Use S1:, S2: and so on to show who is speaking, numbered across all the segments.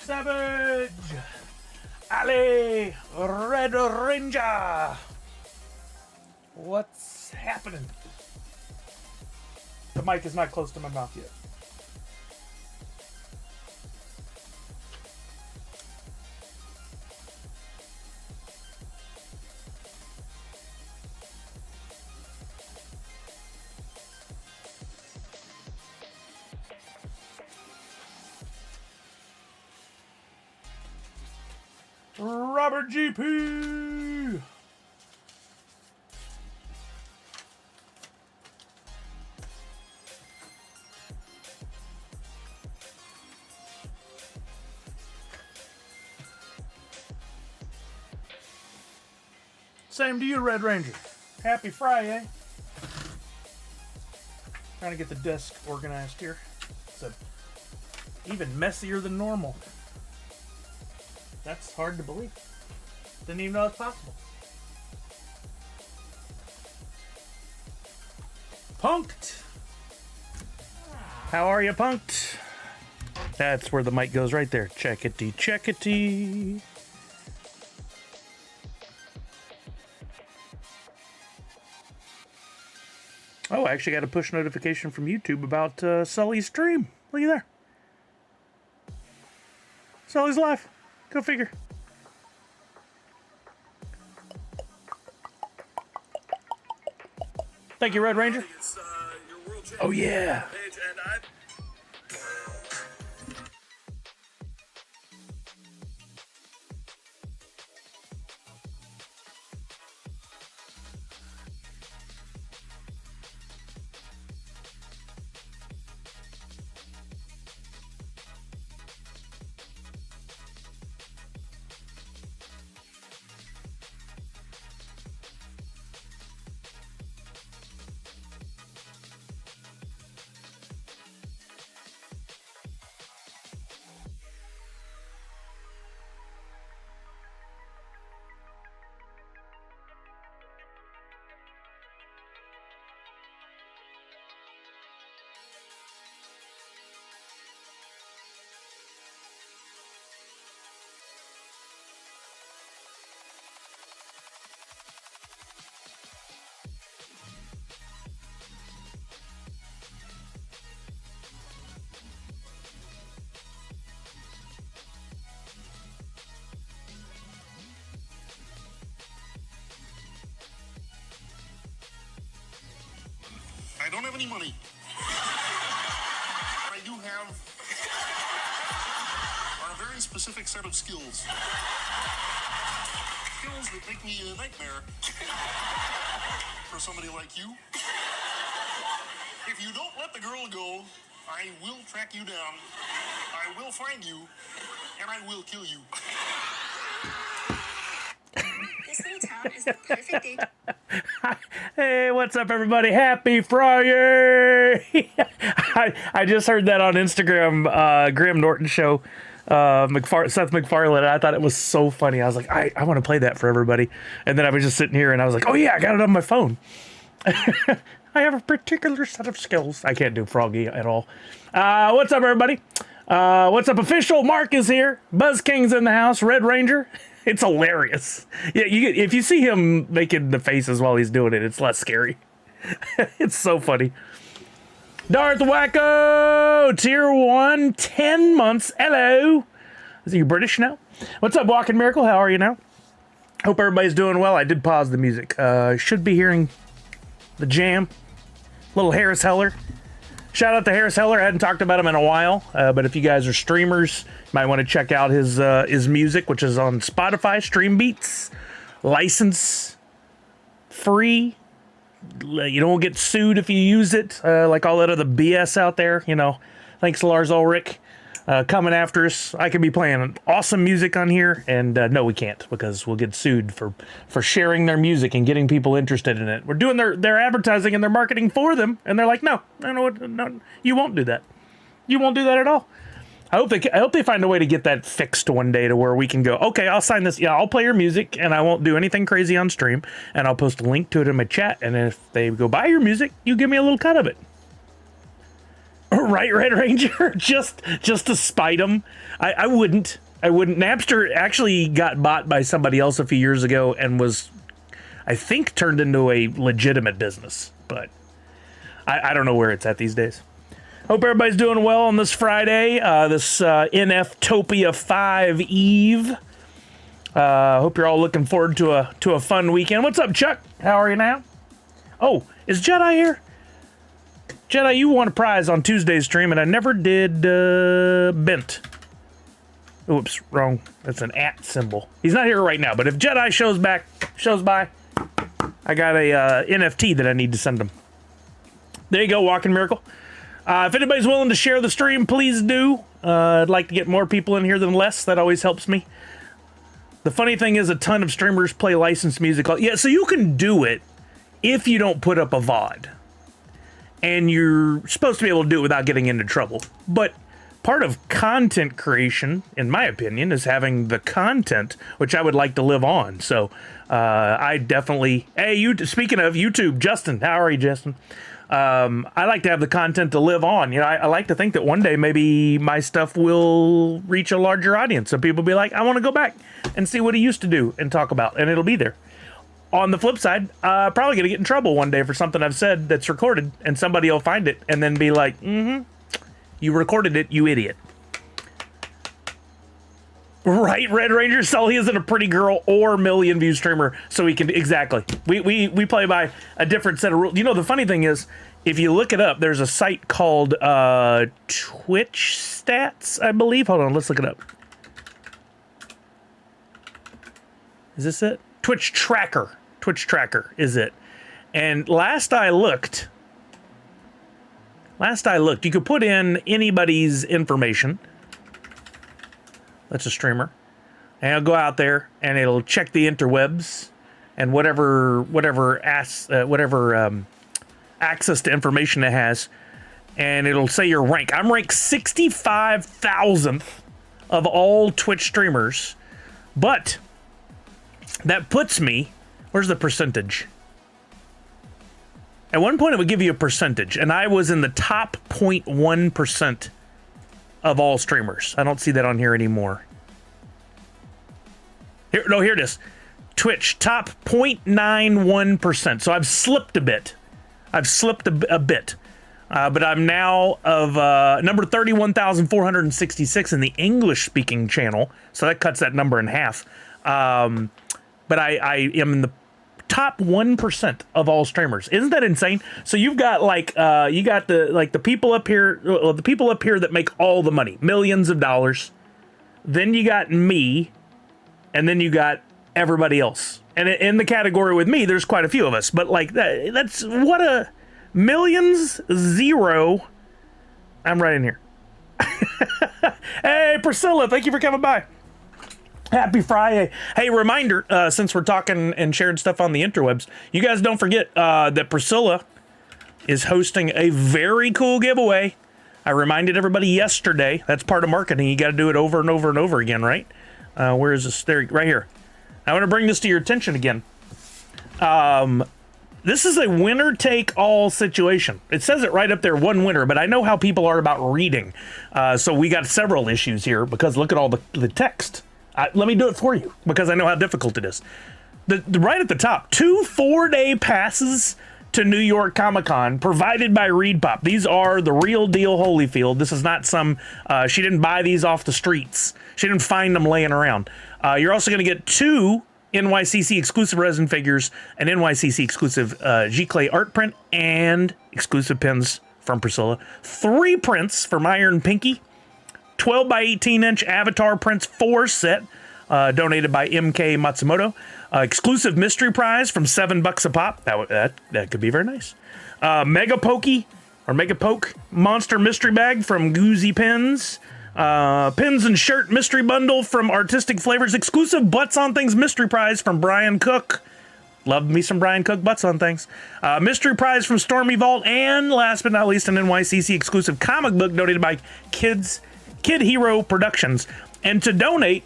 S1: Savage! Ali! Red Ranger! What's happening? The mic is not close to my mouth yet. Robert GP! Same to you, Red Ranger. Happy Fri-YAY. Trying to get the desk organized here. It's even messier than normal. That's hard to believe. Didn't even know it's possible. Punked! How are you, Punked? That's where the mic goes right there. Checkity, checkity. Oh, I actually got a push notification from YouTube about Sully's stream. Look at there. Sully's live. Go figure. Thank you, Red Ranger. Oh, yeah.
S2: I don't have any money. I do have a very specific set of skills. Skills that make me a nightmare for somebody like you. If you don't let the girl go, I will track you down, I will find you, and I will kill you.
S3: This little town is the perfect day.
S1: Hey, what's up, everybody? Happy Fri-YAY! I just heard that on Instagram, Graham Norton show, Seth MacFarlane, and I thought it was so funny. I was like, I want to play that for everybody. And then I was just sitting here, and I was like, oh yeah, I got it on my phone. I have a particular set of skills. I can't do Froggy at all. What's up, everybody? What's up, official? Mark is here. Buzz King's in the house. Red Ranger. It's hilarious. Yeah, if you see him making the faces while he's doing it, it's less scary. It's so funny. Darth Wacko, tier 1, 10 months. Hello. Is he British now? What's up, Walking Miracle? How are you now? Hope everybody's doing well. I did pause the music. Should be hearing the jam. Little Harris Heller. Shout out to Harris Heller. I hadn't talked about him in a while, but if you guys are streamers, you might want to check out his music, which is on Spotify, Stream Beats, license free. You don't get sued if you use it, like all that other BS out there. You know, thanks Lars Ulrich coming after us. I could be playing awesome music on here, and no, we can't because we'll get sued for sharing their music and getting people interested in it. We're doing their advertising and their marketing for them, and they're like, no, you won't do that. You won't do that at all. I hope they find a way to get that fixed one day to where we can go, okay, I'll sign this. Yeah, I'll play your music, and I won't do anything crazy on stream, and I'll post a link to it in my chat, and if they go buy your music, you give me a little cut of it. Right, Red Ranger? just to spite them? I wouldn't. Napster actually got bought by somebody else a few years ago and was, I think, turned into a legitimate business. But I don't know where it's at these days. Hope everybody's doing well on this Friday, this NFTOPIA 5 Eve. Hope you're all looking forward to a fun weekend. What's up, Chuck? How are you now? Oh, is Jedi here? Jedi, you won a prize on Tuesday's stream, and I never did Bent. Oops, wrong. That's an @ symbol. He's not here right now, but if Jedi shows by, I got a NFT that I need to send him. There you go, Walking Miracle. If anybody's willing to share the stream, please do. I'd like to get more people in here than less. That always helps me. The funny thing is a ton of streamers play licensed music. Yeah, so you can do it if you don't put up a VOD. And you're supposed to be able to do it without getting into trouble. But part of content creation, in my opinion, is having the content, which I would like to live on. So I definitely... Hey, speaking of YouTube, Justin. How are you, Justin? I like to have the content to live on. You know, I like to think that one day maybe my stuff will reach a larger audience. So people will be like, I want to go back and see what he used to do and talk about. And it'll be there. On the flip side, probably going to get in trouble one day for something I've said that's recorded, and somebody will find it and then be like, you recorded it, you idiot. Right, Red Ranger? Sully isn't a pretty girl or million view streamer, so we can... Exactly. We play by a different set of rules. You know, the funny thing is, if you look it up, there's a site called Twitch Stats, I believe. Hold on, let's look it up. Is this it? Twitch Tracker. Twitch Tracker is it. And last I looked, you could put in anybody's information. That's a streamer. And it'll go out there and it'll check the interwebs and whatever access to information it has. And it'll say your rank. I'm ranked 65,000th of all Twitch streamers. But that puts me... Where's the percentage? At one point, it would give you a percentage, and I was in the top 0.1% of all streamers. I don't see that on here anymore. Here it is. Twitch, top 0.91%. So I've slipped a bit. But I'm now of number 31,466 in the English-speaking channel, so that cuts that number in half. But I am in the top 1% of all streamers. Isn't that insane? So you've got the people up here, the people up here that make all the money, millions of dollars. Then you got me, and then you got everybody else. And in the category with me, there's quite a few of us. But like that's what a millions, zero. I'm right in here. Hey, Priscilla, thank you for coming by. Happy Fri-YAY. Hey, reminder, since we're talking and sharing stuff on the interwebs, you guys don't forget that Priscilla is hosting a very cool giveaway. I reminded everybody yesterday. That's part of marketing. You got to do it over and over and over again, right? Where is this? There, right here. I want to bring this to your attention again. This is a winner-take-all situation. It says it right up there, one winner, but I know how people are about reading. So we got several issues here because look at all the text. Let me do it for you because I know how difficult it is. The right at the top, 2 4-day passes to New York Comic-Con provided by ReedPop. These are the real deal Holyfield. This is not some, she didn't buy these off the streets. She didn't find them laying around. You're also going to get 2 NYCC exclusive resin figures, an NYCC exclusive G-Clay art print, and exclusive pins from Priscilla. 3 prints from Iron Pinky. 12 by 18 inch Avatar Prince 4 set, donated by MK Matsumoto. Exclusive mystery prize from $7 a pop. That could be very nice. Mega Poke monster mystery bag from Goozy Pins. Pins and shirt mystery bundle from Artistic Flavors. Exclusive Butts on Things mystery prize from Brian Cook. Love me some Brian Cook Butts on Things. Mystery prize from Stormy Vault. And last but not least, an NYCC exclusive comic book donated by Kid Hero Productions. And to donate,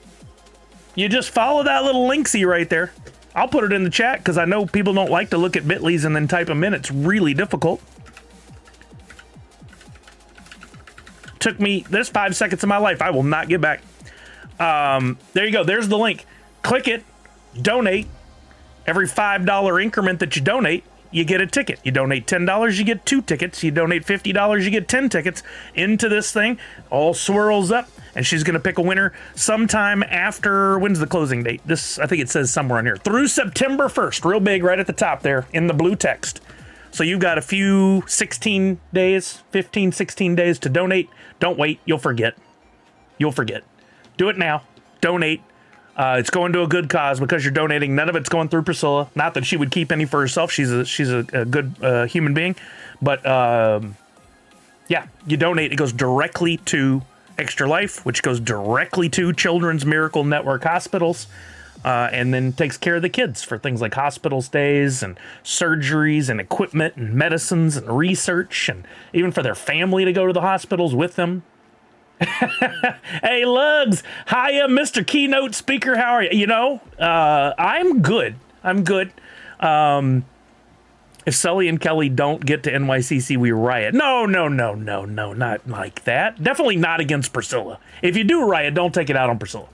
S1: you just follow that little linksy right there. I'll put it in the chat because I know people don't like to look at bit.lys and then type them in. It's really difficult. Took me, there's 5 seconds of my life I will not get back. There you go. There's the link. Click it, donate. Every $5 increment that you donate, you get a ticket. You donate $10, you get 2 tickets. You donate $50, you get 10 tickets into this thing. All swirls up, and she's going to pick a winner sometime after, when's the closing date? This, I think it says somewhere on here. Through September 1st, real big right at the top there in the blue text. So you've got a few 16 days, 15, 16 days to donate. Don't wait. You'll forget. You'll forget. Do it now. Donate. It's going to a good cause because you're donating. None of it's going through Priscilla. Not that she would keep any for herself. She's a good human being. But yeah, you donate. It goes directly to Extra Life, which goes directly to Children's Miracle Network hospitals, and then takes care of the kids for things like hospital stays and surgeries and equipment and medicines and research, and even for their family to go to the hospitals with them. Hey, Lugs. Hiya, Mr. Keynote Speaker. How are you? You know, I'm good. I'm good. If Sully and Kelly don't get to NYCC, we riot. No, not like that. Definitely not against Priscilla. If you do riot, don't take it out on Priscilla.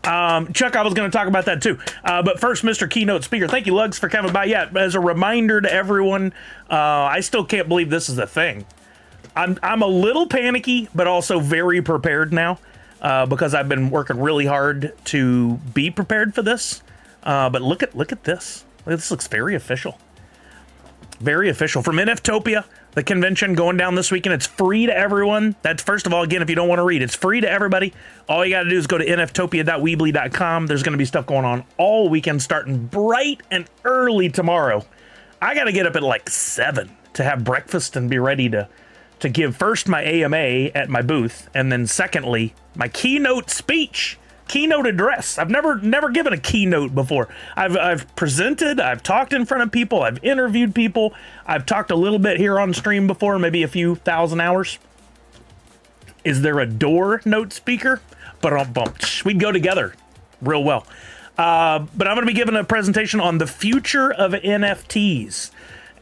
S1: Chuck, I was going to talk about that too. But first, Mr. Keynote Speaker, thank you, Lugs, for coming by. Yeah, as a reminder to everyone, I still can't believe this is a thing. I'm a little panicky, but also very prepared now, because I've been working really hard to be prepared for this. But look at this. This looks very official. Very official. From NFTOPIA, the convention going down this weekend. It's free to everyone. That's, first of all, again, if you don't want to read, it's free to everybody. All you got to do is go to nftopia.weebly.com. There's going to be stuff going on all weekend, starting bright and early tomorrow. I got to get up at like 7 to have breakfast and be ready to give first my AMA at my booth, and then secondly, my keynote speech, keynote address. I've never given a keynote before. I've presented, I've talked in front of people, I've interviewed people, I've talked a little bit here on stream before, maybe a few thousand hours. Is there a door note speaker? But we'd go together real well. But I'm going to be giving a presentation on the future of NFTs.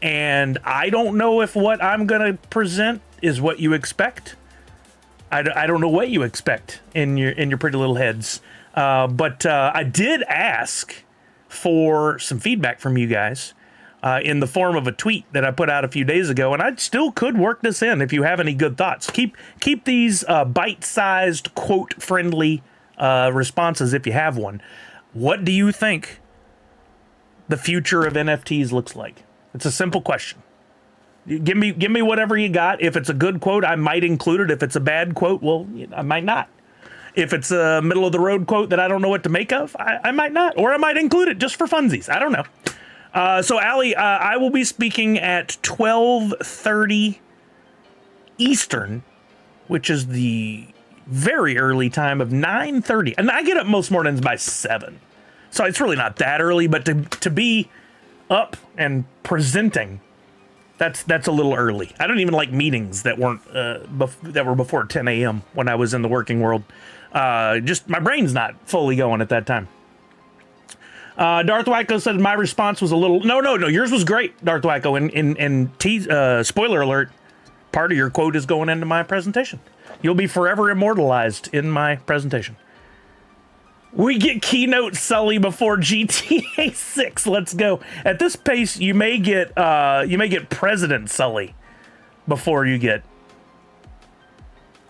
S1: And I don't know if what I'm going to present is what you expect. I don't know what you expect in your pretty little heads. But I did ask for some feedback from you guys in the form of a tweet that I put out a few days ago, and I still could work this in if you have any good thoughts. Keep these bite-sized, quote-friendly responses if you have one. What do you think the future of NFTs looks like? It's a simple question. Give me whatever you got. If it's a good quote, I might include it. If it's a bad quote, well, I might not. If it's a middle of the road quote that I don't know what to make of, I might not, or I might include it just for funsies. I don't know. So Allie, I will be speaking at 12:30 Eastern, which is the very early time of 9:30, and I get up most mornings by 7, so it's really not that early. But to be up and presenting, that's a little early. I don't even like meetings that weren't that were before 10 a.m. when I was in the working world. Just my brain's not fully going at that time. Darth Wacko said my response was a little no. Yours was great, Darth Wacko. And spoiler alert, part of your quote is going into my presentation. You'll be forever immortalized in my presentation. We get Keynote Sully before GTA 6. Let's go. At this pace, you may get President Sully before you get.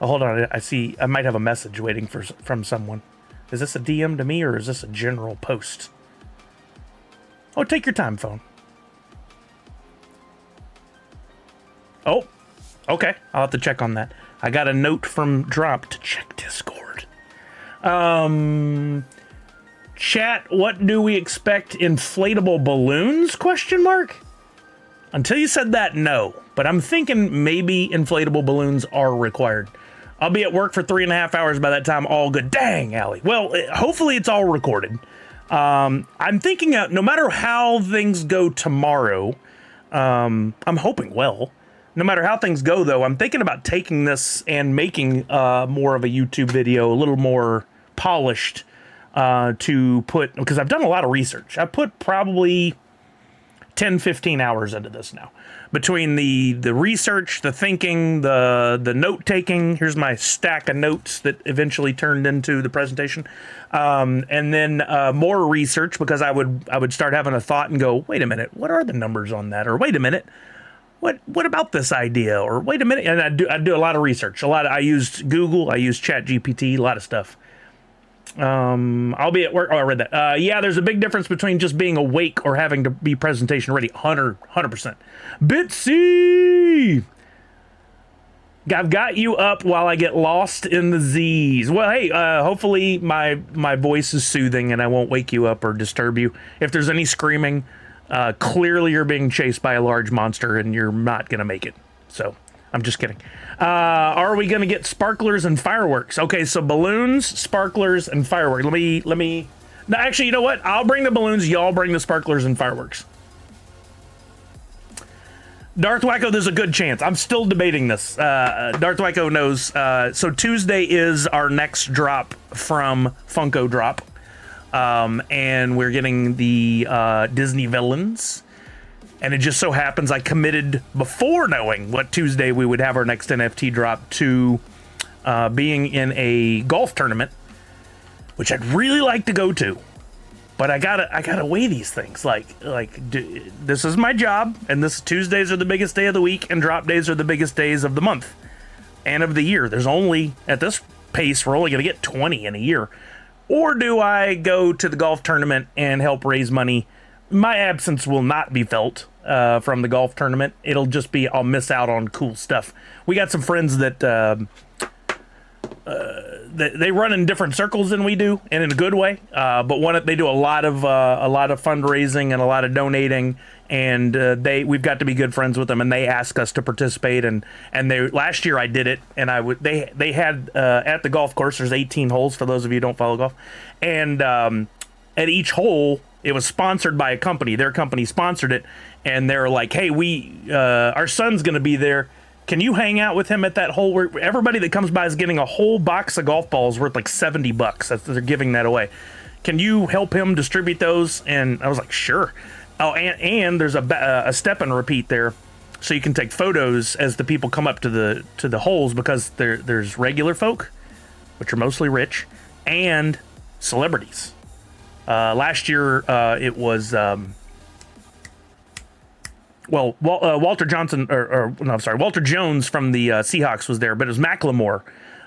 S1: Oh, hold on. I see. I might have a message waiting from someone. Is this a DM to me or is this a general post? Oh, take your time, phone. Oh, okay. I'll have to check on that. I got a note from Droppp to check Discord. Chat, what do we expect? Inflatable balloons? Question mark? Until you said that, no. But I'm thinking maybe inflatable balloons are required. I'll be at work for 3.5 hours by that time. All good. Dang, Allie. Well, hopefully it's all recorded. I'm thinking no matter how things go tomorrow, I'm hoping well. No matter how things go, though, I'm thinking about taking this and making more of a YouTube video, a little more polished to put, because I've done a lot of research. I put probably 10, 15 hours into this now. Between the research, the thinking, the note taking. Here's my stack of notes that eventually turned into the presentation, and then more research, because I would start having a thought and go, wait a minute, what are the numbers on that? Or wait a minute, what about this idea? Or wait a minute, and I do a lot of research. I used Google, I used ChatGPT, a lot of stuff. I'll be at work. Oh, I read that. Yeah, there's a big difference between just being awake or having to be presentation ready. 100%. Bitsy! I've got you up while I get lost in the Z's. Well, hey, hopefully my voice is soothing and I won't wake you up or disturb you. If there's any screaming, clearly you're being chased by a large monster and you're not going to make it. So, I'm just kidding. Are we going to get sparklers and fireworks? Okay, so balloons, sparklers, and fireworks. Let me... No, actually, you know what? I'll bring the balloons. Y'all bring the sparklers and fireworks. Darth Wacko, there's a good chance. I'm still debating this. Darth Wacko knows. So Tuesday is our next drop from Funko Drop. And we're getting the Disney villains. And it just so happens I committed, before knowing what Tuesday we would have our next NFT drop, to being in a golf tournament, which I'd really like to go to. But I gotta weigh these things. This is my job, and Tuesdays are the biggest day of the week, and drop days are the biggest days of the month and of the year. There's only, at this pace, we're only gonna get 20 in a year. Or do I go to the golf tournament and help raise money? My absence will not be felt from the golf tournament. It'll just be, I'll miss out on cool stuff. We got some friends that they run in different circles than we do, and in a good way. But they do a lot of fundraising and a lot of donating, and we've got to be good friends with them. And they ask us to participate. And last year I did it, and they had at the golf course. There's 18 holes for those of you who don't follow golf, and at each hole, it was sponsored by a company. Their company sponsored it, and they're like, "Hey, our son's going to be there. Can you hang out with him at that hole?" Where everybody that comes by is getting a whole box of golf balls worth like $70. They're giving that away. Can you help him distribute those? And I was like, "Sure." Oh, and there's a step and repeat there, so you can take photos as the people come up to the holes, because there's regular folk, which are mostly rich, and celebrities. Last year, it was, Walter Johnson, Walter Jones from the Seahawks was there, but it was Macklemore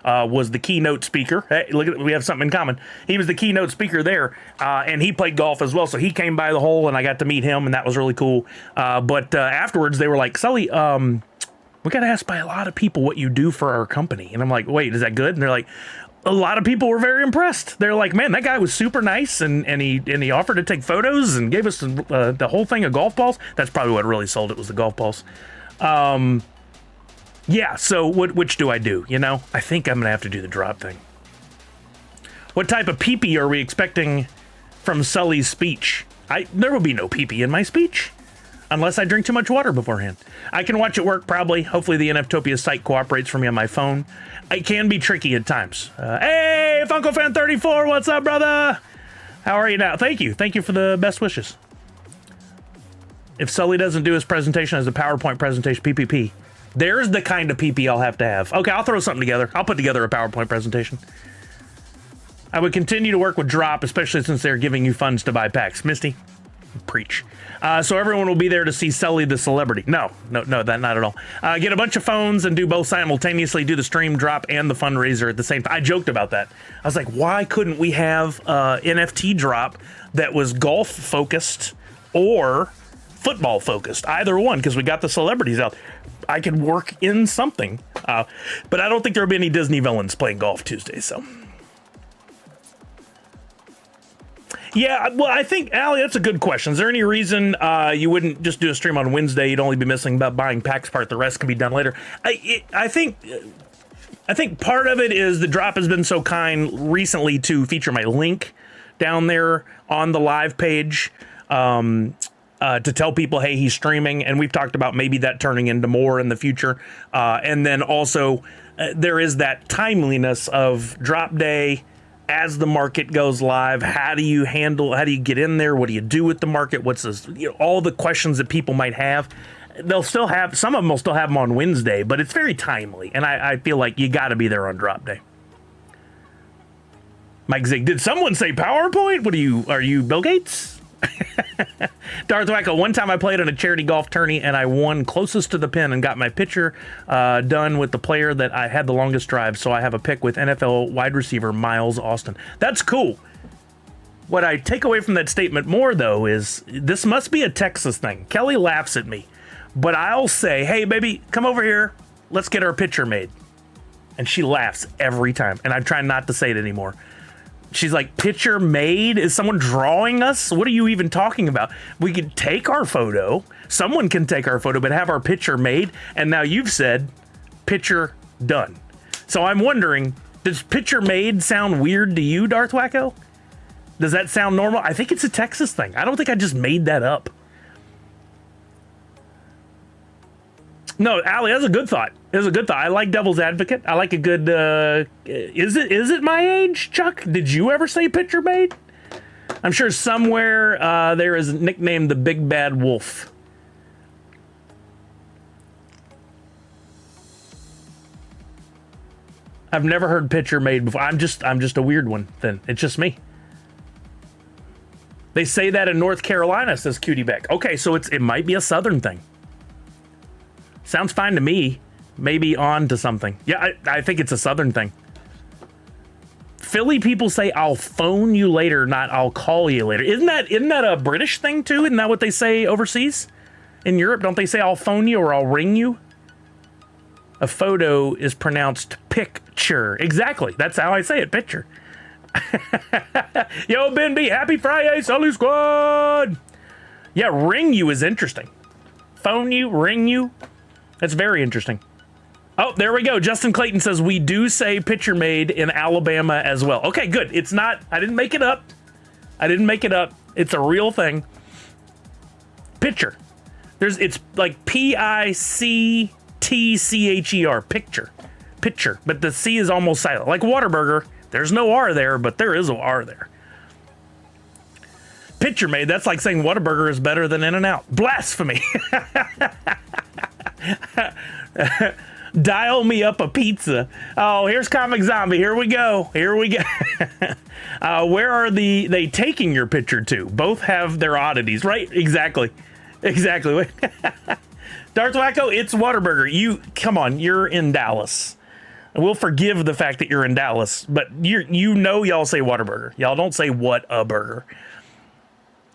S1: was the keynote speaker. Hey, look at, we have something in common. He was the keynote speaker there, and he played golf as well, so he came by the hole, and I got to meet him, and that was really cool. But afterwards, they were like, "Sully, we got asked by a lot of people what you do for our company." And I'm like, "Wait, is that good?" And they're like, a lot of people were very impressed. They're like, "Man, that guy was super nice, and he offered to take photos and gave us the whole thing of golf balls." That's probably what really sold it, was the golf balls. Yeah. So which do I do? You know, I think I'm gonna have to do the drop thing. What type of pee-pee are we expecting from Sully's speech? There will be no pee-pee in my speech, unless I drink too much water beforehand. I can watch it work, probably. Hopefully the NFTOPIA site cooperates for me on my phone. It can be tricky at times. Hey, Funko Fan 34, what's up, brother? How are you now? Thank you for the best wishes. If Sully doesn't do his presentation as a PowerPoint presentation, PPP, there's the kind of PP I'll have to have. Okay, I'll throw something together. I'll put together a PowerPoint presentation. I would continue to work with Droppp, especially since they're giving you funds to buy packs. Misty, preach. So everyone will be there to see Sully the celebrity. No, that not at all. Get a bunch of phones and do both simultaneously. Do the stream drop and the fundraiser at the same time. I joked about that. I was like, why couldn't we have NFT drop that was golf focused or football focused? Either one, because we got the celebrities out. I could work in something. But I don't think there'll be any Disney villains playing golf Tuesday, so. Yeah, well, I think, Allie, that's a good question. Is there any reason you wouldn't just do a stream on Wednesday? You'd only be missing about buying packs part. The rest can be done later. I think part of it is the Droppp has been so kind recently to feature my link down there on the live page to tell people, hey, he's streaming. And we've talked about maybe that turning into more in the future. And then also there is that timeliness of drop day. as the market goes live. How do you get in there? What do you do with the market? What's this, all the questions that people might have. Some of them will still have them on Wednesday, but it's very timely. And I feel like you got to be there on drop day. Mike Zig, did someone say PowerPoint? Are you Bill Gates? Darth Wacko, one time I played in a charity golf tourney and I won closest to the pin and got my picture done with the player that I had the longest drive. So I have a pic with NFL wide receiver Miles Austin. That's cool. What I take away from that statement more, though, is this must be a Texas thing. Kelly laughs at me, but I'll say, hey, baby, come over here. Let's get our picture made. And she laughs every time. And I try not to say it anymore. She's like, picture made? Is someone drawing us? What are you even talking about? We could take our photo. Someone can take our photo, but have our picture made. And now you've said picture done. So I'm wondering, does picture made sound weird to you, Darth Wacko? Does that sound normal? I think it's a Texas thing. I don't think I just made that up. No, Allie, that's a good thought. It's a good thought. I like devil's advocate. I like a good, is it my age, Chuck? Did you ever say picture made? I'm sure somewhere there is nicknamed the Big Bad Wolf. I've never heard picture made before. I'm just a weird one then. It's just me. They say that in North Carolina, says Cutie Beck. Okay, so it might be a Southern thing. Sounds fine to me. Maybe on to something. Yeah, I think it's a Southern thing. Philly people say, I'll phone you later, not I'll call you later. Isn't that a British thing too? Isn't that what they say overseas? In Europe, don't they say I'll phone you or I'll ring you? A photo is pronounced picture. Exactly. That's how I say it, picture. Yo, Ben B, happy Fri-YAY, Sully Squad. Yeah, ring you is interesting. Phone you, ring you. That's very interesting. Oh, there we go. Justin Clayton says we do say picture made in Alabama as well. Okay, good. It's not, I didn't make it up. It's a real thing. Picture. It's like Pictcher. Picture. But the C is almost silent. Like Whataburger. There's no R there, but there is a R there. Picture made. That's like saying Whataburger is better than In-N-Out. Blasphemy. Dial me up a pizza. Oh, here's Comic Zombie. Here we go. Where are they taking your picture to? Both have their oddities, right? Exactly. Darth Wacko, it's Whataburger. Come on, you're in Dallas. We'll forgive the fact that you're in Dallas, but y'all say Whataburger. Y'all don't say what a burger.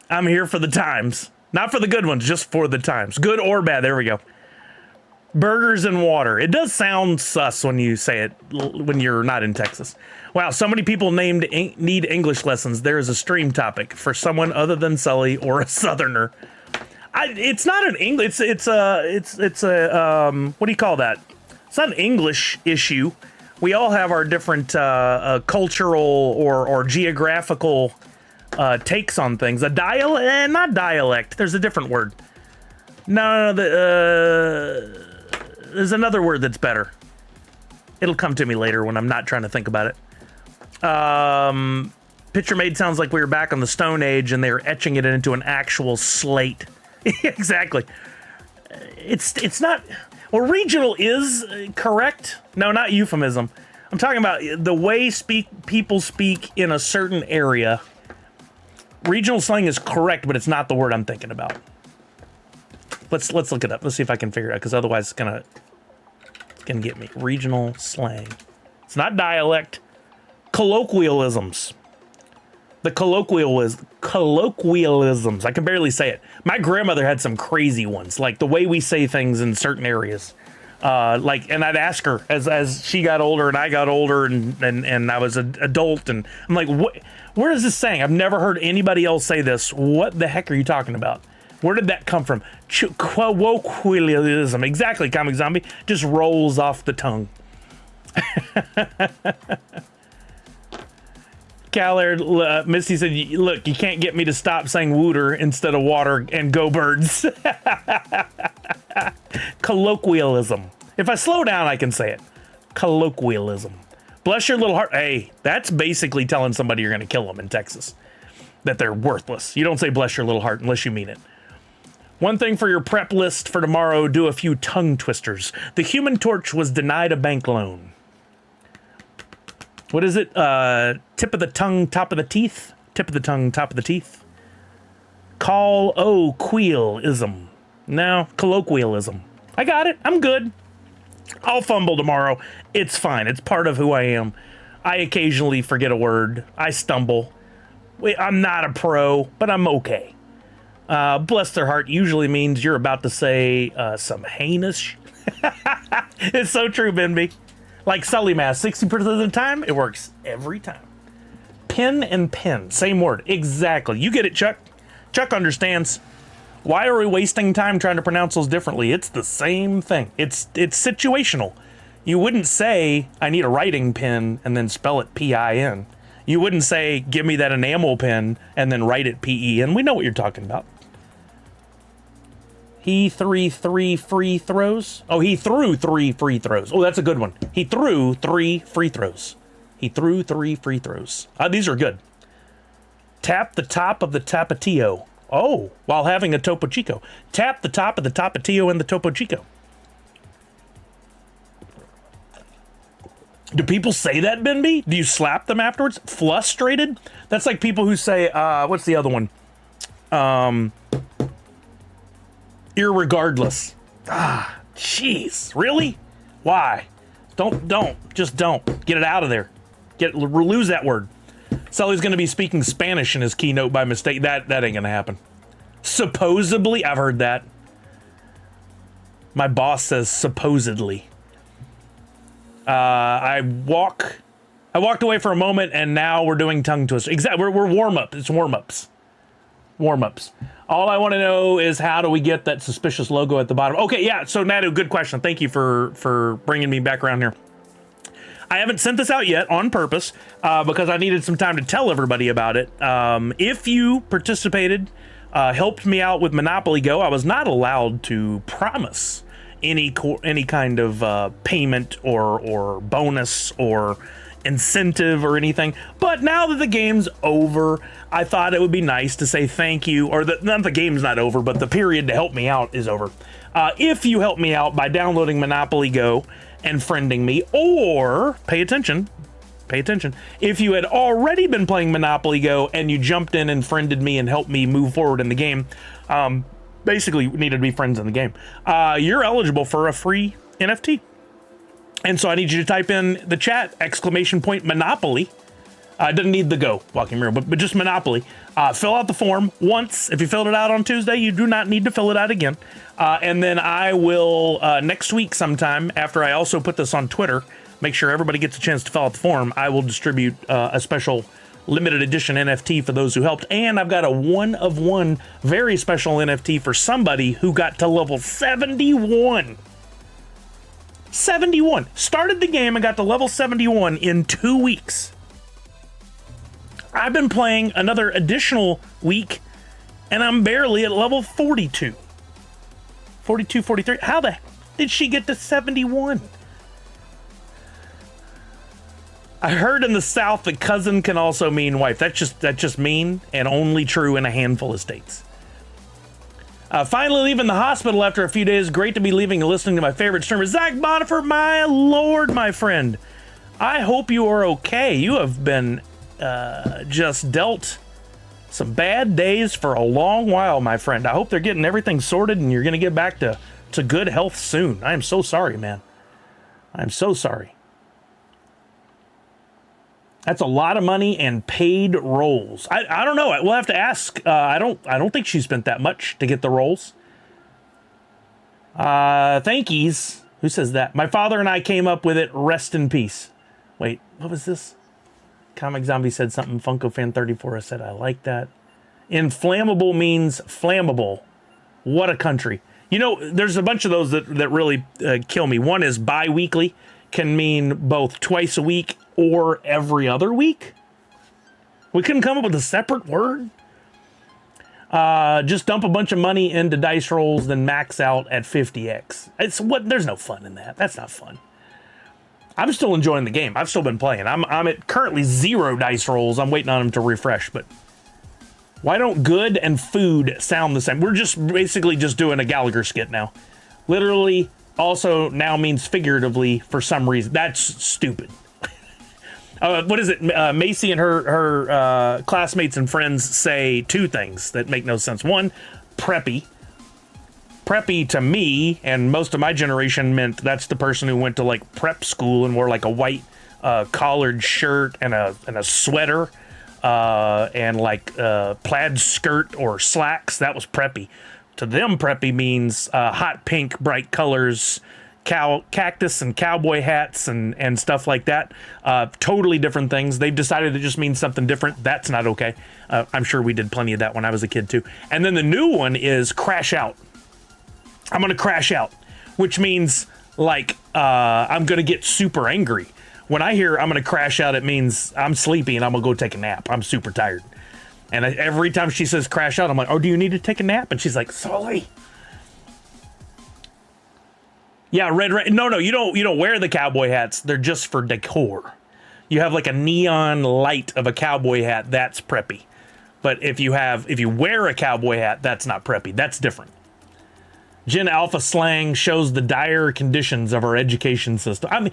S1: I'm here for the times. Not for the good ones, just for the times. Good or bad. There we go. Burgers and water. It does sound sus when you say it when you're not in Texas. Wow, so many people need English lessons. There is a stream topic for someone other than Sully or a Southerner. It's not an English. It's a what do you call that? It's not an English issue. We all have our different cultural or geographical takes on things. A dialect, not dialect. There's a different word. No, there's another word that's better. It'll come to me later when I'm not trying to think about it. Picture made sounds like we were back on the Stone Age and they were etching it into an actual slate. Exactly. It's not. Well, regional is correct. No, not euphemism. I'm talking about the way people speak in a certain area. Regional slang is correct, but it's not the word I'm thinking about. Let's look it up. Let's see if I can figure it out, because otherwise it's gonna get me. Regional slang. It's not dialect. Colloquialisms. The colloquialisms. I can barely say it. My grandmother had some crazy ones, like the way we say things in certain areas. And I'd ask her as she got older and I got older and I was an adult, and I'm like, where is this saying? I've never heard anybody else say this. What the heck are you talking about? Where did that come from? Colloquialism. Exactly, Comic Zombie. Just rolls off the tongue. Callard, Misty said, look, you can't get me to stop saying wooter instead of water and go birds. Colloquialism. If I slow down, I can say it. Colloquialism. Bless your little heart. Hey, that's basically telling somebody you're going to kill them in Texas. That they're worthless. You don't say bless your little heart unless you mean it. One thing for your prep list for tomorrow, do a few tongue twisters. The Human Torch was denied a bank loan. What is it? Tip of the tongue, top of the teeth? Tip of the tongue, top of the teeth? Colloquialism. No, colloquialism. I got it. I'm good. I'll fumble tomorrow. It's fine. It's part of who I am. I occasionally forget a word. I stumble. I'm not a pro, but I'm okay. Bless their heart usually means you're about to say some heinous. It's so true, Benby. Like Sully Mass, 60% of the time, it works every time. Pin and pin, same word. Exactly. You get it, Chuck. Chuck understands. Why are we wasting time trying to pronounce those differently? It's the same thing. It's situational. You wouldn't say, I need a writing pen, and then spell it P-I-N. You wouldn't say, give me that enamel pen, and then write it P-E-N. We know what you're talking about. He threw 3 free throws. Oh, he threw 3 free throws. Oh, that's a good one. He threw 3 free throws. He threw 3 free throws. These are good. Tap the top of the Tapatio. Oh, while having a Topo Chico. Tap the top of the Tapatio in the Topo Chico. Do people say that, Benby? Do you slap them afterwards? Frustrated? That's like people who say, what's the other one? Irregardless. Jeez. Really? Why? Just don't. Get it out of there. Lose that word. Sully's going to be speaking Spanish in his keynote by mistake. That ain't going to happen. Supposedly, I've heard that. My boss says supposedly. I walked away for a moment, and now we're doing tongue twisters. Exactly. We're warm-up. It's warm-ups. Warm-ups. All I want to know is how do we get that suspicious logo at the bottom? Okay, yeah. So Nadu, good question. Thank you for bringing me back around here. I haven't sent this out yet on purpose because I needed some time to tell everybody about it. If you participated, helped me out with Monopoly Go, I was not allowed to promise any kind of payment or bonus or incentive or anything. But now that the game's over, I thought it would be nice to say thank you, or not the game's not over, but the period to help me out is over. If you help me out by downloading Monopoly Go and friending me, or pay attention, if you had already been playing Monopoly Go and you jumped in and friended me and helped me move forward in the game, basically needed to be friends in the game, you're eligible for a free NFT. And so I need you to type in the chat, !Monopoly. Doesn't need the Go walking mirror, but just Monopoly. Fill out the form once. If you filled it out on Tuesday, you do not need to fill it out again. And then I will, next week sometime, after I also put this on Twitter, make sure everybody gets a chance to fill out the form, I will distribute a special limited edition NFT for those who helped. And I've got a one-of-one very special NFT for somebody who got to level 71. 71. Started the game and got to level 71 in 2 weeks. I've been playing another additional week, and I'm barely at level 42. 42, 43. How the heck did she get to 71? I heard in the South that cousin can also mean wife. That's just mean and only true in a handful of states. Finally leaving the hospital after a few days. Great to be leaving and listening to my favorite streamer, Zach Bonifer. My lord, my friend. I hope you are okay. You have been just dealt some bad days for a long while, my friend. I hope they're getting everything sorted and you're going to get back to good health soon. I am so sorry, man. I'm so sorry. That's a lot of money and paid rolls. I don't know. We'll have to ask. I don't think she spent that much to get the rolls. Thankies. Who says that? My father and I came up with it. Rest in peace. Wait, what was this? Comic Zombie said something. Funko Fan 34 said, I like that. Inflammable means flammable. What a country. You know, there's a bunch of those that really kill me. One is bi-weekly. Can mean both twice a week or every other week. We couldn't come up with a separate word. Just dump a bunch of money into dice rolls, then max out at 50x. There's no fun in that. That's not fun. I'm still enjoying the game. I've still been playing. I'm at currently 0 dice rolls. I'm waiting on them to refresh, but why don't good and food sound the same? We're just basically just doing a Gallagher skit now. Literally also now means figuratively for some reason. That's stupid. What is it? Macy and her classmates and friends say 2 things that make no sense. One, preppy. Preppy to me and most of my generation meant that's the person who went to like prep school and wore like a white collared shirt and a sweater and like plaid skirt or slacks. That was preppy. To them, preppy means hot pink, bright colors, cactus and cowboy hats and stuff like that. Totally different things. They've decided it just means something different. That's not okay. I'm sure we did plenty of that when I was a kid too. And then the new one is crash out. I'm going to crash out, which means like I'm going to get super angry. When I hear I'm going to crash out, it means I'm sleepy and I'm going to go take a nap. I'm super tired. And every time she says crash out, I'm like, oh, do you need to take a nap? And she's like, sorry. Yeah, red. No, you don't wear the cowboy hats. They're just for decor. You have like a neon light of a cowboy hat. That's preppy. But if you wear a cowboy hat, that's not preppy. That's different. Gen Alpha slang shows the dire conditions of our education system. I mean,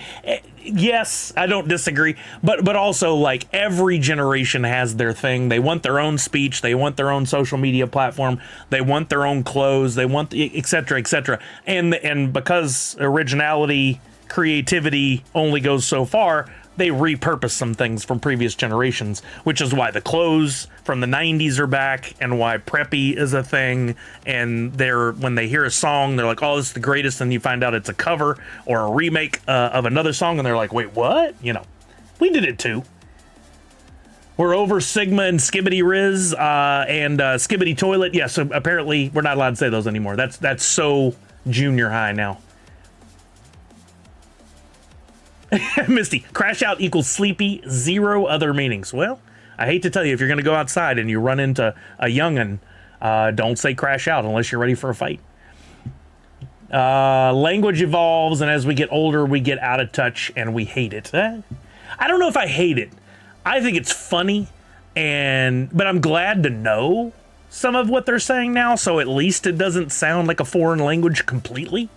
S1: yes, I don't disagree, but also like every generation has their thing. They want their own speech, they want their own social media platform, they want their own clothes, they want et cetera, et cetera. And because originality, creativity only goes so far, they repurpose some things from previous generations, which is why the clothes from the 90s are back and why preppy is a thing. And when they hear a song, they're like, oh, this is the greatest. And you find out it's a cover or a remake of another song. And they're like, wait, what? You know, we did it too. We're over Sigma and Skibbity Riz and Skibbity Toilet. Yeah, so apparently we're not allowed to say those anymore. That's so junior high now. Misty, crash out equals sleepy, 0 other meanings. Well, I hate to tell you, if you're going to go outside and you run into a young'un, don't say crash out unless you're ready for a fight. Language evolves, and as we get older, we get out of touch and we hate it. I don't know if I hate it. I think it's funny, but I'm glad to know some of what they're saying now, so at least it doesn't sound like a foreign language completely.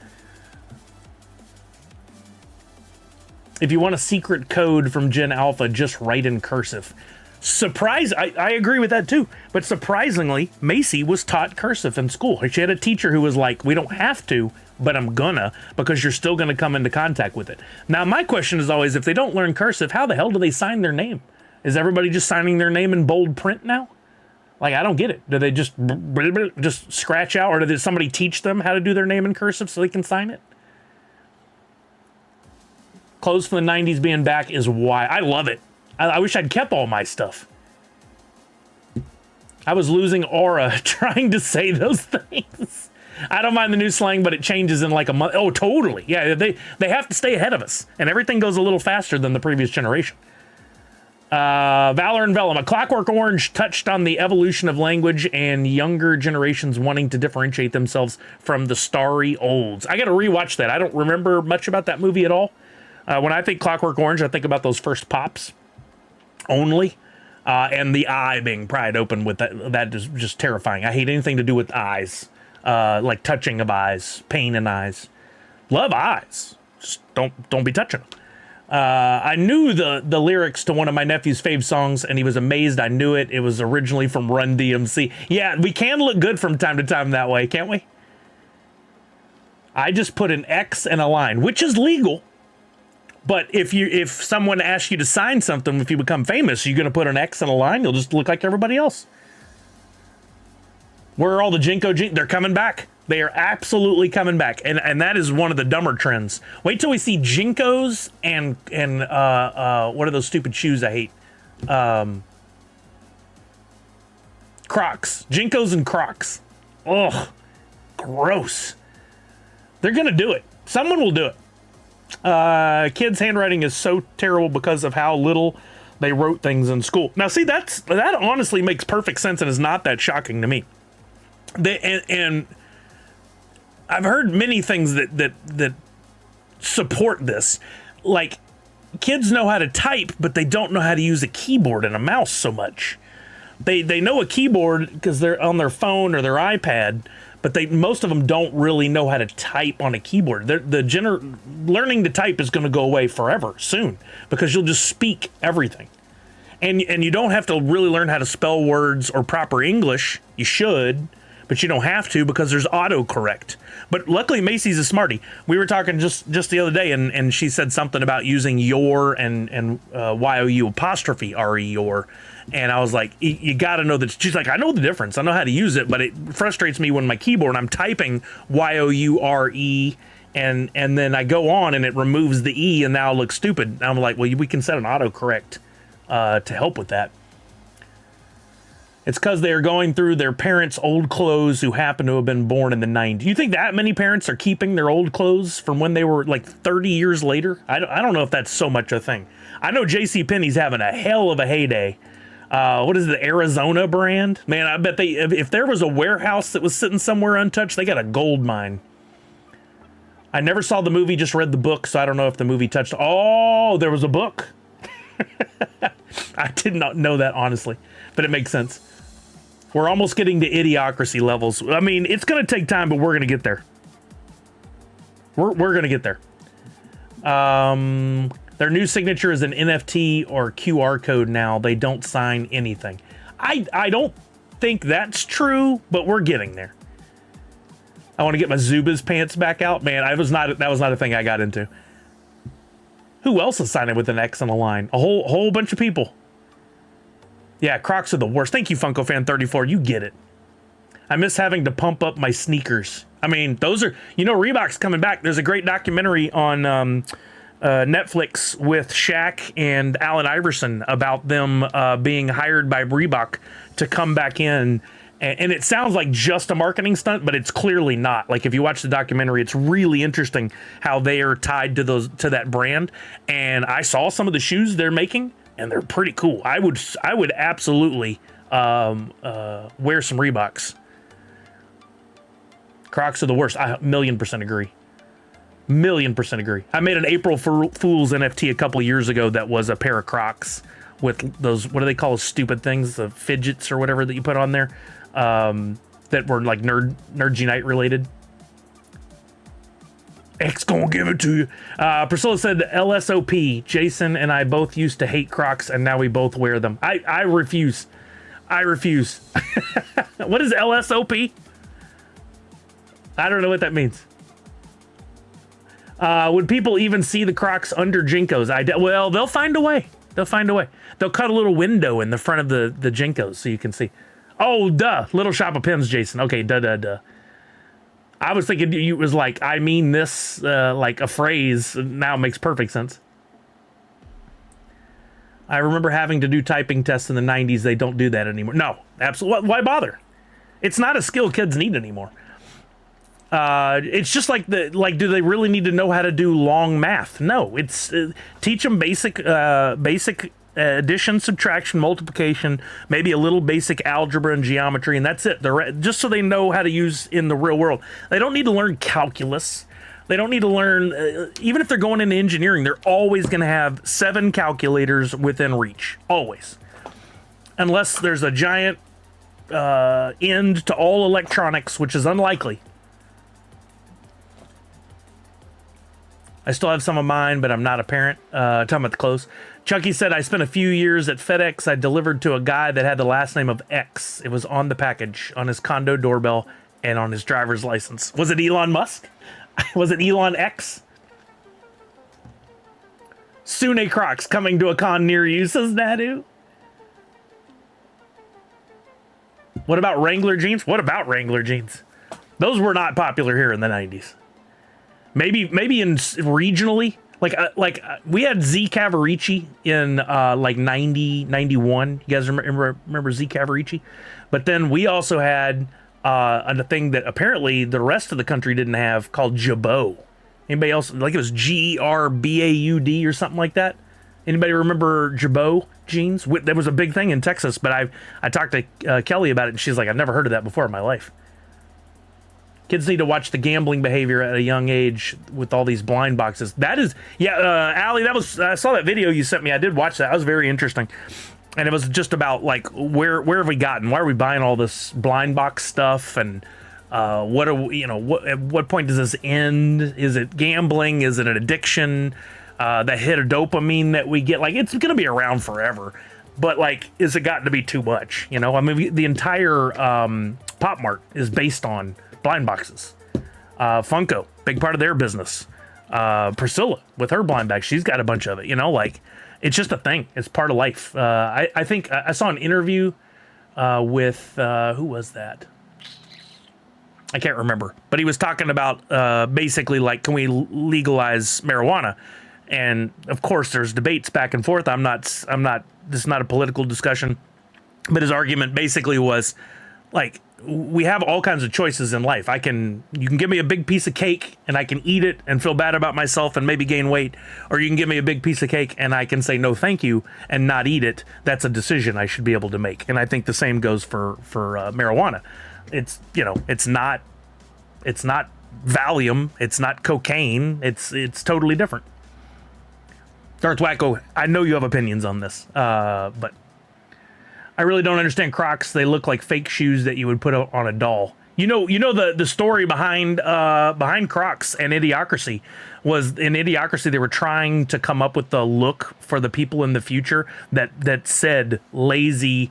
S1: If you want a secret code from Gen Alpha, just write in cursive. I agree with that too. But surprisingly, Macy was taught cursive in school. She had a teacher who was like, we don't have to, but I'm gonna, because you're still gonna come into contact with it. Now, my question is always, if they don't learn cursive, how the hell do they sign their name? Is everybody just signing their name in bold print now? Like, I don't get it. Do they just scratch out, or did somebody teach them how to do their name in cursive so they can sign it? Clothes from the 90s being back is why. I love it. I wish I'd kept all my stuff. I was losing aura trying to say those things. I don't mind the new slang, but it changes in like a month. Oh, totally. Yeah, they have to stay ahead of us, and everything goes a little faster than the previous generation. Valor and Vellum. A Clockwork Orange touched on the evolution of language and younger generations wanting to differentiate themselves from the starry olds. I got to rewatch that. I don't remember much about that movie at all. When I think Clockwork Orange, I think about those first pops only, and the eye being pried open with that. That is just terrifying. I hate anything to do with eyes, like touching of eyes, pain in eyes. Love eyes, just don't be touching them. I knew the lyrics to one of my nephew's fave songs, and he was amazed I knew it. It was originally from Run DMC. Yeah, we can look good from time to time that way, can't we? I just put an X and a line, which is legal. But if someone asks you to sign something, if you become famous, you're going to put an X and a line, you'll just look like everybody else. Where are all the Jinko? They're coming back. They are absolutely coming back. And that is one of the dumber trends. Wait till we see Jinkos and what are those stupid shoes I hate? Crocs. Jinkos and Crocs. Ugh. Gross. They're going to do it. Someone will do it. Kids' handwriting is so terrible because of how little they wrote things in school. Now, see, that honestly makes perfect sense and is not that shocking to me. And I've heard many things that support this. Like, kids know how to type, but they don't know how to use a keyboard and a mouse so much. They know a keyboard because they're on their phone or their iPad, but most of them don't really know how to type on a keyboard. Learning to type is going to go away forever soon because you'll just speak everything. And you don't have to really learn how to spell words or proper English. You should, but you don't have to because there's autocorrect. But luckily, Macy's a smarty. We were talking just the other day, and she said something about using your and Y-O-U apostrophe R-E your. And I was like, you got to know that. She's like, I know the difference. I know how to use it, but it frustrates me when my keyboard, I'm typing Y-O-U-R-E, and then I go on and it removes the E, and now it looks stupid. And I'm like, well, we can set an autocorrect to help with that. It's because they are going through their parents' old clothes who happen to have been born in the 90s. You think that many parents are keeping their old clothes from when they were like 30 years later? I don't know if that's so much a thing. I know JCPenney's having a hell of a heyday. What is it, the Arizona brand? Man, I bet if there was a warehouse that was sitting somewhere untouched, they got a gold mine. I never saw the movie, just read the book, so I don't know if the movie touched. Oh, there was a book. I did not know that, honestly, but it makes sense. We're almost getting to idiocracy levels. I mean, it's going to take time, but we're going to get there. We're going to get there. Their new signature is an NFT or QR code now. They don't sign anything. I don't think that's true, but we're getting there. I want to get my Zubaz pants back out. Man, that was not a thing I got into. Who else is signing with an X on the line? A whole bunch of people. Yeah, Crocs are the worst. Thank you, Funko Fan 34. You get it. I miss having to pump up my sneakers. I mean, those are, Reebok's coming back. There's a great documentary on Netflix with Shaq and Allen Iverson about them being hired by Reebok to come back in. And it sounds like just a marketing stunt, but it's clearly not. Like, if you watch the documentary, it's really interesting how they are tied to that brand. And I saw some of the shoes they're making, and they're pretty cool. I would absolutely wear some Reeboks. Crocs are the worst. I 1,000,000% agree. 1,000,000% agree. I made an April Fool's NFT a couple of years ago that was a pair of Crocs with those, what do they call those stupid things, the fidgets or whatever that you put on there, that were like Nerd Unite related. X gonna give it to you. Priscilla said LSOP. Jason and I both used to hate Crocs, and now we both wear them. I refuse. I refuse. What is LSOP? I don't know what that means. Would people even see the Crocs under Jinkos? Well, they'll find a way. They'll find a way. They'll cut a little window in the front of the Jinkos so you can see. Oh, duh. Little Shop of Pins, Jason. Okay, duh. I was thinking it was like, I mean this, like a phrase. Now it makes perfect sense. I remember having to do typing tests in the 90s. They don't do that anymore. No, absolutely. Why bother? It's not a skill kids need anymore. It's just like do they really need to know how to do long math? No, it's teach them basic addition, subtraction, multiplication, maybe a little basic algebra and geometry, and that's it. Just so they know how to use in the real world. They don't need to learn calculus. They don't need to learn, even if they're going into engineering, they're always going to have 7 calculators within reach. Always. Unless there's a giant end to all electronics, which is unlikely. I still have some of mine, but I'm not a parent. Talking about the clothes. Chucky said, I spent a few years at FedEx. I delivered to a guy that had the last name of X. It was on the package, on his condo doorbell, and on his driver's license. Was it Elon Musk? Was it Elon X? Sune Crocs coming to a con near you, says Nadu. What about Wrangler jeans? What about Wrangler jeans? Those were not popular here in the 90s. Maybe in regionally, like we had Z Cavaricci in like 90, 91. You guys remember Z Cavaricci? But then we also had a thing that apparently the rest of the country didn't have called Jabot. Anybody else? Like it was Gerbaud or something like that. Anybody remember Jabot jeans? That was a big thing in Texas, but I talked to Kelly about it, and she's like, I've never heard of that before in my life. Kids need to watch the gambling behavior at a young age with all these blind boxes. That is, Allie, I saw that video you sent me. I did watch that. That was very interesting. And it was just about, like, where have we gotten? Why are we buying all this blind box stuff? And at what point does this end? Is it gambling? Is it an addiction? The hit of dopamine that we get? Like, it's going to be around forever. But, like, is it gotten to be too much? You know, I mean, the entire Pop Mart is based on blind boxes. Funko, big part of their business. Priscilla with her blind bag, she's got a bunch of it. You know, like, it's just a thing. It's part of life. I think I saw an interview with who was that? I can't remember, but he was talking about basically, like, can we legalize marijuana? And of course, there's debates back and forth. I'm not. This is not a political discussion, but his argument basically was, like, we have all kinds of choices in life. You can give me a big piece of cake and I can eat it and feel bad about myself and maybe gain weight, or you can give me a big piece of cake and I can say no thank you and not eat it. That's a decision I should be able to make. And I think the same goes for marijuana. It's, you know, it's not Valium, it's not cocaine, it's totally different. Darth Wacko, I know you have opinions on this, but I really don't understand Crocs. They look like fake shoes that you would put on a doll. You know the story behind Crocs and Idiocracy was, in Idiocracy they were trying to come up with the look for the people in the future that said lazy,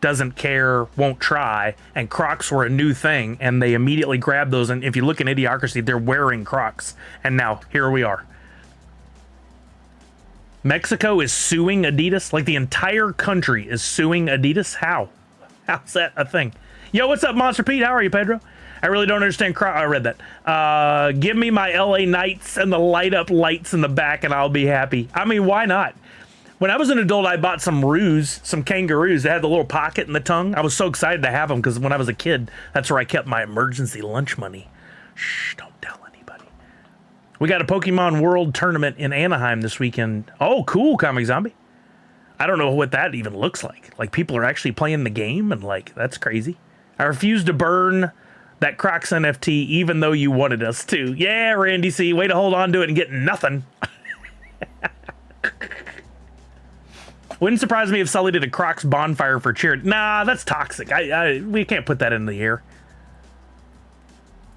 S1: doesn't care, won't try, and Crocs were a new thing, and they immediately grabbed those. And if you look in Idiocracy, they're wearing Crocs, and now here we are. Mexico is suing Adidas. Like, the entire country is suing Adidas. How's that a thing? Yo, what's up, Monster Pete? How are you, Pedro? I really don't understand. I read that. Give me my LA Knights and the light up lights in the back and I'll be happy. I mean, why not? When I was an adult, I bought some kangaroos that had the little pocket in the tongue. I was so excited to have them because when I was a kid, that's where I kept my emergency lunch money. Shh, don't tell anybody. We got a Pokemon World Tournament in Anaheim this weekend. Oh, cool, Comic Zombie. I don't know what that even looks like. Like, people are actually playing the game, and, like, that's crazy. I refuse to burn that Crocs NFT even though you wanted us to. Yeah, Randy C. Way to hold on to it and get nothing. Wouldn't surprise me if Sully did a Crocs bonfire for charity. Nah, that's toxic. We can't put that in the air.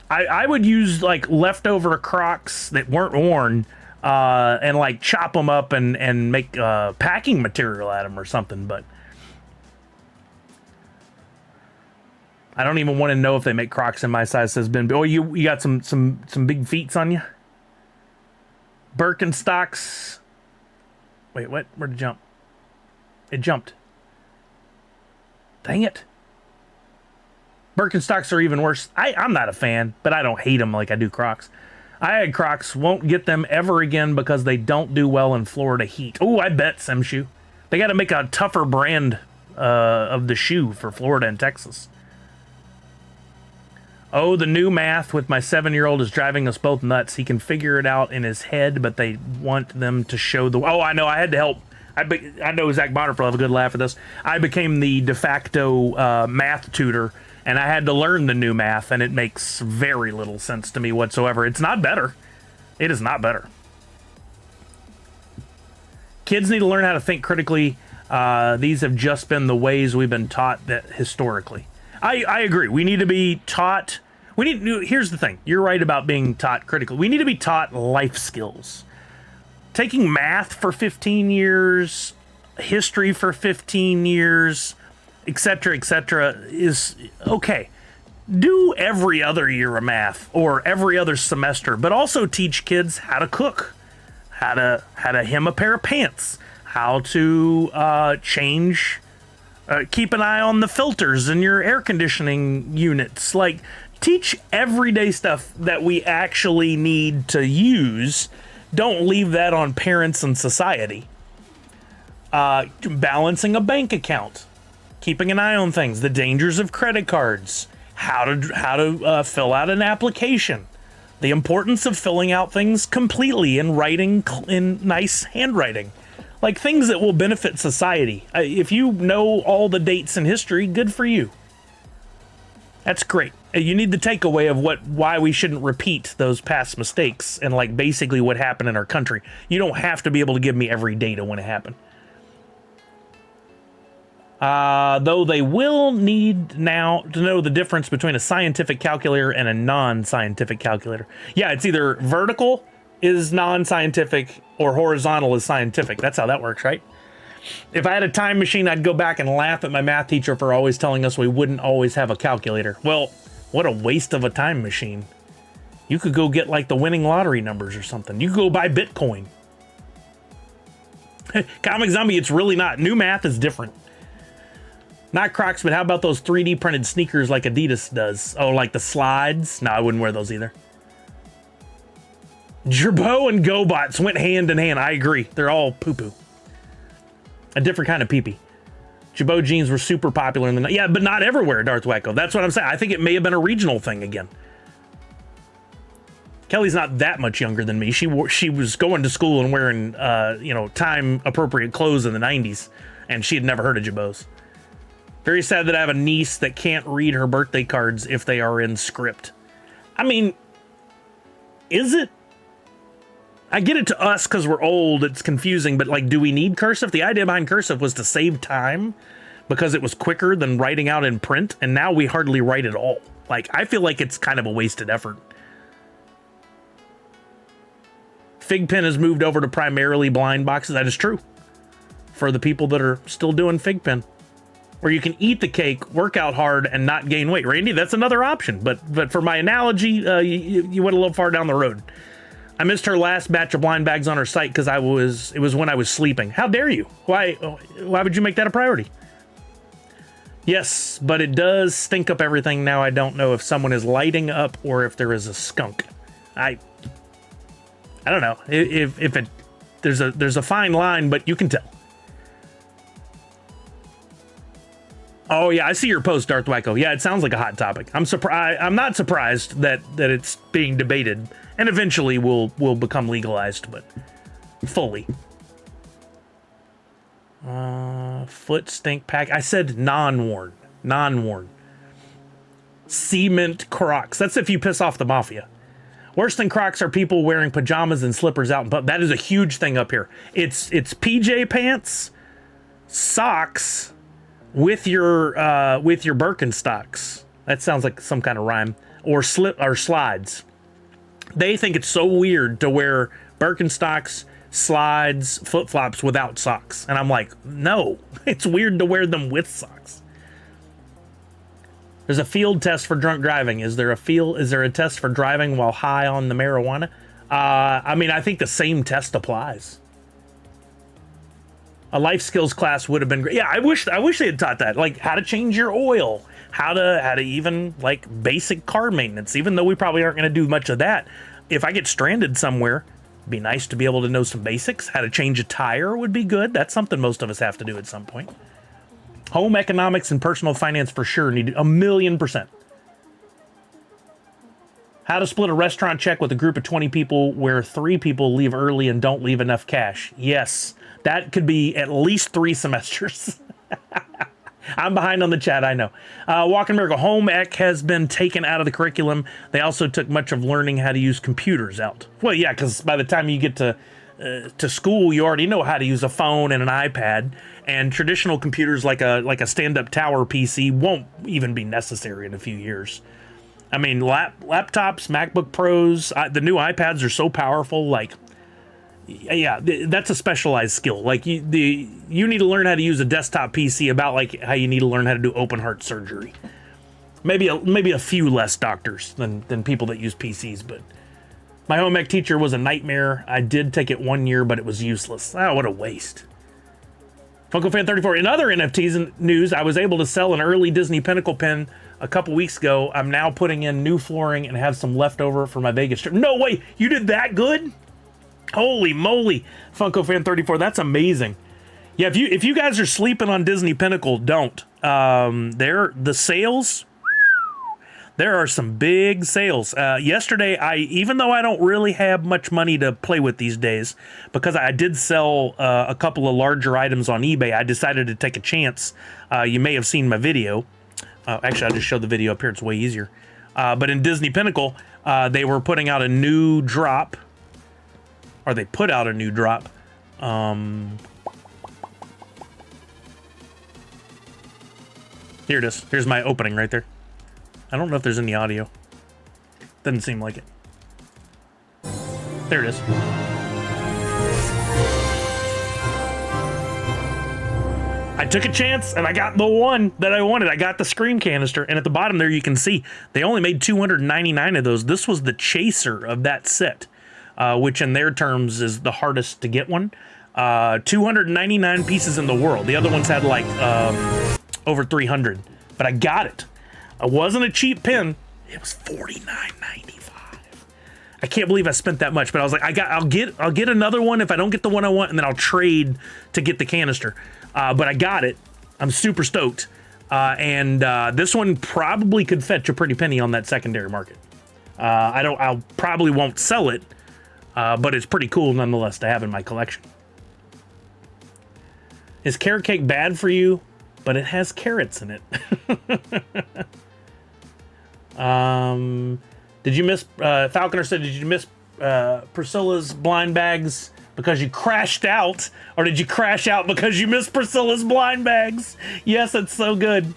S1: I would use, like, leftover Crocs that weren't worn and, like, chop them up and make packing material out of them or something, but I don't even want to know if they make Crocs in my size, says Ben. Oh, you got some big feets on you? Birkenstocks. Wait, what? Where'd it jump? It jumped. Dang it. Birkenstocks are even worse. I'm not a fan, but I don't hate them like I do Crocs. I had Crocs, won't get them ever again because they don't do well in Florida heat. Oh, I bet, Semshoe. They got to make a tougher brand of the shoe for Florida and Texas. Oh, the new math with my 7-year-old is driving us both nuts. He can figure it out in his head, but they want them to show the... Oh, I know. I had to help. I know Zach Bonner will have a good laugh at this. I became the de facto math tutor, and I had to learn the new math, and it makes very little sense to me whatsoever. It's not better. It is not better. Kids need to learn how to think critically. These have just been the ways we've been taught that historically. I agree. We need to be taught. Here's the thing. You're right about being taught critically. We need to be taught life skills. Taking math for 15 years, history for 15 years, etc., is okay. Do every other year of math or every other semester, but also teach kids how to cook, how to hem a pair of pants, how to change. Keep an eye on the filters in your air conditioning units. Like, teach everyday stuff that we actually need to use. Don't leave that on parents and society. Balancing a bank account, keeping an eye on things, the dangers of credit cards, how to fill out an application, the importance of filling out things completely and writing in nice handwriting. Like, things that will benefit society. If you know all the dates in history, good for you. That's great. You need the takeaway of why we shouldn't repeat those past mistakes and like basically what happened in our country. You don't have to be able to give me every data when it happened. Though they will need now to know the difference between a scientific calculator and a non-scientific calculator. Yeah, it's either vertical is non-scientific or horizontal is scientific. That's how that works, right? If I had a time machine, I'd go back and laugh at my math teacher for always telling us we wouldn't always have a calculator. Well, what a waste of a time machine. You could go get like the winning lottery numbers or something. You could go buy Bitcoin. Comic Zombie, it's really not. New math is different. Not Crocs, but how about those 3D printed sneakers like Adidas does? Oh, like the slides? No, I wouldn't wear those either. Gerbo and GoBots went hand in hand. I agree. They're all poo-poo. A different kind of pee-pee. Jabot jeans were super popular in the... Yeah, but not everywhere, Darth Wacko. That's what I'm saying. I think it may have been a regional thing again. Kelly's not that much younger than me. She was going to school and wearing, time-appropriate clothes in the 90s, and she had never heard of Jabots. Very sad that I have a niece that can't read her birthday cards if they are in script. I mean, is it? I get it to us because we're old, it's confusing, but like, do we need cursive? The idea behind cursive was to save time because it was quicker than writing out in print, and now we hardly write at all. Like, I feel like it's kind of a wasted effort. FigPen has moved over to primarily blind boxes. That is true. For the people that are still doing FigPen. Where you can eat the cake, work out hard, and not gain weight. Randy, that's another option. But for my analogy, you went a little far down the road. I missed her last batch of blind bags on her site because it was when I was sleeping. How dare you? Why would you make that a priority? Yes, but it does stink up everything now. I don't know if someone is lighting up or if there is a skunk. I don't know. If there's a fine line, but you can tell. Oh yeah, I see your post, Darth Wacko. Yeah, it sounds like a hot topic. I'm not surprised that it's being debated and eventually will become legalized, but fully. Foot stink pack. I said non-worn. Non-worn. Cement Crocs. That's if you piss off the mafia. Worse than Crocs are people wearing pajamas and slippers out in public. That is a huge thing up here. It's PJ pants, socks, with your Birkenstocks. That sounds like some kind of rhyme. Or slides. They think it's so weird to wear Birkenstocks, slides, flip-flops without socks. And I'm like, no, it's weird to wear them with socks. There's a field test for drunk driving. Is there a test for driving while high on the marijuana? I mean, I think the same test applies. A life skills class would have been great. Yeah, I wish they had taught that, like how to change your oil, how to even like basic car maintenance. Even though we probably aren't going to do much of that, if I get stranded somewhere, it'd be nice to be able to know some basics. How to change a tire would be good. That's something most of us have to do at some point. Home economics and personal finance for sure need 1,000,000%. How to split a restaurant check with a group of 20 people where 3 people leave early and don't leave enough cash. Yes. That could be at least 3 semesters. I'm behind on the chat, I know. Walk in Miracle. Home ec has been taken out of the curriculum. They also took much of learning how to use computers out. Well, yeah, because by the time you get to school, you already know how to use a phone and an iPad. And traditional computers like a stand-up tower PC won't even be necessary in a few years. I mean, laptops, MacBook Pros, the new iPads are so powerful, like... Yeah, that's a specialized skill. Like you need to learn how to use a desktop PC about like how you need to learn how to do open heart surgery. Maybe a few less doctors than people that use PCs. But my home ec teacher was a nightmare. I did take it 1 year, but it was useless. Oh, what a waste. Funko Fan 34. In other NFTs news, I was able to sell an early Disney Pinnacle pin a couple weeks ago. I'm now putting in new flooring and have some leftover for my Vegas trip. No way, you did that good? Holy moly, Funko Fan 34, that's amazing. Yeah, if you guys are sleeping on Disney Pinnacle, don't. The sales, there are some big sales. Yesterday, even though I don't really have much money to play with these days, because I did sell a couple of larger items on eBay, I decided to take a chance. You may have seen my video. Actually, I'll just show the video up here. It's way easier. But in Disney Pinnacle, they were putting out a new drop, or they put out a new drop. Here it is. Here's my opening right there. I don't know if there's any audio. Doesn't seem like it. There it is. I took a chance and I got the one that I wanted. I got the Scream canister, and at the bottom there you can see they only made 299 of those. This was the chaser of that set, which in their terms is the hardest to get one. 299 pieces in the world. The other ones had like over 300, but I got it. It wasn't a cheap pin. It was $49.95. I can't believe I spent that much, but I was like, I'll get another one if I don't get the one I want, and then I'll trade to get the canister. But I got it. I'm super stoked. And this one probably could fetch a pretty penny on that secondary market. I'll probably won't sell it, but it's pretty cool nonetheless to have in my collection. Is carrot cake bad for you? But it has carrots in it. Did you miss, Falconer said, did you miss Priscilla's blind bags because you crashed out? Or did you crash out because you missed Priscilla's blind bags? Yes, it's so good.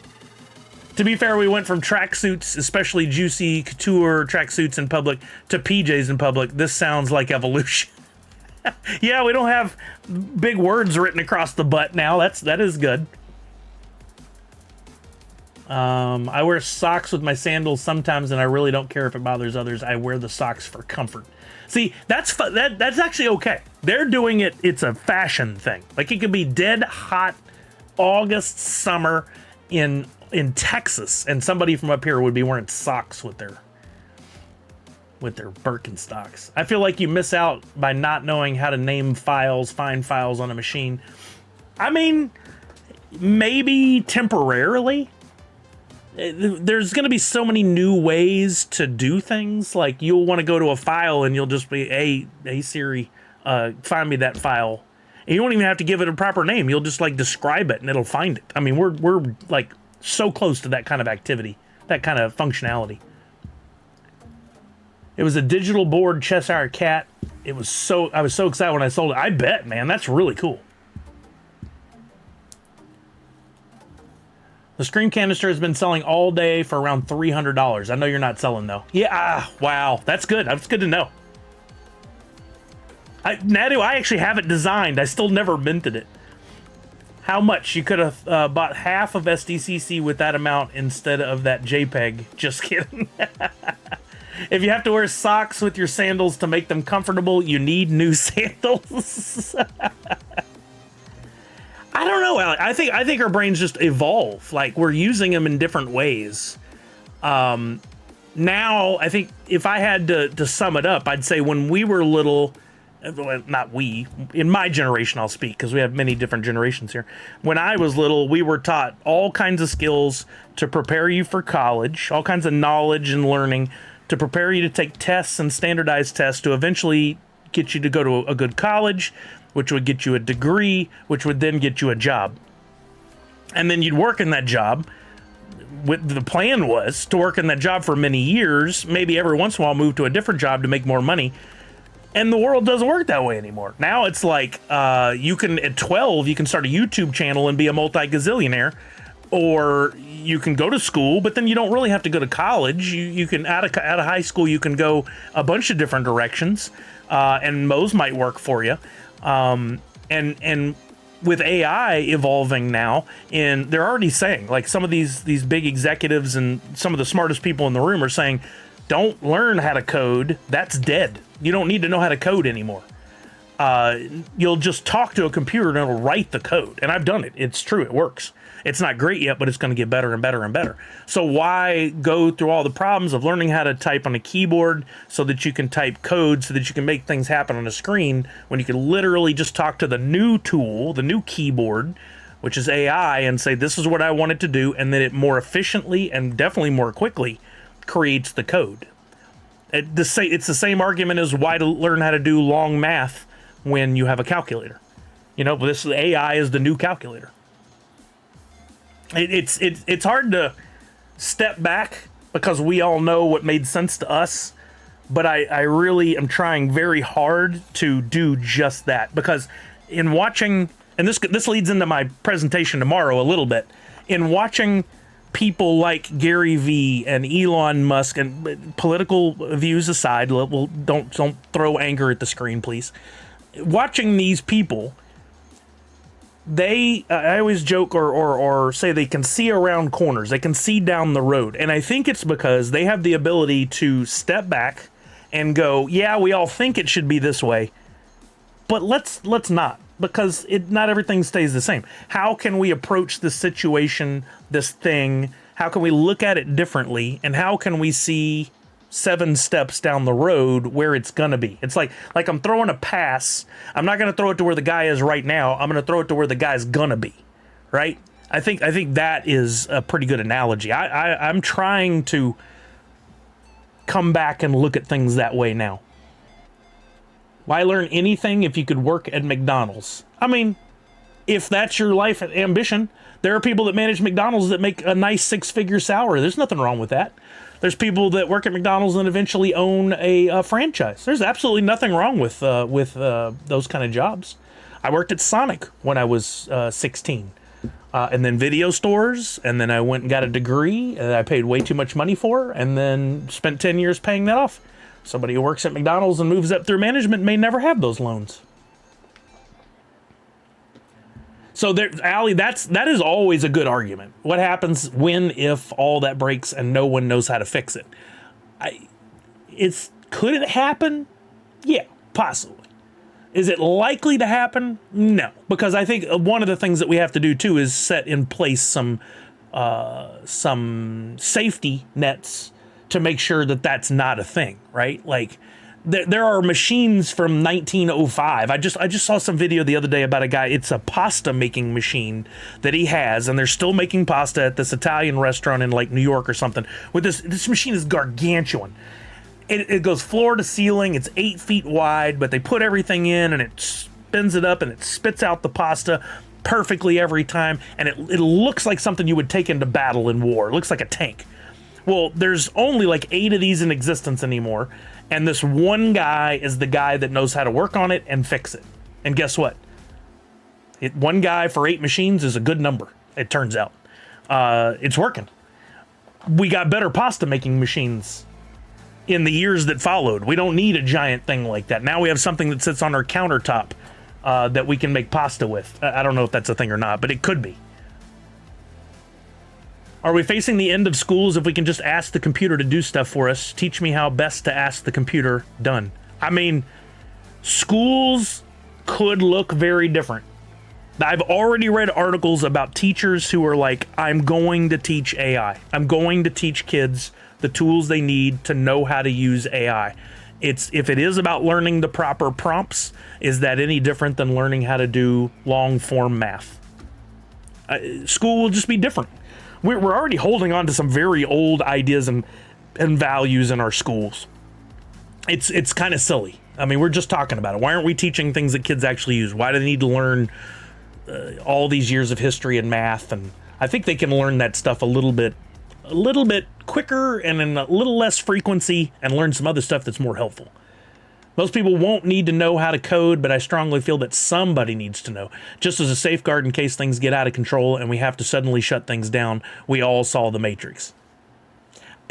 S1: To be fair, we went from tracksuits, especially juicy couture tracksuits in public, to PJs in public. This sounds like evolution. Yeah, we don't have big words written across the butt now. That is good. I wear socks with my sandals sometimes, and I really don't care if it bothers others. I wear the socks for comfort. See, that's actually okay. They're doing it. It's a fashion thing. Like, it could be dead hot August summer in Texas, and somebody from up here would be wearing socks with their Birkenstocks. I feel like you miss out by not knowing how to name files, find files on a machine. I mean, maybe temporarily. There's going to be so many new ways to do things. Like, you'll want to go to a file and you'll just be, hey Siri, find me that file. And you won't even have to give it a proper name. You'll just like describe it and it'll find it. I mean, we're like so close to that kind of activity, that kind of functionality. It was a digital board Cheshire Cat. I was so excited when I sold it. I bet, man, that's really cool. The Scream canister has been selling all day for around $300. I know you're not selling though. Yeah, wow, that's good. That's good to know. Nadu, I actually have it designed. I still never minted it. How much? You could have bought half of SDCC with that amount instead of that JPEG. Just kidding. If you have to wear socks with your sandals to make them comfortable, you need new sandals. I don't know, Alec. I think our brains just evolve. Like, we're using them in different ways. Now, I think if I had to sum it up, I'd say when we were little, well, not we, in my generation I'll speak, because we have many different generations here. When I was little, we were taught all kinds of skills to prepare you for college, all kinds of knowledge and learning to prepare you to take tests and standardized tests to eventually get you to go to a good college, which would get you a degree, which would then get you a job. And then you'd work in that job. The plan was to work in that job for many years, maybe every once in a while move to a different job to make more money. And the world doesn't work that way anymore. Now it's like, you can, at 12, you can start a YouTube channel and be a multi-gazillionaire. Or you can go to school, but then you don't really have to go to college. You can, out of high school, you can go a bunch of different directions. And those might work for you. And with AI evolving now, and they're already saying, like, some of these big executives and some of the smartest people in the room are saying, don't learn how to code. That's dead. You don't need to know how to code anymore. You'll just talk to a computer and it'll write the code. And I've done it. It's true. It works. It's not great yet, but it's going to get better and better and better. So why go through all the problems of learning how to type on a keyboard so that you can type code so that you can make things happen on a screen when you can literally just talk to the new tool, the new keyboard, which is AI, and say, this is what I want it to do, and then it more efficiently and definitely more quickly creates the code. It's the same argument as why to learn how to do long math when you have a calculator. You know, this AI is the new calculator. It's hard to step back because we all know what made sense to us. But I really am trying very hard to do just that, because in watching, and this leads into my presentation tomorrow a little bit, in watching people like Gary Vee and Elon Musk, and political views aside, don't throw anger at the screen, please. Watching these people, I always joke or say they can see around corners, they can see down the road, and I think it's because they have the ability to step back and go, yeah, we all think it should be this way, but let's not, because not everything stays the same. How can we approach this situation, this thing? How can we look at it differently? And how can we see 7 steps down the road where it's gonna be? It's like I'm throwing a pass. I'm not gonna throw it to where the guy is right now. I'm gonna throw it to where the guy's gonna be, right? I think that is a pretty good analogy. I'm trying to come back and look at things that way now. Why learn anything if you could work at McDonald's? I mean, if that's your life ambition, there are people that manage McDonald's that make a nice 6-figure salary. There's nothing wrong with that. There's people that work at McDonald's and eventually own a franchise. There's absolutely nothing wrong with those kind of jobs. I worked at Sonic when I was 16. And then video stores, and then I went and got a degree that I paid way too much money for, and then spent 10 years paying that off. Somebody who works at McDonald's and moves up through management may never have those loans. So Allie, that is always a good argument. What happens when, if all that breaks and no one knows how to fix it? Could it happen? Yeah, possibly. Is it likely to happen? No, because I think one of the things that we have to do too is set in place some safety nets to make sure that that's not a thing, right? Like there are machines from 1905. I just saw some video the other day about a guy. It's a pasta making machine that he has, and they're still making pasta at this Italian restaurant in like New York or something. With this machine is gargantuan. It goes floor to ceiling. It's 8 feet wide, but they put everything in and it spins it up and it spits out the pasta perfectly every time. And it looks like something you would take into battle in war. It looks like a tank. Well, there's only like 8 of these in existence anymore. And this one guy is the guy that knows how to work on it and fix it. And guess what? One guy for 8 machines is a good number, it turns out. It's working. We got better pasta making machines in the years that followed. We don't need a giant thing like that. Now we have something that sits on our countertop that we can make pasta with. I don't know if that's a thing or not, but it could be. Are we facing the end of schools if we can just ask the computer to do stuff for us? Teach me how best to ask the computer done. I mean, schools could look very different. I've already read articles about teachers who are like, I'm going to teach AI. I'm going to teach kids the tools they need to know how to use AI. If it is about learning the proper prompts, is that any different than learning how to do long form math? School will just be different. We're already holding on to some very old ideas and values in our schools. It's kind of silly. I mean, we're just talking about it. Why aren't we teaching things that kids actually use? Why do they need to learn all these years of history and math? And I think they can learn that stuff a little bit quicker and in a little less frequency, and learn some other stuff that's more helpful. Most people won't need to know how to code, but I strongly feel that somebody needs to know, just as a safeguard in case things get out of control and we have to suddenly shut things down. We all saw The Matrix.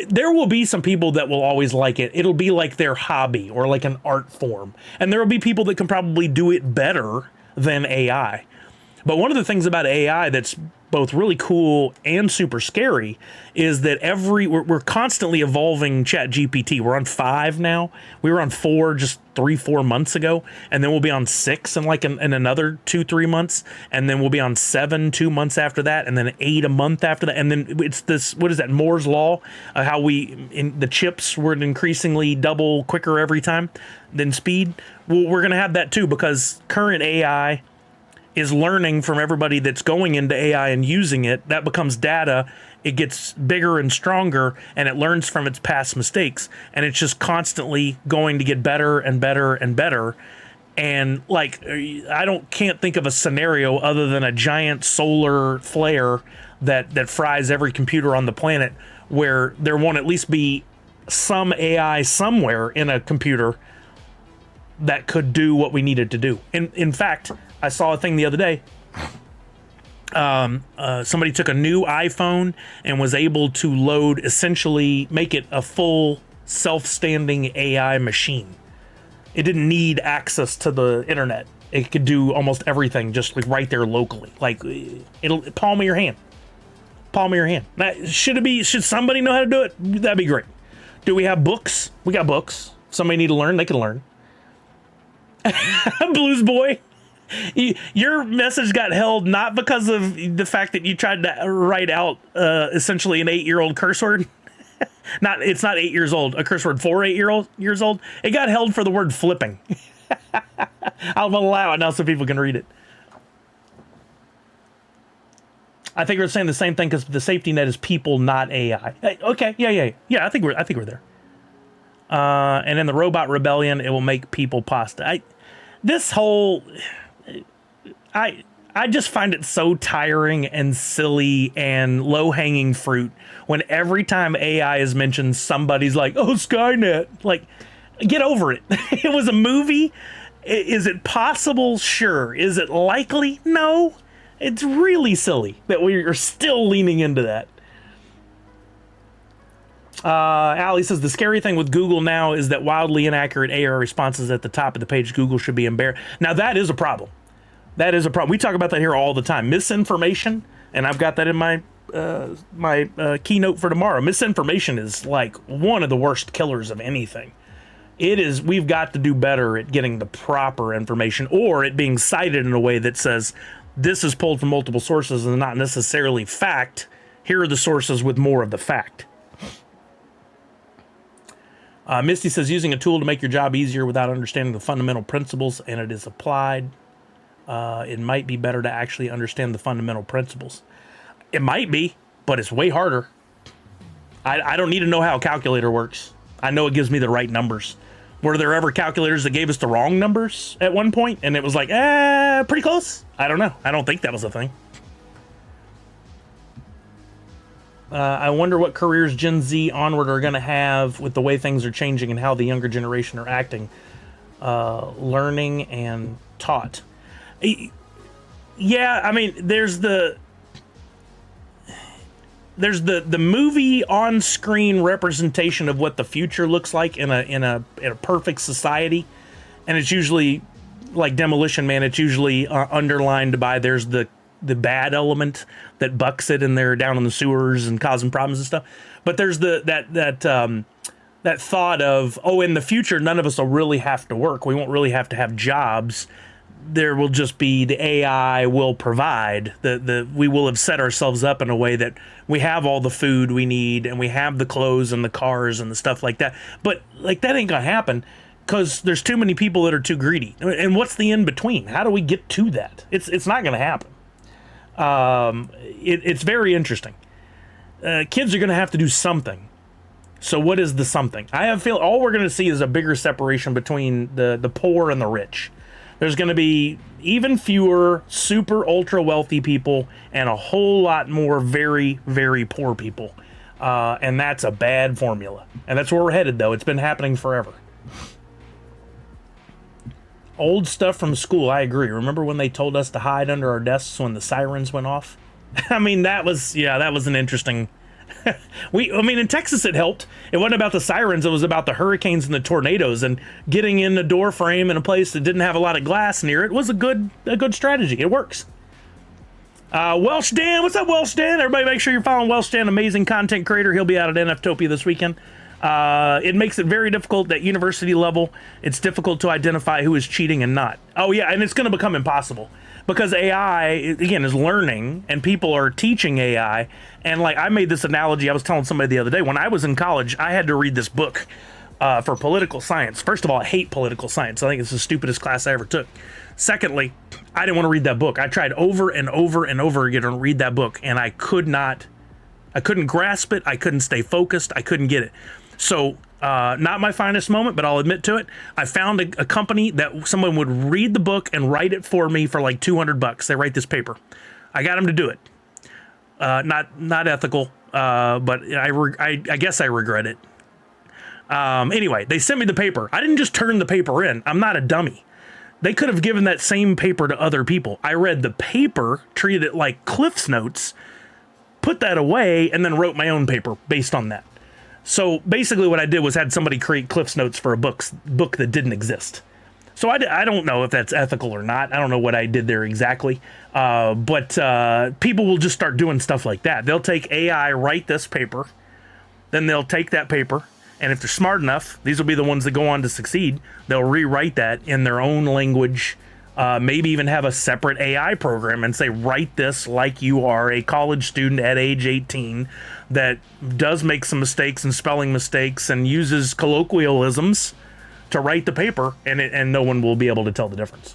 S1: There will be some people that will always like it. It'll be like their hobby or like an art form. And there will be people that can probably do it better than AI. But one of the things about AI that's both really cool and super scary is that we're constantly evolving ChatGPT. We're on 5 now. We were on 4 just 3-4 months ago, and then we'll be on 6 in another 2-3 months, and then we'll be on 7 2 months after that, and then 8 a month after that, and then it's this, what is that, Moore's law, how the chips were increasingly double quicker every time than speed. Well, we're gonna have that too, because current AI is learning from everybody that's going into AI and using it. That becomes data. It gets bigger and stronger, and it learns from its past mistakes, and it's just constantly going to get better and better and better. And like, can't think of a scenario other than a giant solar flare that fries every computer on the planet, where there won't at least be some AI somewhere in a computer that could do what we needed to do. In fact, I saw a thing the other day. Somebody took a new iPhone and was able to load, essentially make it a full self-standing AI machine. It didn't need access to the internet. It could do almost everything just like right there locally. Like it'll palm of your hand. Palm of your hand. Should somebody know how to do it? That'd be great. Do we have books? We got books. Somebody need to learn, they can learn. Blues Boy. Your message got held not because of the fact that you tried to write out essentially an 8-year-old curse word. It's not 8 years old. A curse word for 8 years old. It got held for the word flipping. I'll allow it now so people can read it. I think we're saying the same thing because the safety net is people, not AI. Okay, yeah. I think we're there. And in the robot rebellion, it will make people pasta. I just find it so tiring and silly and low-hanging fruit when every time AI is mentioned, somebody's like, oh, Skynet. Like, get over it. It was a movie. Is it possible? Sure. Is it likely? No. It's really silly that we are still leaning into that. Allie says, the scary thing with Google now is that wildly inaccurate AI responses at the top of the page. Google should be embarrassed. Now, that is a problem. That is a problem. We talk about that here all the time. Misinformation, and I've got that in my keynote for tomorrow. Misinformation is like one of the worst killers of anything. It is. We've got to do better at getting the proper information, or it being cited in a way that says this is pulled from multiple sources and not necessarily fact. Here are the sources with more of the fact. Misty says, using a tool to make your job easier without understanding the fundamental principles and it is applied, it might be better to actually understand the fundamental principles. It might be, but it's way harder. I don't need to know how a calculator works. I know it gives me the right numbers. Were there ever calculators that gave us the wrong numbers at one point? And it was like, pretty close? I don't know. I don't think that was a thing. I wonder what careers Gen Z onward are going to have with the way things are changing and how the younger generation are acting, learning and taught. Yeah, I mean, there's the movie on-screen representation of what the future looks like in a perfect society, and it's usually like Demolition Man. It's usually underlined by there's the bad element that bucks it and they're down in the sewers and causing problems and stuff. But there's that thought of, oh, in the future, none of us will really have to work. We won't really have to have jobs. There will just be the AI will provide. We will have set ourselves up in a way that we have all the food we need and we have the clothes and the cars and the stuff like that. But like that ain't gonna happen because there's too many people that are too greedy. And what's the in between? How do we get to that? It's not gonna happen. It's very interesting. Kids are going to have to do something. So what is the something? I have feel all we're going to see is a bigger separation between the poor and the rich. There's going to be even fewer super ultra wealthy people and a whole lot more very, very poor people. And that's a bad formula. And that's where we're headed, though. It's been happening forever. Old stuff from school, I agree. Remember when they told us to hide under our desks when the sirens went off? I mean, that was an interesting... in Texas it helped. It wasn't about the sirens, it was about the hurricanes and the tornadoes, and getting in the door frame in a place that didn't have a lot of glass near it was a good strategy. It works. Welsh Dan, what's up, Welsh Dan? Everybody make sure you're following Welsh Dan, amazing content creator. He'll be out at NFTOPIA this weekend. It makes it very difficult at university level. It's difficult to identify who is cheating and not. Oh yeah, and it's going to become impossible because AI, again, is learning and people are teaching AI. And like I made this analogy, I was telling somebody the other day, when I was in college, I had to read this book for political science. First of all, I hate political science. I think it's the stupidest class I ever took. Secondly, I didn't want to read that book. I tried over and over and over again to read that book, and I couldn't grasp it. I couldn't stay focused. I couldn't get it. So, not my finest moment, but I'll admit to it. I found a company that someone would read the book and write it for me for like $200. They write this paper. I got them to do it. Not ethical, but I guess I regret it. Anyway, they sent me the paper. I didn't just turn the paper in. I'm not a dummy. They could have given that same paper to other people. I read the paper, treated it like Cliff's Notes, put that away, and then wrote my own paper based on that. So basically what I did was had somebody create Cliff's Notes for a book that didn't exist. So I don't know if that's ethical or not. I don't know what I did there exactly. But people will just start doing stuff like that. They'll take AI, write this paper, then they'll take that paper, and if they're smart enough, these will be the ones that go on to succeed. They'll rewrite that in their own language, maybe even have a separate AI program and say, write this like you are a college student at age 18 that does make some mistakes and spelling mistakes and uses colloquialisms to write the paper, and no one will be able to tell the difference.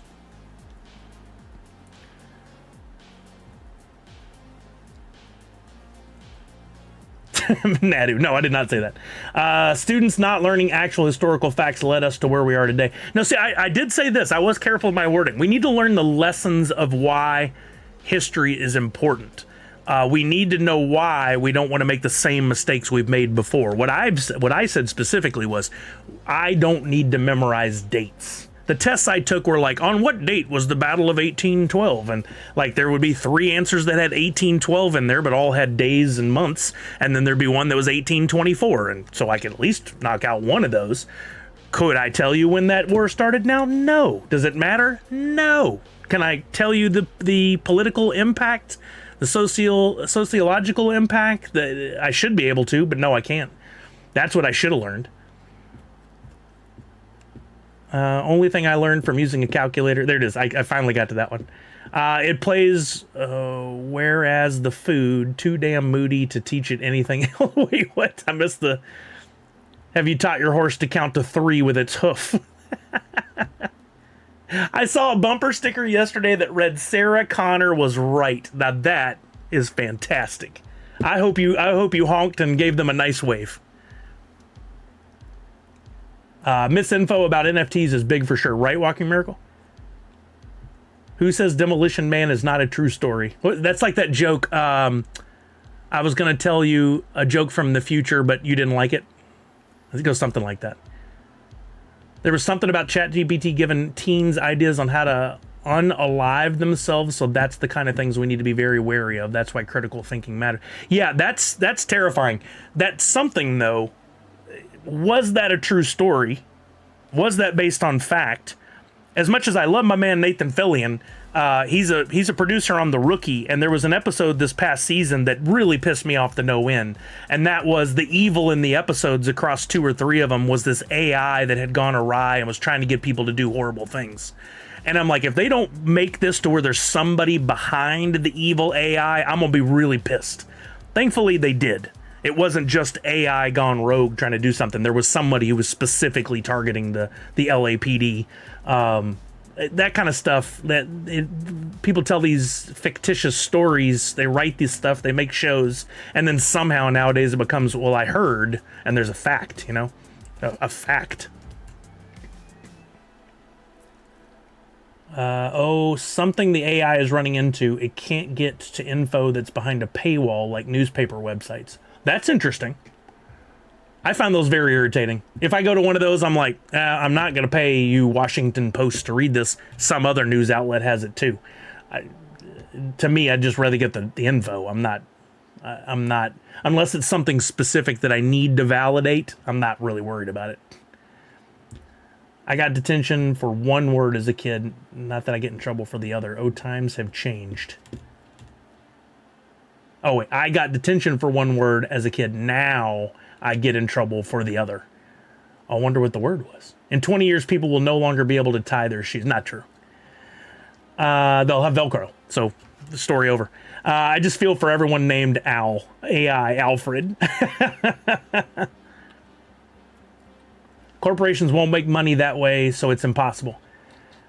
S1: Nadu. No, I did not say that. Students not learning actual historical facts led us to where we are today. No, see, I did say this. I was careful with my wording. We need to learn the lessons of why history is important. We need to know why we don't want to make the same mistakes we've made before. What I said specifically was, I don't need to memorize dates. The tests I took were like, on what date was the Battle of 1812? And like there would be 3 answers that had 1812 in there, but all had days and months. And then there'd be one that was 1824. And so I could at least knock out one of those. Could I tell you when that war started now? No. Does it matter? No. Can I tell you the political impact? The sociological impact? That I should be able to, but no, I can't. That's what I should have learned. Only thing I learned from using a calculator. There it is. I finally got to that one. It plays whereas the food, too damn moody to teach it anything. Wait, what? I missed the... Have you taught your horse to count to 3 with its hoof? I saw a bumper sticker yesterday that read, Sarah Connor was right. Now that is fantastic. I hope you honked and gave them a nice wave. Misinfo about NFTs is big for sure, right, Walking Miracle? Who says Demolition Man is not a true story? That's like that joke. I was going to tell you a joke from the future, but you didn't like it. I think it goes something like that. There was something about ChatGPT giving teens ideas on how to unalive themselves, so that's the kind of things we need to be very wary of. That's why critical thinking matters. Yeah, that's terrifying. That's something, though. Was that a true story? Was that based on fact? As much as I love my man Nathan Fillion, he's a producer on The Rookie, and there was an episode this past season that really pissed me off to no end, and that was the evil in the episodes across 2 or 3 of them was this AI that had gone awry and was trying to get people to do horrible things. And I'm like, if they don't make this to where there's somebody behind the evil AI, I'm gonna be really pissed. Thankfully, they did. It wasn't just AI gone rogue trying to do something. There was somebody who was specifically targeting the LAPD. That kind of stuff. People tell these fictitious stories. They write this stuff. They make shows, and then somehow nowadays it becomes, well, I heard, and there's a fact. You know, a fact. Something the AI is running into. It can't get to info that's behind a paywall like newspaper websites. That's interesting. I find those very irritating. If I go to one of those, I'm like, I'm not going to pay you Washington Post to read this. Some other news outlet has it too. To me, I'd just rather get the info. I'm not, unless it's something specific that I need to validate, I'm not really worried about it. I got detention for 1 word as a kid. Not that I get in trouble for the other. Oh, times have changed. Oh, wait, I got detention for 1 word as a kid. Now I get in trouble for the other. I wonder what the word was. In 20 years, people will no longer be able to tie their shoes. Not true. They'll have Velcro. So, the story over. I just feel for everyone named Al. AI, Alfred. Corporations won't make money that way, so it's impossible.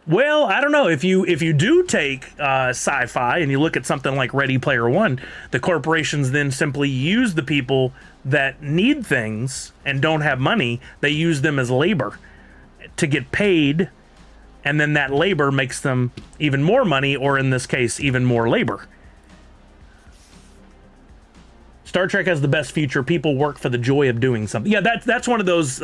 S1: Well, I don't know. If you do take sci-fi and you look at something like Ready Player One, the corporations then simply use the people that need things and don't have money. They use them as labor to get paid, and then that labor makes them even more money, or in this case, even more labor. Star Trek has the best future. People work for the joy of doing something. Yeah, that's one of those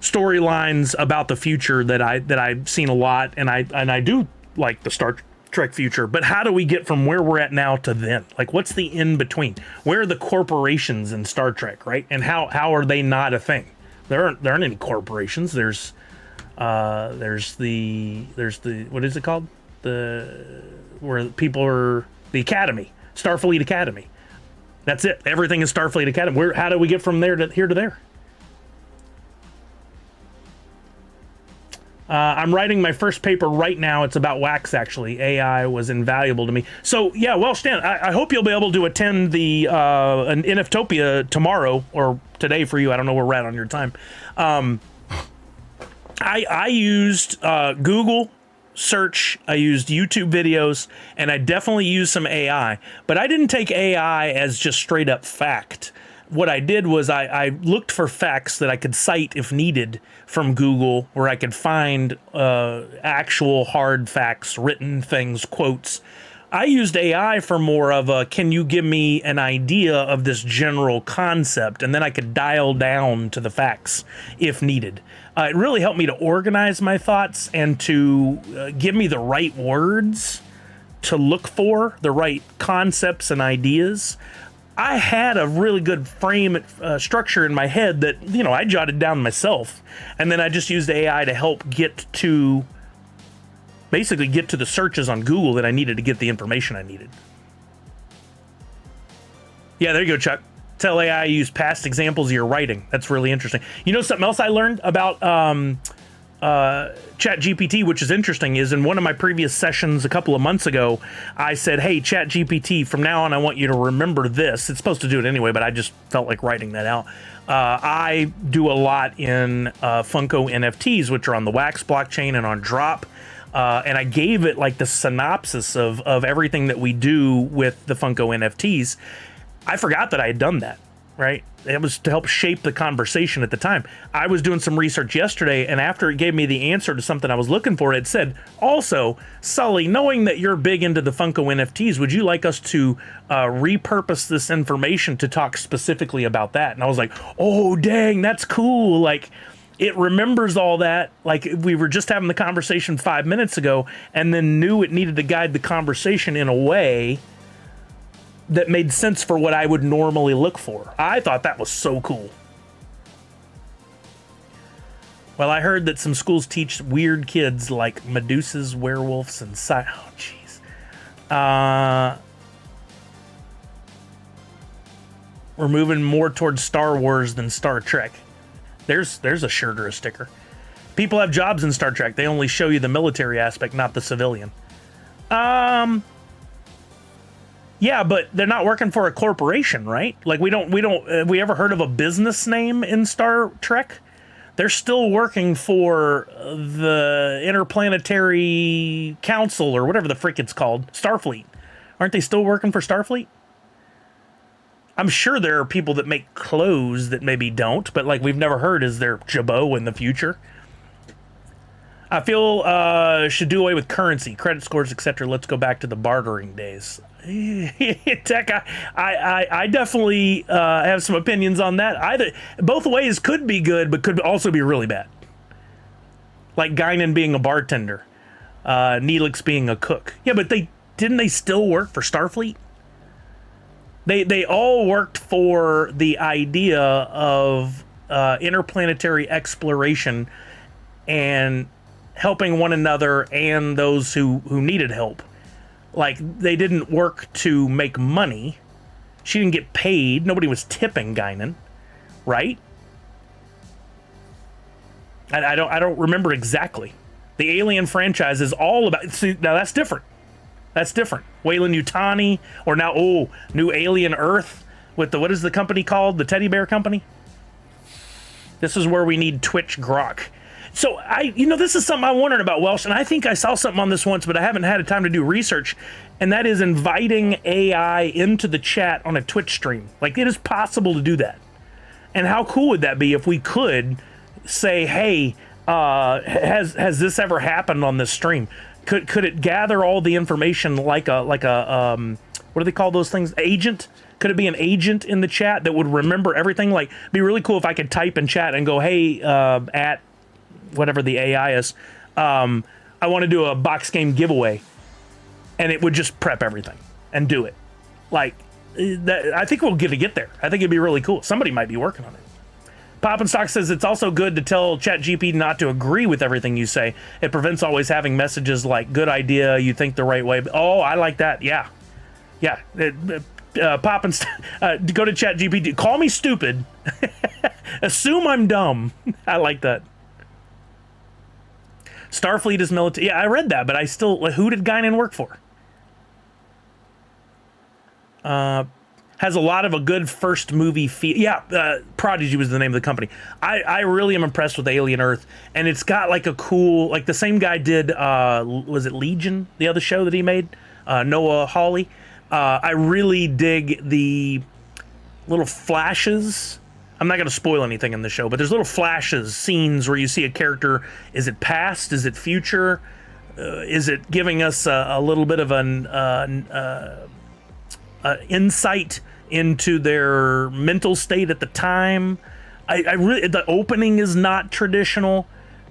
S1: storylines about the future that I've seen a lot, and I do like the Star Trek future. But how do we get from where we're at now to then? Like, what's the in between? Where are the corporations in Star Trek, right? And how are they not a thing? There aren't any corporations. There's the what is it called? Where people are, the Academy, Starfleet Academy. That's it. Everything is Starfleet Academy. How do we get from there to here to there? I'm writing my first paper right now. It's about wax, actually. AI was invaluable to me. So, yeah, well, Stan, I hope you'll be able to attend the an NFTOPIA tomorrow, or today for you. I don't know where we're at on your time. I used Google search, I used YouTube videos, and I definitely used some AI. But I didn't take AI as just straight up fact. What I did was I looked for facts that I could cite if needed from Google, where I could find actual hard facts, written things, quotes. I used AI for more of a, can you give me an idea of this general concept? And then I could dial down to the facts if needed. It really helped me to organize my thoughts and to give me the right words to look for, the right concepts and ideas. I had a really good frame structure in my head that, I jotted down myself. And then I just used AI to help basically get to the searches on Google that I needed to get the information I needed. Yeah, there you go, Chuck. Tell AI use past examples of your writing. That's really interesting. You know something else I learned about ChatGPT, which is interesting, is in one of my previous sessions a couple of months ago, I said, hey, ChatGPT, from now on, I want you to remember this. It's supposed to do it anyway, but I just felt like writing that out. I do a lot in Funko NFTs, which are on the Wax blockchain and on Droppp. And I gave it like the synopsis of everything that we do with the Funko NFTs. I forgot that I had done that, right? It was to help shape the conversation at the time. I was doing some research yesterday, and after it gave me the answer to something I was looking for, it said, also, Sully, knowing that you're big into the Funko NFTs, would you like us to repurpose this information to talk specifically about that? And I was like, oh, dang, that's cool. Like, it remembers all that, like we were just having the conversation 5 minutes ago, and then knew it needed to guide the conversation in a way that made sense for what I would normally look for. I thought that was so cool. Well, I heard that some schools teach weird kids like Medusas, werewolves, and oh, jeez. We're moving more towards Star Wars than Star Trek. There's a shirt or a sticker. People have jobs in Star Trek. They only show you the military aspect, not the civilian. Yeah, but they're not working for a corporation, right? Like we ever heard of a business name in Star Trek? They're still working for the Interplanetary Council or whatever the frick it's called, Starfleet. Aren't they still working for Starfleet? I'm sure there are people that make clothes that maybe don't, but like we've never heard, is there Jabot in the future? I feel should do away with currency, credit scores, etc. Let's go back to the bartering days. Tech, I definitely have some opinions on that. Both ways could be good, but could also be really bad. Like Guinan being a bartender, Neelix being a cook. Yeah, but didn't they still work for Starfleet? They all worked for the idea of interplanetary exploration and helping one another and those who needed help. Like, they didn't work to make money. She didn't get paid. Nobody was tipping Guinan, right? I don't remember exactly. The Alien franchise is all about... See, now that's different. That's different. Weyland-Yutani, or now, New Alien Earth with what is the company called? The Teddy Bear Company? This is where we need Twitch Grok. So, this is something I wondered about, Welsh, and I think I saw something on this once, but I haven't had time to do research, and that is inviting AI into the chat on a Twitch stream. Like, it is possible to do that. And how cool would that be if we could say, hey, has this ever happened on this stream? Could it gather all the information like a what do they call those things? Agent? Could it be an agent in the chat that would remember everything? Like, it'd be really cool if I could type in chat and go, hey, at whatever the AI is, I want to do a box game giveaway. And it would just prep everything and do it. Like, I think we'll get there. I think it'd be really cool. Somebody might be working on it. Pop and Stock says it's also good to tell ChatGPT not to agree with everything you say. It prevents always having messages like, good idea, you think the right way. Oh, I like that. Yeah. Yeah. Pop and go to ChatGPT. Call me stupid. Assume I'm dumb. I like that. Starfleet is military. Yeah, I read that, but I still... Who did Guinan work for? Has a lot of a good first movie feel. Yeah, Prodigy was the name of the company. I really am impressed with Alien Earth, and it's got like a cool, like the same guy did, was it Legion, the other show that he made? Noah Hawley. I really dig the little flashes. I'm not going to spoil anything in the show, but there's little flashes, scenes where you see a character. Is it past? Is it future? Is it giving us a little bit of an insight into their mental state at the time? I really, the opening is not traditional.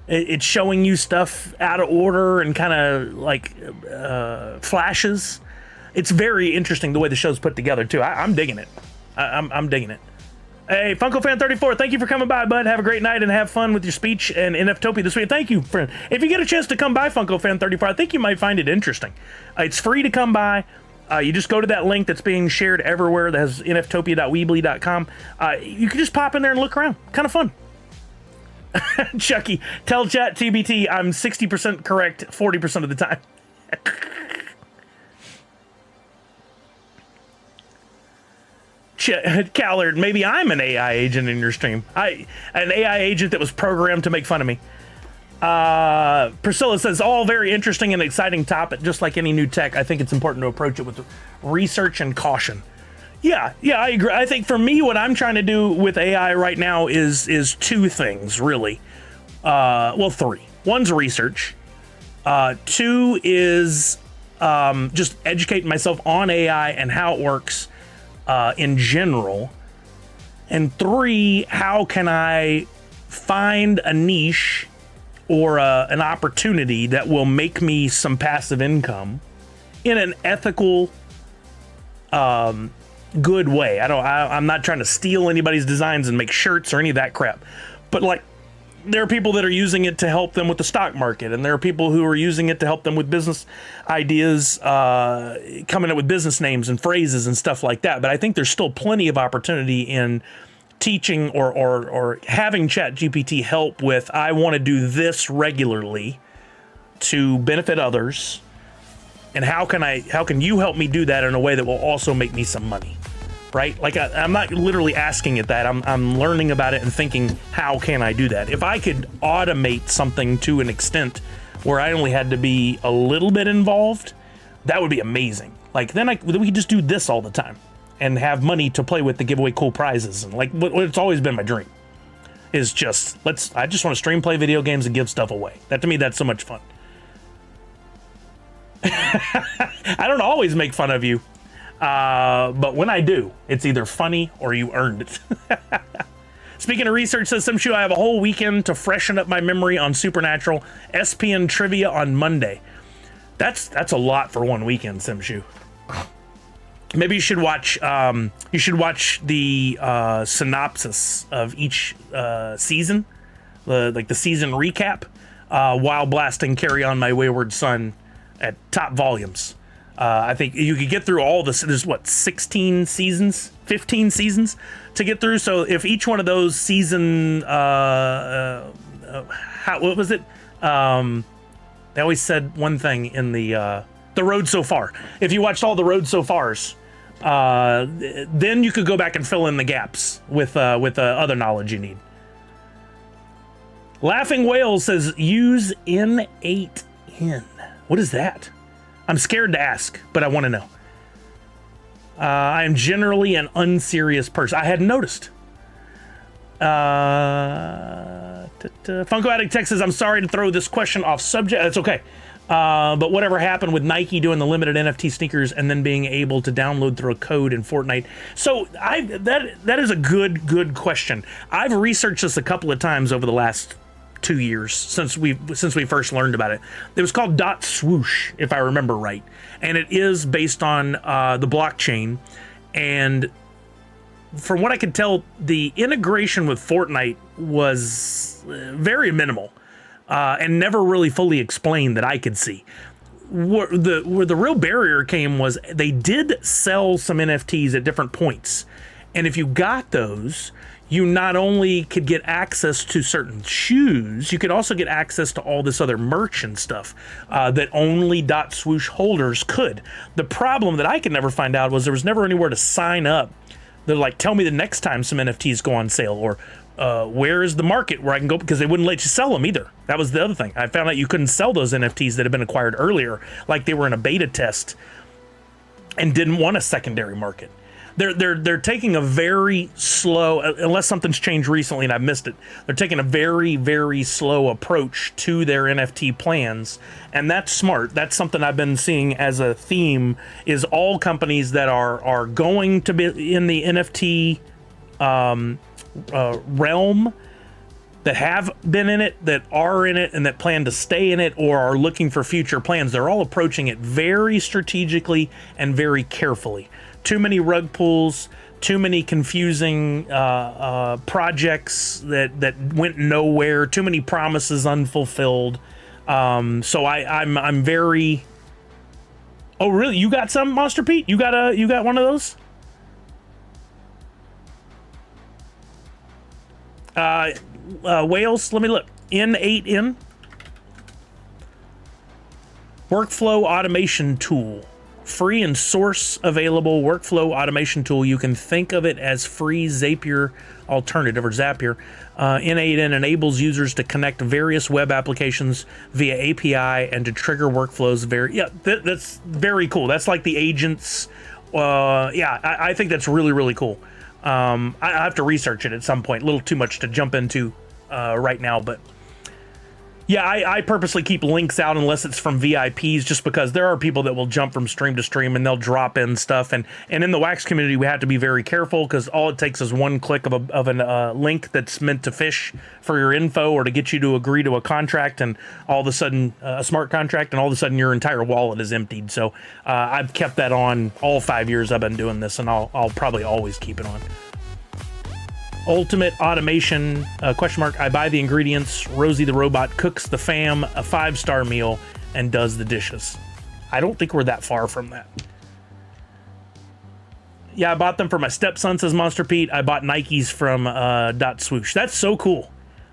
S1: It's showing you stuff out of order and kind of like flashes. It's very interesting the way the show's put together too. I'm digging it. I'm digging it. Hey, Funko Fan 34, thank you for coming by, bud. Have a great night and have fun with your speech and NFTOPIA this week. Thank you, friend. If you get a chance to come by Funko Fan 34, I think you might find it interesting. It's free to come by. You just go to that link that's being shared everywhere that has nftopia.weebly.com. You can just pop in there and look around. Kind of fun. Chucky, tell ChatGPT I'm 60% correct 40% of the time. Callard, maybe I'm an AI agent in your stream. An AI agent that was programmed to make fun of me. Priscilla says, all very interesting and exciting topic. Just like any new tech, I think it's important to approach it with research and caution. Yeah, I agree. I think for me, what I'm trying to do with AI right now is two things, really. Well, three. One's research. Two is just educating myself on AI and how it works in general. And three, how can I find a niche or an opportunity that will make me some passive income in an ethical, good way. I'm not trying to steal anybody's designs and make shirts or any of that crap. But like, there are people that are using it to help them with the stock market, and there are people who are using it to help them with business ideas, coming up with business names and phrases and stuff like that. But I think there's still plenty of opportunity in teaching or having ChatGPT help with, I want to do this regularly to benefit others, and how can you help me do that in a way that will also make me some money, right? Like I'm not literally asking it that. I'm learning about it and thinking, how can I do that? If I could automate something to an extent where I only had to be a little bit involved, that would be amazing. Like then we could just do this all the time and have money to play with to give away cool prizes. And like, it's always been my dream is just, I just want to stream, play video games and give stuff away. That to me, that's so much fun. I don't always make fun of you. But when I do, it's either funny or you earned it. Speaking of research, says Simshu, I have a whole weekend to freshen up my memory on Supernatural. SPN trivia on Monday. That's a lot for one weekend, Simshu. Maybe you should watch the synopsis of each season, like the season recap, while blasting Carry On My Wayward Son at top volumes. I think you could get through all this. There's what, 16 seasons, 15 seasons to get through. So if each one of those season, what was it? They always said one thing in the Road So Far. If you watched all the Road So Fars, then you could go back and fill in the gaps with other knowledge you need. Laughing Whale says use N8N. What is that? I'm scared to ask, but I want to know. I am generally an unserious person. I hadn't noticed. Funko Addict Tech says, I'm sorry to throw this question off subject. That's okay. But whatever happened with Nike doing the limited NFT sneakers and then being able to download through a code in Fortnite? So that is a good question. I've researched this a couple of times over the last 2 years since we first learned about it. It was called .swoosh, if I remember right, and it is based on the blockchain. And from what I could tell, the integration with Fortnite was very minimal. And never really fully explained that I could see. Where the real barrier came was they did sell some NFTs at different points. And if you got those, you not only could get access to certain shoes, you could also get access to all this other merch and stuff that only .swoosh holders could. The problem that I could never find out was there was never anywhere to sign up. They're like, tell me the next time some NFTs go on sale, or where is the market where I can go, because they wouldn't let you sell them either. That was the other thing. I found out you couldn't sell those NFTs that had been acquired earlier, like they were in a beta test and didn't want a secondary market. They're taking a very slow, unless something's changed recently and I've missed it, they're taking a very, very slow approach to their NFT plans, and that's smart. That's something I've been seeing as a theme, is all companies that are going to be in the NFT realm, that have been in it, that are in it, and that plan to stay in it, or are looking for future plans. They're all approaching it very strategically and very carefully. Too many rug pulls, too many confusing projects that went nowhere, too many promises unfulfilled. So I'm very. Oh really? You got some, Monster Pete? You got one of those? Wales, let me look. N8N. Workflow automation tool. Free and source available workflow automation tool. You can think of it as free Zapier alternative, or Zapier. N8N enables users to connect various web applications via API and to trigger workflows. That's very cool. That's like the agents. I think that's really, really cool. I have to research it at some point. A little too much to jump into right now, but yeah, I purposely keep links out unless it's from VIPs, just because there are people that will jump from stream to stream and they'll drop in stuff. And in the Wax community, we have to be very careful, because all it takes is one click of a link that's meant to fish for your info or to get you to agree to a contract, and all of a sudden a smart contract, and all of a sudden your entire wallet is emptied. So I've kept that on all 5 years I've been doing this, and I'll probably always keep it on. Ultimate automation, ? I buy the ingredients. Rosie the robot cooks the fam a 5-star meal and does the dishes. I don't think we're that far from that. Yeah, I bought them for my stepson, says Monster Pete. I bought Nikes from .swoosh. That's so cool.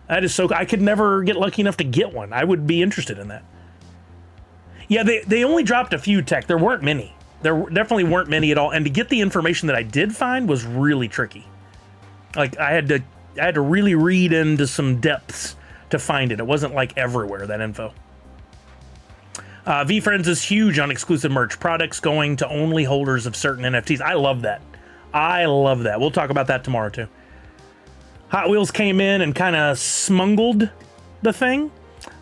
S1: That is so cool. I could never get lucky enough to get one. I would be interested in that. Yeah, they only dropped a few tech. There weren't many. There definitely weren't many at all. And to get the information that I did find was really tricky. Like I had to really read into some depths to find it. It wasn't like everywhere, that info. VFriends is huge on exclusive merch products going to only holders of certain NFTs. I love that. We'll talk about that tomorrow too. Hot Wheels came in and kind of smungled the thing,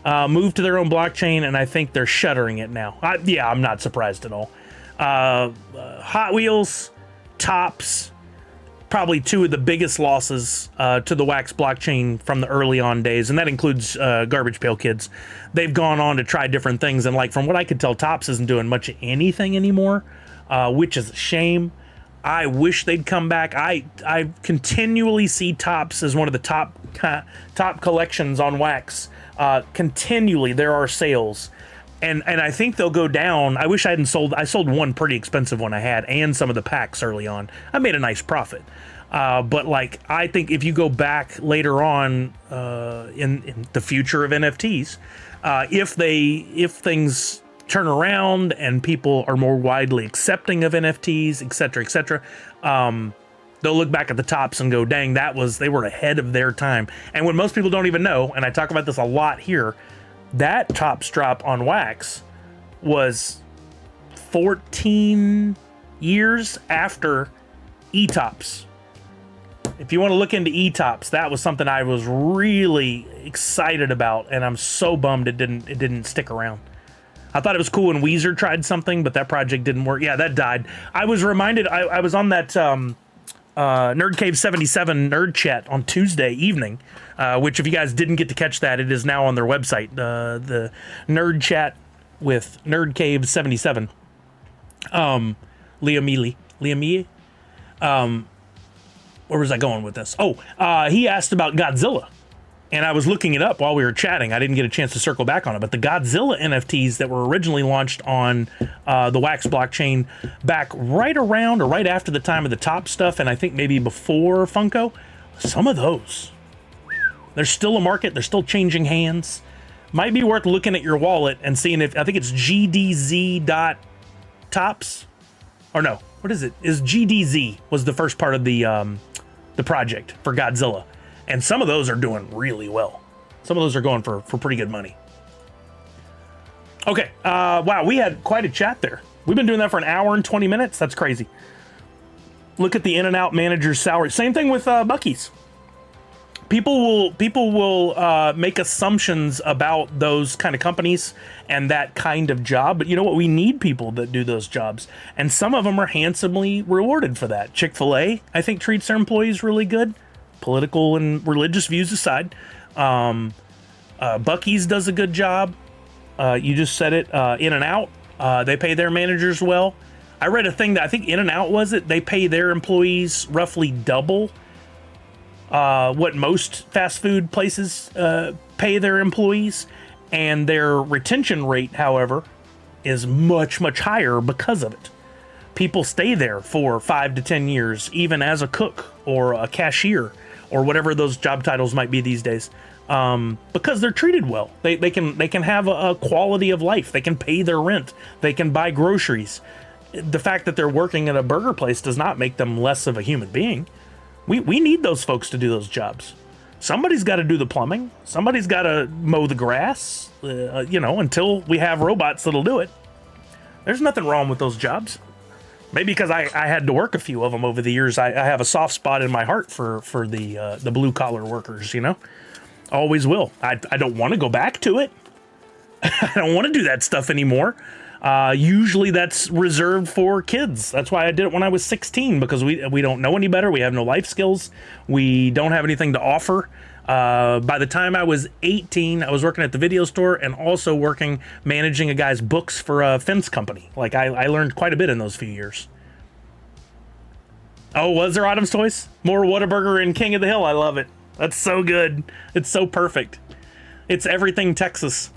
S1: moved to their own blockchain, and I think they're shuttering it now. I'm not surprised at all. Hot Wheels, Topps, probably two of the biggest losses to the Wax blockchain from the early on days, and that includes Garbage Pail Kids. They've gone on to try different things, and like from what I could tell, Topps isn't doing much of anything anymore, which is a shame. I wish they'd come back. I continually see Topps as one of the top collections on Wax. Continually, there are sales. And I think they'll go down. I wish I hadn't sold. I sold one pretty expensive one I had, and some of the packs early on. I made a nice profit. But like, I think if you go back later on in the future of NFTs, if things turn around and people are more widely accepting of NFTs, et cetera, they'll look back at the Topps and go, "Dang, they were ahead of their time." And when most people don't even know, and I talk about this a lot here, that Topps drop on Wax was 14 years after eTopps. If you want to look into eTopps, that was something I was really excited about, and I'm so bummed it didn't stick around. I thought it was cool when Weezer tried something, but that project didn't work. Yeah, that died. I was reminded, I was on that Nerd Cave 77 nerd chat on Tuesday evening, which if you guys didn't get to catch that, it is now on their website. The nerd chat with Nerd Cave 77. Liam Mealy. Where was I going with this? Oh, he asked about Godzilla. And I was looking it up while we were chatting. I didn't get a chance to circle back on it. But the Godzilla NFTs that were originally launched on the Wax blockchain back right around or right after the time of the top stuff, and I think maybe before Funko, some of those, there's still a market. They're still changing hands. Might be worth looking at your wallet and seeing if, I think it's GDZ.tops. Or no, what is it? Is GDZ was the first part of the project for Godzilla. And some of those are doing really well. Some of those are going for pretty good money. Okay, wow, we had quite a chat there. We've been doing that for an hour and 20 minutes. That's crazy. Look at the in-and-out manager's salary. Same thing with Buc-ee's. People will make assumptions about those kind of companies and that kind of job. But you know what? We need people that do those jobs. And some of them are handsomely rewarded for that. Chick-fil-A, I think, treats their employees really good. Political and religious views aside. Buc-ee's does a good job. You just said it. In-N-Out, they pay their managers well. I read a thing that I think In-N-Out they pay their employees roughly double what most fast food places pay their employees. And their retention rate, however, is much, much higher because of it. People stay there for 5 to 10 years, even as a cook or a cashier, or whatever those job titles might be these days, because they're treated well. They can have a quality of life. They can pay their rent. They can buy groceries. The fact that they're working at a burger place does not make them less of a human being. We need those folks to do those jobs. Somebody's got to do the plumbing. Somebody's got to mow the grass, until we have robots that'll do it. There's nothing wrong with those jobs. Maybe because I had to work a few of them over the years. I have a soft spot in my heart for the blue collar workers, Always will. I don't want to go back to it. I don't want to do that stuff anymore. Usually that's reserved for kids. That's why I did it when I was 16, because we don't know any better. We have no life skills. We don't have anything to offer. By the time I was 18, I was working at the video store and also managing a guy's books for a fence company. Like I learned quite a bit in those few years. Oh, was there Autumn's Toys? More Whataburger and King of the Hill. I love it. That's so good. It's so perfect. It's everything Texas.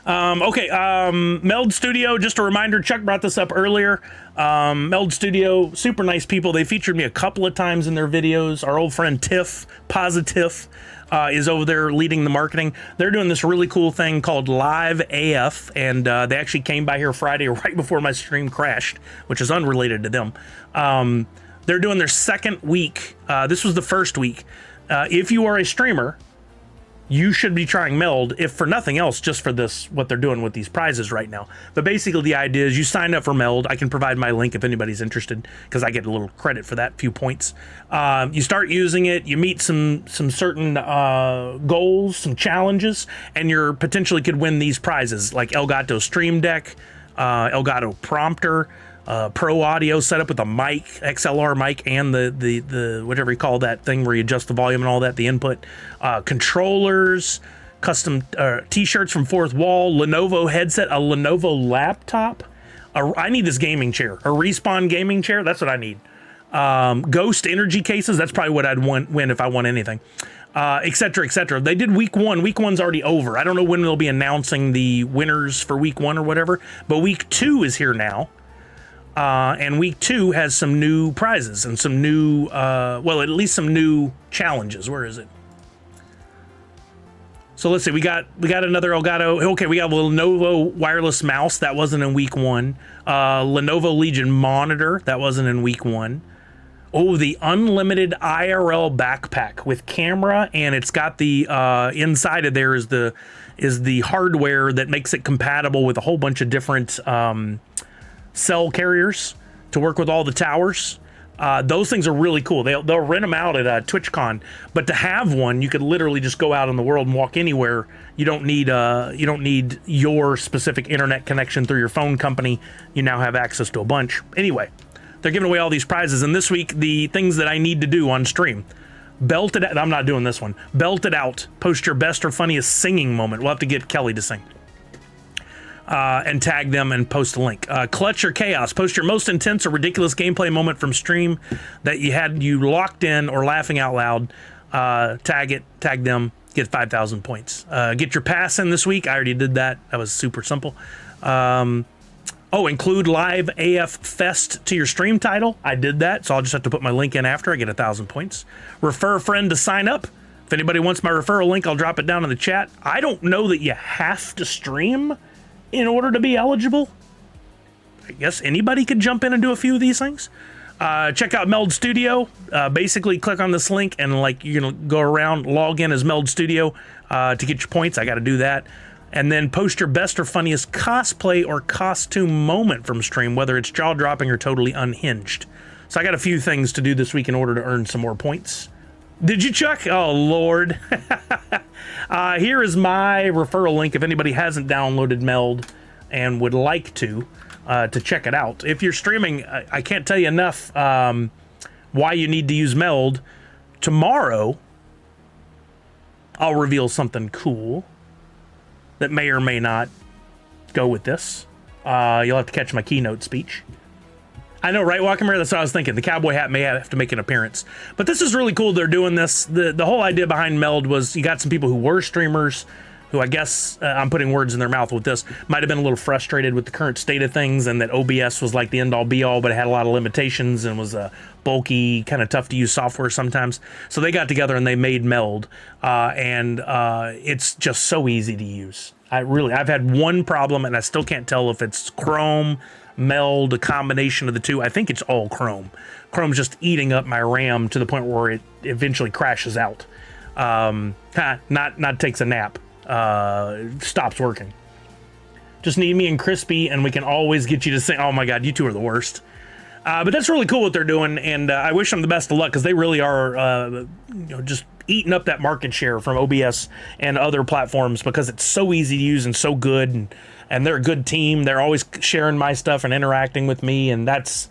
S1: Meld Studio, just a reminder, Chuck brought this up earlier. Meld Studio, super nice people. They featured me a couple of times in their videos. Our old friend Tiff, Positif, is over there leading the marketing. They're doing this really cool thing called Live AF, and they actually came by here Friday right before my stream crashed, which is unrelated to them. They're doing their second week. This was the first week. If you are a streamer, you should be trying Meld, if for nothing else, just for this, what they're doing with these prizes right now. But basically the idea is you sign up for Meld. I can provide my link if anybody's interested, because I get a little credit for that few points. You start using it, you meet some certain goals, some challenges, and you potentially could win these prizes, like Elgato Stream Deck, Elgato Prompter, Pro Audio setup with a mic, XLR mic, and the whatever you call that thing where you adjust the volume and all that, the input, controllers, custom t-shirts from Fourth Wall, Lenovo headset, a Lenovo laptop. I need this gaming chair, a Respawn gaming chair. That's what I need. Ghost energy cases. That's probably what I'd win if I won anything. Et cetera, et cetera. They did week one. Week one's already over. I don't know when they'll be announcing the winners for week one or whatever, but week two is here now. And week two has some new prizes and some new, at least some new challenges. Where is it? So let's see. We got another Elgato. Okay, we got a Lenovo wireless mouse that wasn't in week one. Lenovo Legion monitor that wasn't in week one. Oh, the unlimited IRL backpack with camera, and it's got the inside of there is the hardware that makes it compatible with a whole bunch of different cell carriers to work with all the towers. Those things are really cool. They'll rent them out at TwitchCon, but to have one, you could literally just go out in the world and walk anywhere. You don't need your specific internet connection through your phone company. You now have access to a bunch. Anyway, they're giving away all these prizes, and this week the things that I need to do on stream. Belt it out. I'm not doing this one. Belt it out. Post your best or funniest singing moment. We'll have to get Kelly to sing. And tag them and post a link. Clutch or chaos. Post your most intense or ridiculous gameplay moment from stream that you locked in or laughing out loud. Tag them, get 5,000 points. Get your pass in this week. I already did that. That was super simple. Include live AF Fest to your stream title. I did that, so I'll just have to put my link in after. I get 1,000 points. Refer a friend to sign up. If anybody wants my referral link, I'll drop it down in the chat. I don't know that you have to stream in order to be eligible. I guess anybody could jump in and do a few of these things. Check out Meld Studio. Basically, click on this link and you're gonna go around, log in as Meld Studio to get your points. I got to do that, and then post your best or funniest cosplay or costume moment from stream, whether it's jaw dropping or totally unhinged. So I got a few things to do this week in order to earn some more points. Did you, Chuck? Oh, Lord. Here is my referral link if anybody hasn't downloaded Meld and would like to check it out. If you're streaming, I can't tell you enough why you need to use Meld. Tomorrow, I'll reveal something cool that may or may not go with this. You'll have to catch my keynote speech. I know, right, Walker? That's what I was thinking. The cowboy hat may have to make an appearance. But this is really cool they're doing this. The whole idea behind Meld was you got some people who were streamers who I guess, I'm putting words in their mouth with this, might have been a little frustrated with the current state of things and that OBS was like the end-all be-all, but it had a lot of limitations and was bulky, kind of tough to use software sometimes. So they got together and they made Meld, and it's just so easy to use. I've had one problem and I still can't tell if it's Chrome, Meld, a combination of the two. I think it's all Chrome. Chrome's just eating up my RAM to the point where it eventually crashes out. Not takes a nap. Stops working. Just need me and Crispy and we can always get you to sing. Oh my God, you two are the worst. But that's really cool what they're doing, and I wish them the best of luck because they really are just eating up that market share from OBS and other platforms because it's so easy to use and so good, and they're a good team. They're always sharing my stuff and interacting with me, and that's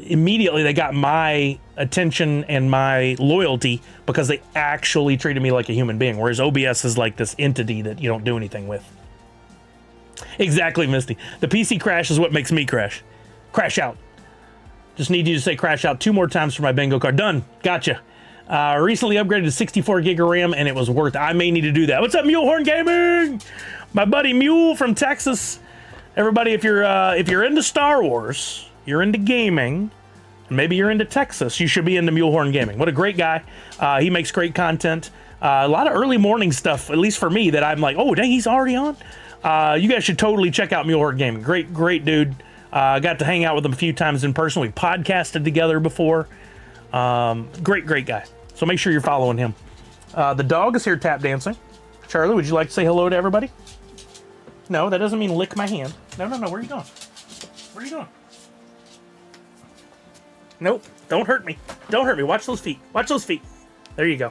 S1: immediately they got my attention and my loyalty because they actually treated me like a human being, whereas OBS is like this entity that you don't do anything with. Exactly, Misty. The PC crash is what makes me crash. Crash out. Just need you to say crash out 2 more times for my bingo card. Done. Gotcha. Recently upgraded to 64 gig of RAM and it was worth it. I may need to do that. What's up, Mulehorn Gaming? My buddy Mule from Texas. Everybody, if you're into Star Wars, you're into gaming, and maybe you're into Texas, you should be into Mulehorn Gaming. What a great guy. He makes great content. A lot of early morning stuff, at least for me, that I'm like, oh, dang, he's already on? You guys should totally check out Mulehorn Gaming. Great dude. Got to hang out with him a few times in person. We podcasted together before. Great guy. So make sure you're following him. The dog is here tap dancing. Charlie, would you like to say hello to everybody? No, that doesn't mean lick my hand. No. Where are you going? Where are you going? Nope. Don't hurt me. Don't hurt me. Watch those feet. Watch those feet. There you go.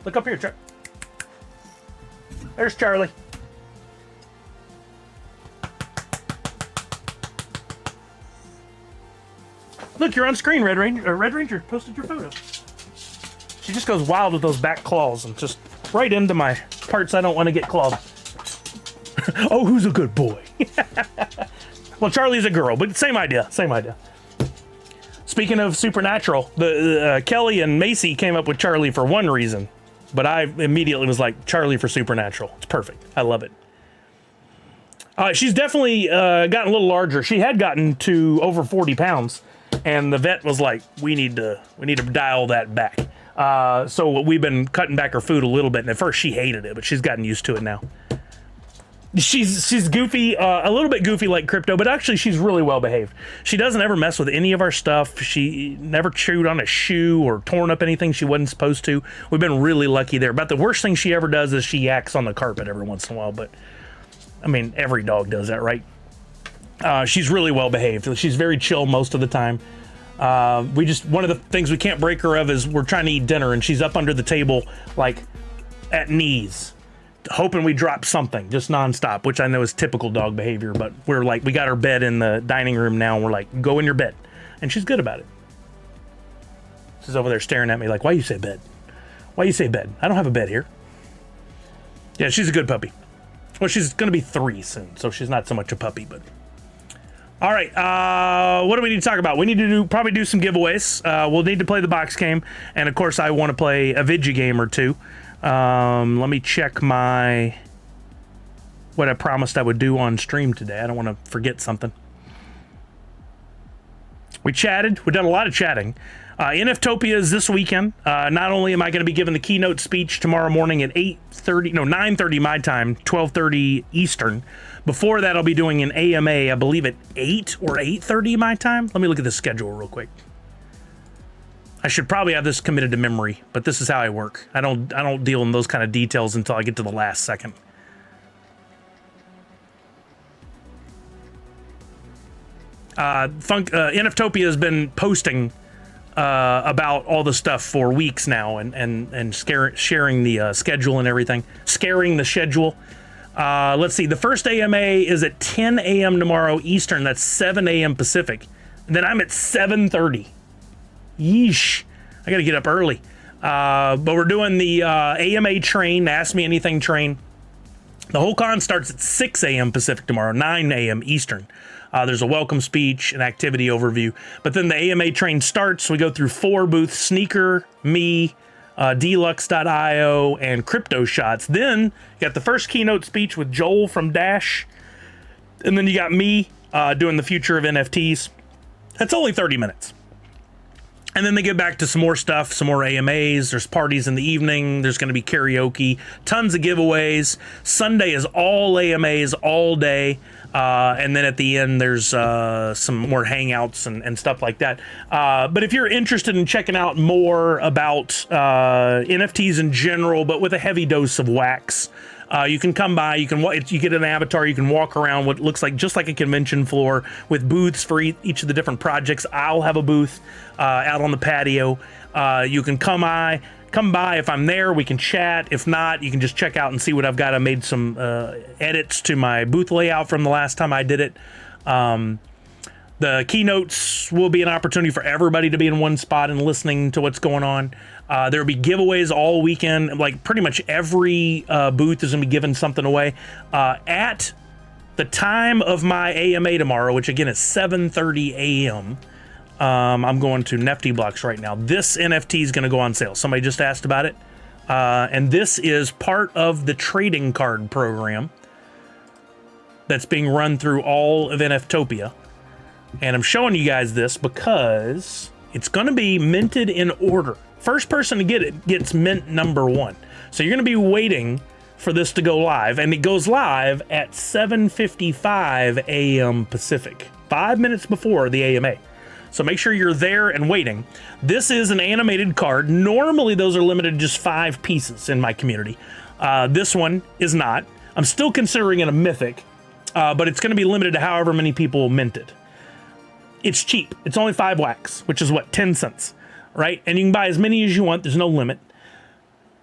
S1: Look up here, Chuck. There's Charlie. Look, you're on screen, Red Ranger. Red Ranger posted your photo. She just goes wild with those back claws and just right into my parts I don't want to get clawed. Oh, who's a good boy? Well, Charlie's a girl, but same idea. Speaking of supernatural, the Kelly and Macy came up with Charlie for one reason, but I immediately was like, Charlie for supernatural. It's perfect. I love it. She's definitely gotten a little larger. She had gotten to over 40 pounds. And the vet was like, we need to dial that back. So we've been cutting back her food a little bit. And at first she hated it, but she's gotten used to it now. She's goofy, a little bit goofy like Crypto, but actually she's really well behaved. She doesn't ever mess with any of our stuff. She never chewed on a shoe or torn up anything she wasn't supposed to. We've been really lucky there. About the worst thing she ever does is she yaks on the carpet every once in a while. But I mean, every dog does that, right? She's really well behaved. She's very chill most of the time. One of the things we can't break her of is we're trying to eat dinner and she's up under the table, like at knees, hoping we drop something just nonstop, which I know is typical dog behavior, but we're like, we got her bed in the dining room now and we're like, go in your bed. And she's good about it. She's over there staring at me like, why you say bed? Why you say bed? I don't have a bed here. Yeah, she's a good puppy. Well, she's going to be 3 soon, so she's not so much a puppy, but... All right, what do we need to talk about? We need to probably do some giveaways. We'll need to play the box game, and of course, I want to play a video game or two. Let me check what I promised I would do on stream today. I don't want to forget something. We chatted. We've done a lot of chatting. NFTOPIA is this weekend. Not only am I going to be giving the keynote speech tomorrow morning at 9:30 my time, 12:30 Eastern. Before that, I'll be doing an AMA, I believe at 8 or 8:30 my time. Let me look at the schedule real quick. I should probably have this committed to memory, but this is how I work. I don't deal in those kind of details until I get to the last second. NFTOPIA has been posting about all the stuff for weeks now and sharing the schedule and everything. Scaring the schedule. Let's see. The first AMA is at 10 a.m. tomorrow Eastern. That's 7 a.m. Pacific. And then I'm at 7:30. Yeesh. I got to get up early. But we're doing the AMA train, Ask Me Anything train. The whole con starts at 6 a.m. Pacific tomorrow, 9 a.m. Eastern. There's a welcome speech, an activity overview. But then the AMA train starts. We go through 4 booths, Sneaker, me, Deluxe.io, and Crypto Shots. Then you got the first keynote speech with Joel from Dash. And then you got me doing the future of NFTs. That's only 30 minutes. And then they get back to some more stuff, some more AMAs. There's parties in the evening. There's going to be karaoke, tons of giveaways. Sunday is all AMAs all day. And then at the end, there's some more hangouts and stuff like that. But if you're interested in checking out more about NFTs in general, but with a heavy dose of wax, you can come by. You get an avatar. You can walk around what looks like just like a convention floor with booths for each of the different projects. I'll have a booth out on the patio. You can come by if I'm there. We can chat. If not, you can just check out and see what I've got. I made some edits to my booth layout from the last time I did it. The keynotes will be an opportunity for everybody to be in one spot and listening to what's going on. There'll be giveaways all weekend. Like pretty much every booth is going to be giving something away. At the time of my AMA tomorrow, which again is 7:30 a.m., I'm going to Nifty Blocks right now. This NFT is going to go on sale. Somebody just asked about it. And this is part of the trading card program that's being run through all of NFTOPIA. And I'm showing you guys this because it's going to be minted in order. First person to get it gets mint number 1. So you're going to be waiting for this to go live. And it goes live at 7:55 a.m. Pacific, 5 minutes before the AMA. So make sure you're there and waiting. This is an animated card. Normally those are limited to just 5 pieces in my community. This one is not. I'm still considering it a mythic, but it's going to be limited to however many people mint it. It's cheap. It's only 5 wax, which is what, 10 cents, right? And you can buy as many as you want. There's no limit.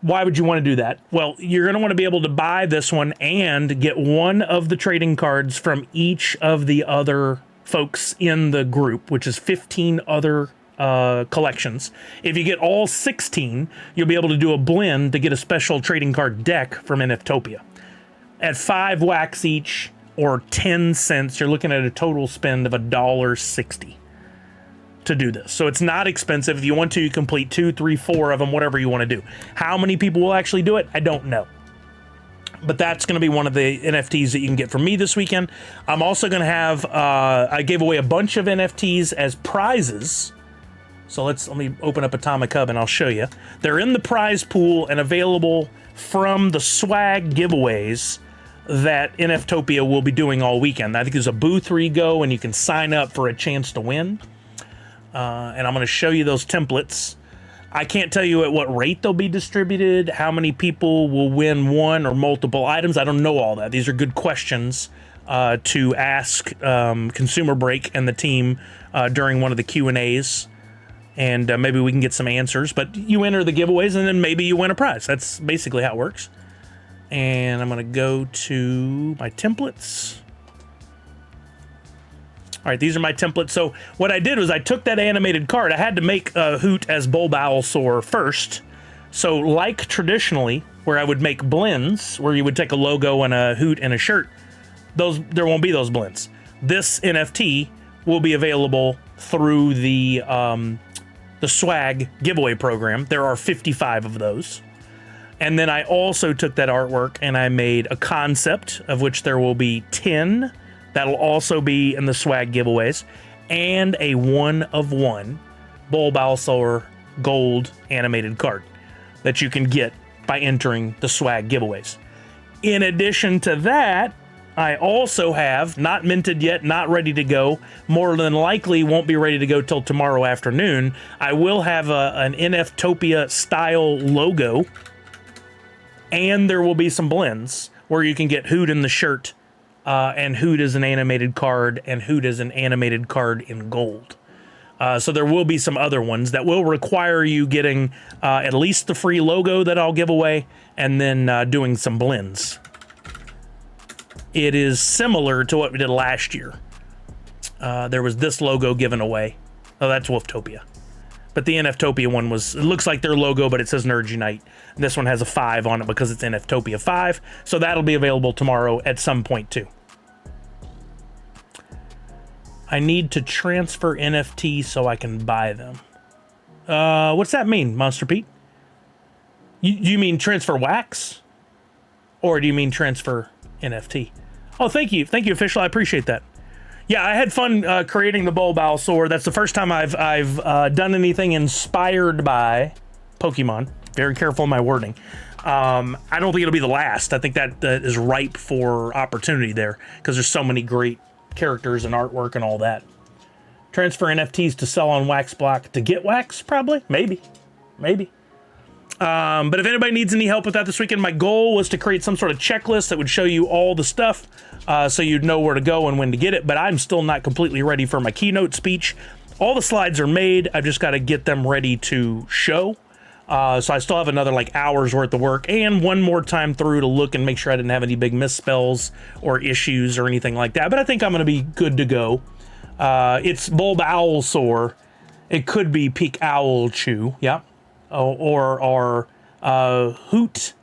S1: Why would you want to do that? Well, you're going to want to be able to buy this one and get one of the trading cards from each of the other folks in the group, which is 15 other collections. If you get all 16, you'll be able to do a blend to get a special trading card deck from NFTOPIA. At 5 wax each or 10 cents, you're looking at a total spend of $1.60 to do this. So it's not expensive. If you want to, you complete 2, 3, 4 of them, whatever you want to do. How many people will actually do it? I don't know. But that's going to be one of the NFTs that you can get from me this weekend. I'm also going to have, I gave away a bunch of NFTs as prizes. So let me open up Atomic Hub and I'll show you. They're in the prize pool and available from the swag giveaways that NFTOPIA will be doing all weekend. I think there's a booth where you go and you can sign up for a chance to win. And I'm going to show you those templates. I can't tell you at what rate they'll be distributed, how many people will win one or multiple items. I don't know all that. These are good questions. to ask Consumer Break and the team during one of the Q&As, and maybe we can get some answers. But you enter the giveaways, and then maybe you win a prize. That's basically how it works. And I'm going to go to my templates. All right, these are my templates. So what I did was I took that animated card. I had to make a Hoot as Bulbasaur first. So like traditionally, where I would make blends, where you would take a logo and a Hoot and a shirt, there won't be those blends. This NFT will be available through the swag giveaway program. There are 55 of those. And then I also took that artwork and I made a concept, of which there will be 10. That'll also be in the swag giveaways, and a 1-of-1 Bulbasaur gold animated card that you can get by entering the swag giveaways. In addition to that, I also have, not minted yet, not ready to go, more than likely won't be ready to go till tomorrow afternoon. I will have an NFTOPIA style logo, and there will be some blends where you can get Hoot in the shirt, and Hoot is an animated card, and Hoot is an animated card in gold. So there will be some other ones that will require you getting at least the free logo that I'll give away, and then doing some blends. It is similar to what we did last year. There was this logo given away. Oh, that's Wolftopia. But the NFTOPIA one it looks like their logo, but it says Nerds Unite. This one has a 5 on it because it's NFTOPIA 5. So that'll be available tomorrow at some point too. I need to transfer NFTs so I can buy them. What's that mean, Monster Pete? You mean transfer wax? Or do you mean transfer NFT? Oh, thank you. Thank you, Official. I appreciate that. Yeah, I had fun creating the Bulbasaur. That's the first time I've done anything inspired by Pokemon. Very careful in my wording. I don't think it'll be the last. I think that is ripe for opportunity there because there's so many great characters and artwork and all that. Transfer NFTs to sell on Wax Block to get wax, probably. Maybe. But if anybody needs any help with that this weekend, my goal was to create some sort of checklist that would show you all the stuff so you'd know where to go and when to get it. But I'm still not completely ready for my keynote speech. All the slides are made. I've just got to get them ready to show. So I still have another hours worth of work and one more time through to look and make sure I didn't have any big misspells or issues or anything like that. But I think I'm going to be good to go. It's Bulbasaur. It could be Peak Owl Chew. Yeah. Or Hootachew.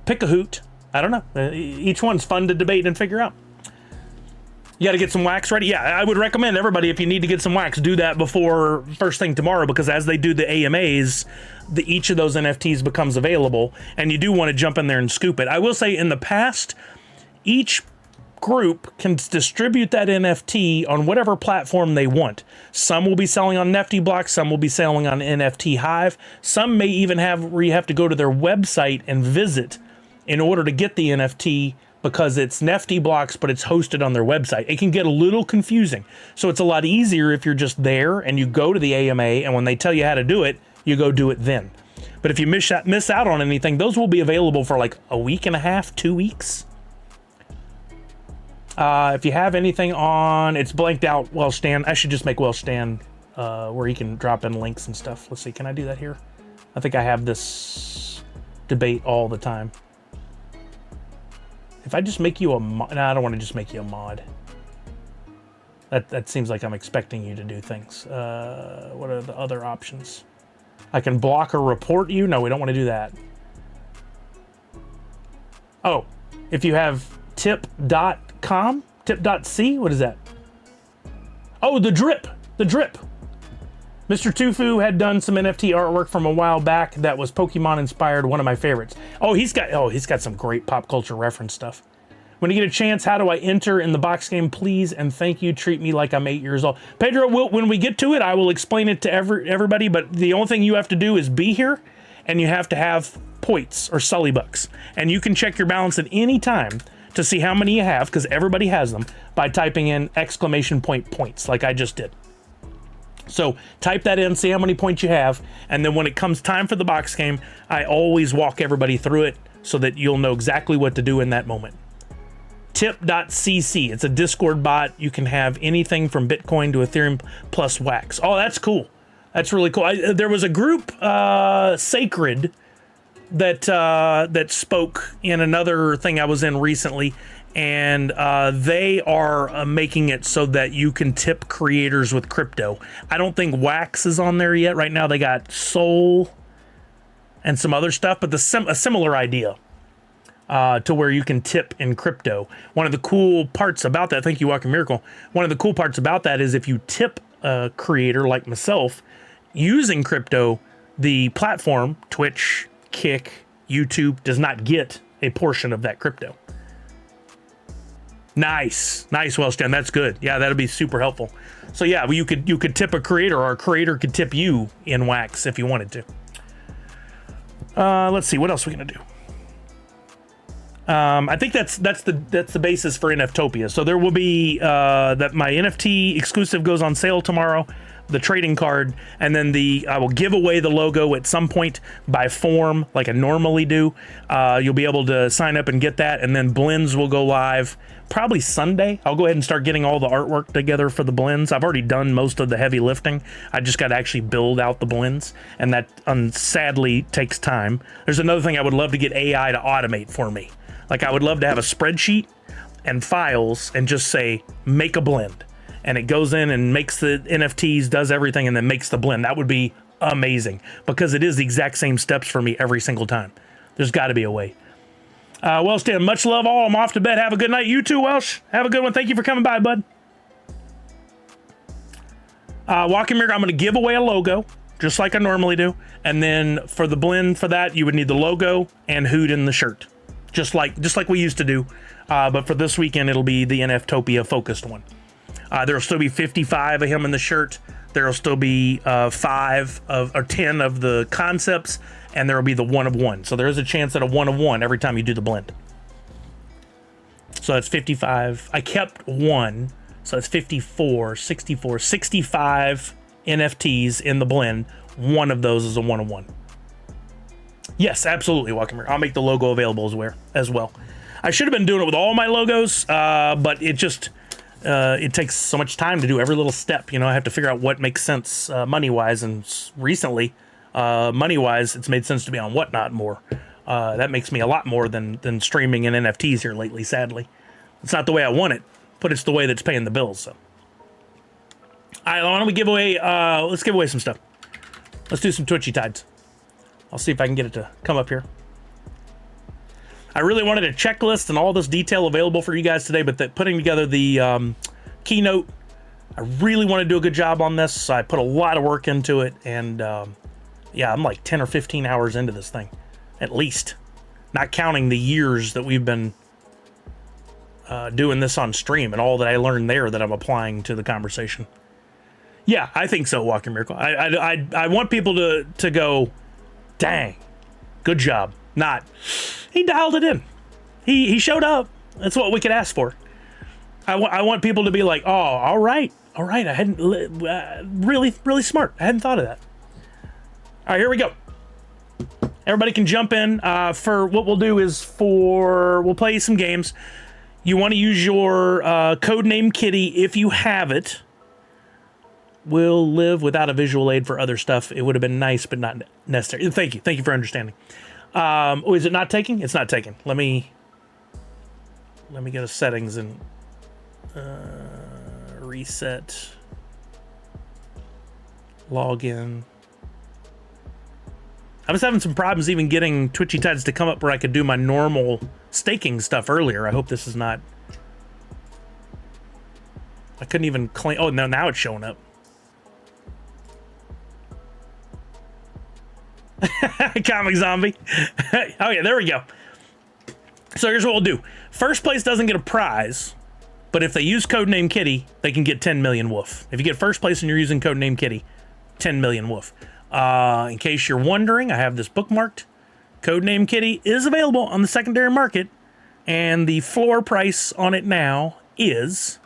S1: Pick a Hoot. I don't know. Each one's fun to debate and figure out. You got to get some wax ready. Yeah, I would recommend everybody, if you need to get some wax, do that before first thing tomorrow, because as they do the AMAs, each of those NFTs becomes available, and you do want to jump in there and scoop it. I will say, in the past, each group can distribute that NFT on whatever platform they want. Some will be selling on NFT Block, some will be selling on NFT Hive. Some may even have where you have to go to their website and visit in order to get the NFT, because it's NFT Blocks, but it's hosted on their website. It can get a little confusing. So it's a lot easier if you're just there and you go to the AMA, and when they tell you how to do it, you go do it then. But if you miss out on anything, those will be available for a week and a half, 2 weeks. If you have anything on, it's blanked out Welsh Stan. I should just make Welsh Stan where he can drop in links and stuff. Let's see, can I do that here? I think I have this debate all the time. If I just make you a mod, no, I don't want to just make you a mod. That seems like I'm expecting you to do things. What are the other options? I can block or report you. No, we don't want to do that. Oh, if you have tip.com, tip.c, what is that? Oh, the drip. Mr. Tufu had done some NFT artwork from a while back that was Pokemon inspired, one of my favorites. He's got some great pop culture reference stuff. When you get a chance, how do I enter in the box game, please? And thank you. Treat me like I'm 8 years old. Pedro, when we get to it, I will explain it to everybody, but the only thing you have to do is be here, and you have to have points or Sully bucks. And you can check your balance at any time to see how many you have, because everybody has them, by typing in ! points, like I just did. So type that in, see how many points you have, and then when it comes time for the box game, I always walk everybody through it so that you'll know exactly what to do in that moment. Tip.cc. It's a Discord bot. You can have anything from Bitcoin to Ethereum plus Wax. Oh, that's cool. That's really cool. There was a group, Sacred, that spoke in another thing I was in recently, and they are making it so that you can tip creators with crypto. I don't think Wax is on there yet. Right now they got Soul and some other stuff, but a similar idea. To where you can tip in crypto. One of the cool parts about that, thank you, Walking Miracle. One of the cool parts about that is if you tip a creator like myself using crypto, the platform, Twitch, Kick, YouTube, does not get a portion of that crypto. Nice, Wellstan. That's good. Yeah, that'll be super helpful. So yeah, you could tip a creator, or a creator could tip you in Wax if you wanted to. Let's see, what else are we gonna do? I think that's the basis for NFTOPIA. So there will be that my NFT exclusive goes on sale tomorrow, the trading card, and then I will give away the logo at some point by form, like I normally do. You'll be able to sign up and get that, and then blends will go live probably Sunday. I'll go ahead and start getting all the artwork together for the blends. I've already done most of the heavy lifting. I just got to actually build out the blends, and that sadly takes time. There's another thing I would love to get AI to automate for me. Like, I would love to have a spreadsheet and files and just say, make a blend. And it goes in and makes the NFTs, does everything, and then makes the blend. That would be amazing, because it is the exact same steps for me every single time. There's got to be a way. Welsh, Dan, much love all. I'm off to bed. Have a good night. You too, Welsh. Have a good one. Thank you for coming by, bud. Walking Mirror, I'm going to give away a logo, just like I normally do. And then for the blend for that, you would need the logo and Hoot in the shirt. Just like we used to do, but for this weekend it'll be the NFTOPIA focused one. There'll still be 55 of him in the shirt. There'll still be 5 or 10 of the concepts, and there'll be the 1 of 1. So there is a chance at a 1 of 1 every time you do the blend. So that's 55. I kept 1, so that's 54, 64, 65 NFTs in the blend. 1 of those is a 1 of 1. Yes, absolutely, Walking Mirror. I'll make the logo available as well. I should have been doing it with all my logos, but it just it takes so much time to do every little step. You know, I have to figure out what makes sense money-wise, and recently, money-wise, it's made sense to be on Whatnot more. That makes me a lot more than streaming in NFTs here lately, sadly. It's not the way I want it, but it's the way that's paying the bills. So, all right, why don't we give away, let's give away some stuff. Let's do some Twitchy Tides. I'll see if I can get it to come up here. I really wanted a checklist and all this detail available for you guys today, but putting together the keynote, I really want to do a good job on this. So I put a lot of work into it, and yeah, I'm like 10 or 15 hours into this thing, at least. Not counting the years that we've been doing this on stream and all that I learned there that I'm applying to the conversation. Yeah, I think so, Walking Miracle. I want people to go, dang, good job. Not, he dialed it in. He showed up. That's what we could ask for. I want people to be like, oh, all right. I hadn't, really smart. I hadn't thought of that. All right, here we go. Everybody can jump in. For what we'll do is we'll play some games. You want to use your codename Kitty if you have it. Will live without a visual aid for other stuff. It would have been nice, but not necessary. Thank you for understanding. Oh, is it not taking? It's not taking. Let me go to settings and reset. Log in. I was having some problems even getting Twitchy Tides to come up where I could do my normal staking stuff earlier. I hope this is not. I couldn't even claim. Oh, no, now it's showing up. Comic Zombie. Oh yeah, there we go. So here's what we'll do. First place doesn't get a prize, but if they use codename Kitty, they can get 10 million woof. If you get first place and you're using codename Kitty, 10 million woof. In case you're wondering, I have this bookmarked. Codename Kitty is available on the secondary market, and the floor price on it now is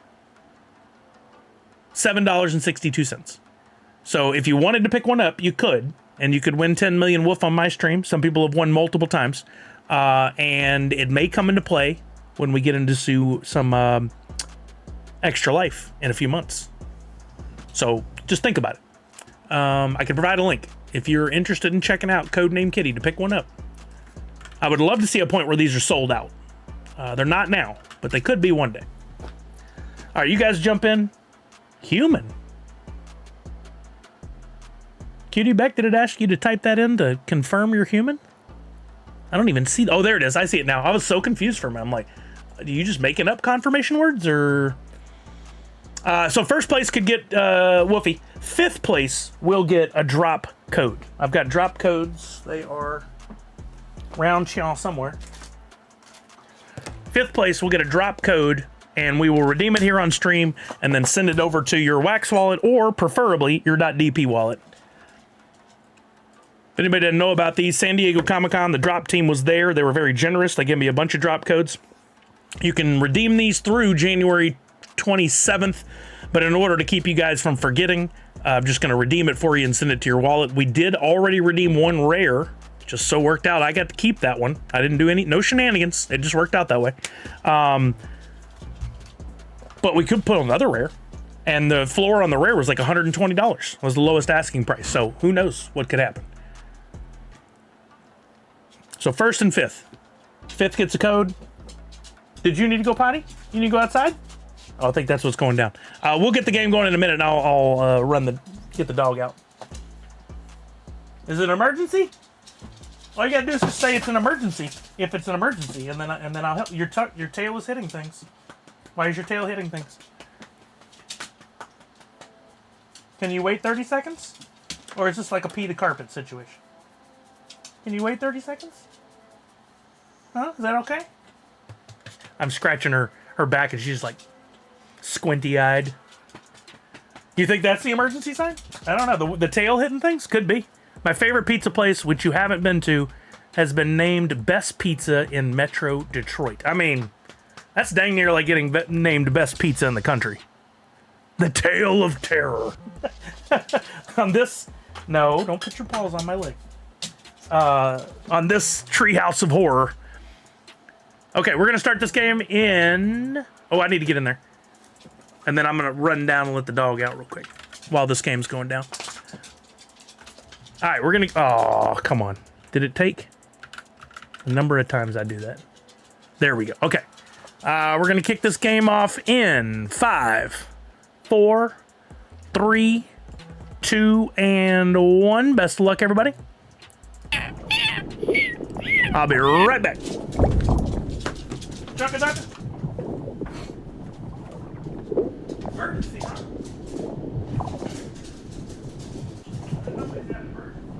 S1: $7.62. So if you wanted to pick one up, you could. And you could win 10 million woof on my stream. Some people have won multiple times. And it may come into play when we get into some Extra Life in a few months. So just think about it. I can provide a link if you're interested in checking out Codename Kitty to pick one up. I would love to see a point where these are sold out. They're not now, but they could be one day. All right, you guys jump in. Human. Cutie Beck, did it ask you to type that in to confirm you're human? I don't even see. Oh, there it is. I see it now. I was so confused for a minute. I'm like, are you just making up confirmation words or? So first place could get Woofy. Fifth place will get a drop code. I've got drop codes. They are around y'all somewhere. Fifth place will get a drop code, and we will redeem it here on stream and then send it over to your Wax wallet or preferably your .dp wallet. If anybody didn't know about these, San Diego Comic-Con, the drop team was there. They were very generous. They gave me a bunch of drop codes. You can redeem these through January 27th, but in order to keep you guys from forgetting, I'm just going to redeem it for you and send it to your wallet. We did already redeem one rare. Just so worked out. I got to keep that one. I didn't do no shenanigans. It just worked out that way. But we could put another rare. And the floor on the rare was like $120. Was the lowest asking price. So who knows what could happen. So first and fifth. Fifth gets a code. Did you need to go potty? You need to go outside? Oh, I think that's what's going down. We'll get the game going in a minute, and I'll get the dog out. Is it an emergency? All you gotta do is just say it's an emergency. If it's an emergency, and then I'll help. Your tail is hitting things. Why is your tail hitting things? Can you wait 30 seconds? Or is this like a pee the carpet situation? Can you wait 30 seconds? Huh? Is that okay? I'm scratching her back and she's like squinty-eyed. You think that's the emergency sign? I don't know. The tail hitting things? Could be. My favorite pizza place, which you haven't been to, has been named Best Pizza in Metro Detroit. I mean, that's dang near like getting named Best Pizza in the country. The Tale of Terror. On this... No, don't put your paws on my leg. On this treehouse of horror. Okay, we're going to start this game in... Oh, I need to get in there. And then I'm going to run down and let the dog out real quick while this game's going down. All right, we're going to... Oh, come on. Did it take? A number of times I do that. There we go. Okay. We're going to kick this game off in 5, 4, 3, 2, and 1. Best of luck, everybody. I'll be right back. Chunka Dunka. Emergency, huh? Nobody's got an emergency.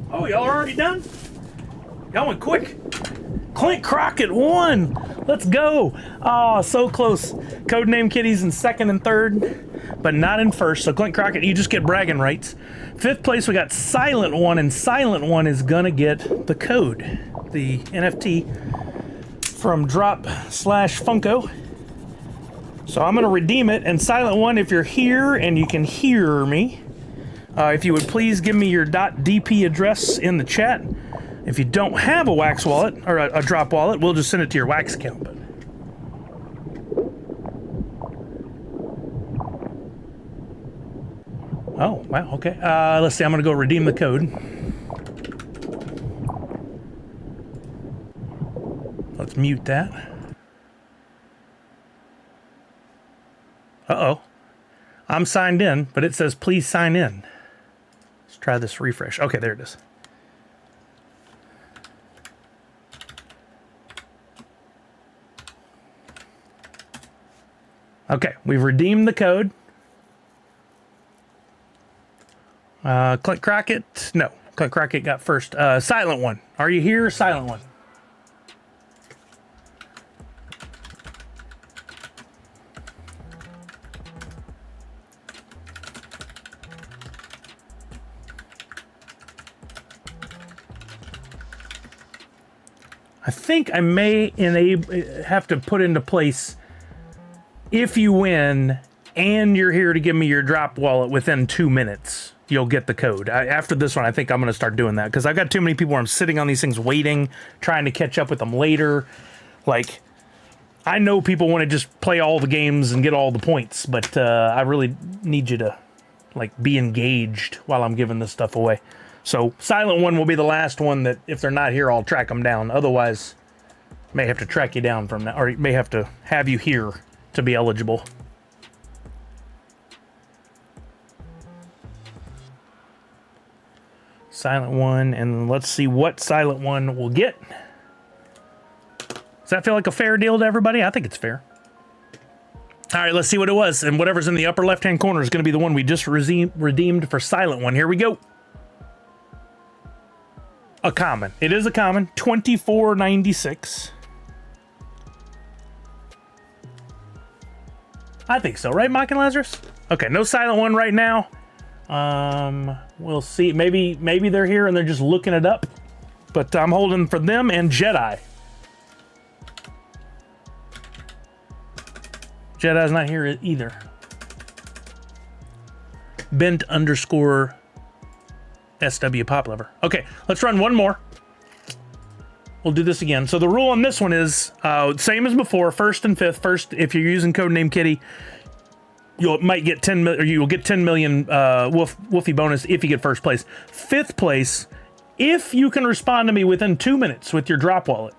S1: Oh, y'all already done? Y'all went quick. Clint Crockett won. Let's go. Oh, so close. Codename Kitty's in second and third, but not in first. So Clint Crockett, you just get bragging rights. Fifth place, we got Silent One, and Silent One is gonna get the code, the NFT from Droppp/Funko. So I'm going to redeem it. And Silent One, if you're here and you can hear me, if you would please give me your .dp address in the chat. If you don't have a Wax wallet or a Droppp wallet, we'll just send it to your Wax account. But oh, wow, okay. Let's see, I'm going to go redeem the code. Let's mute that. Uh-oh. I'm signed in, but it says please sign in. Let's try this refresh. Okay, there it is. Okay, we've redeemed the code. Click Crockett. No, Click Crockett got first. Silent One. Are you here, Silent One? I think I may have to put into place, if you win and you're here to give me your Droppp wallet within 2 minutes, you'll get the code. After this one, I think I'm going to start doing that because I've got too many people where I'm sitting on these things waiting, trying to catch up with them later. Like, I know people want to just play all the games and get all the points, but I really need you to like be engaged while I'm giving this stuff away. So Silent One will be the last one that if they're not here, I'll track them down. Otherwise, may have to track you down from that, or may have to have you here to be eligible. Silent One, and let's see what Silent One will get. Does that feel like a fair deal to everybody? I think it's fair. All right, let's see what it was. And whatever's in the upper left-hand corner is going to be the one we just redeemed for Silent One. Here we go. A common. It is a common. $24.96. I think so, right, Mike and Lazarus? Okay, no Silent One right now. We'll see. Maybe they're here and they're just looking it up. But I'm holding for them and Jedi. Jedi's not here either. Bent _ SW Pop Lover. Okay, let's run one more. We'll do this again. So the rule on this one is same as before. First and fifth. First, if you're using codename Kitty, you might get 10 million, or you will get 10 million Woofy bonus if you get first place. Fifth place, if you can respond to me within 2 minutes with your Droppp wallet.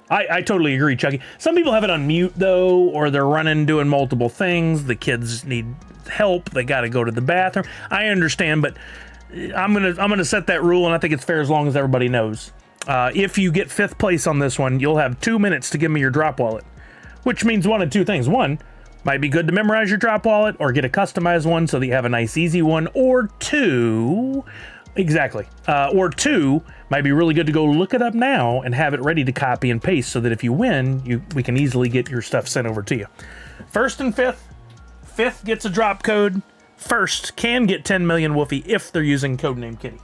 S1: I totally agree, Chucky. Some people have it on mute though, or they're running doing multiple things. The kids need help. They got to go to the bathroom. I understand, but I'm gonna set that rule, and I think it's fair as long as everybody knows. If you get fifth place on this one, you'll have 2 minutes to give me your Droppp wallet, which means one of two things. One, might be good to memorize your Droppp wallet or get a customized one so that you have a nice easy one. Or two, or two, might be really good to go look it up now and have it ready to copy and paste so that if you win, we can easily get your stuff sent over to you. First and fifth. Fifth gets a Droppp code. First can get 10 million Woofy if they're using codename Kitty.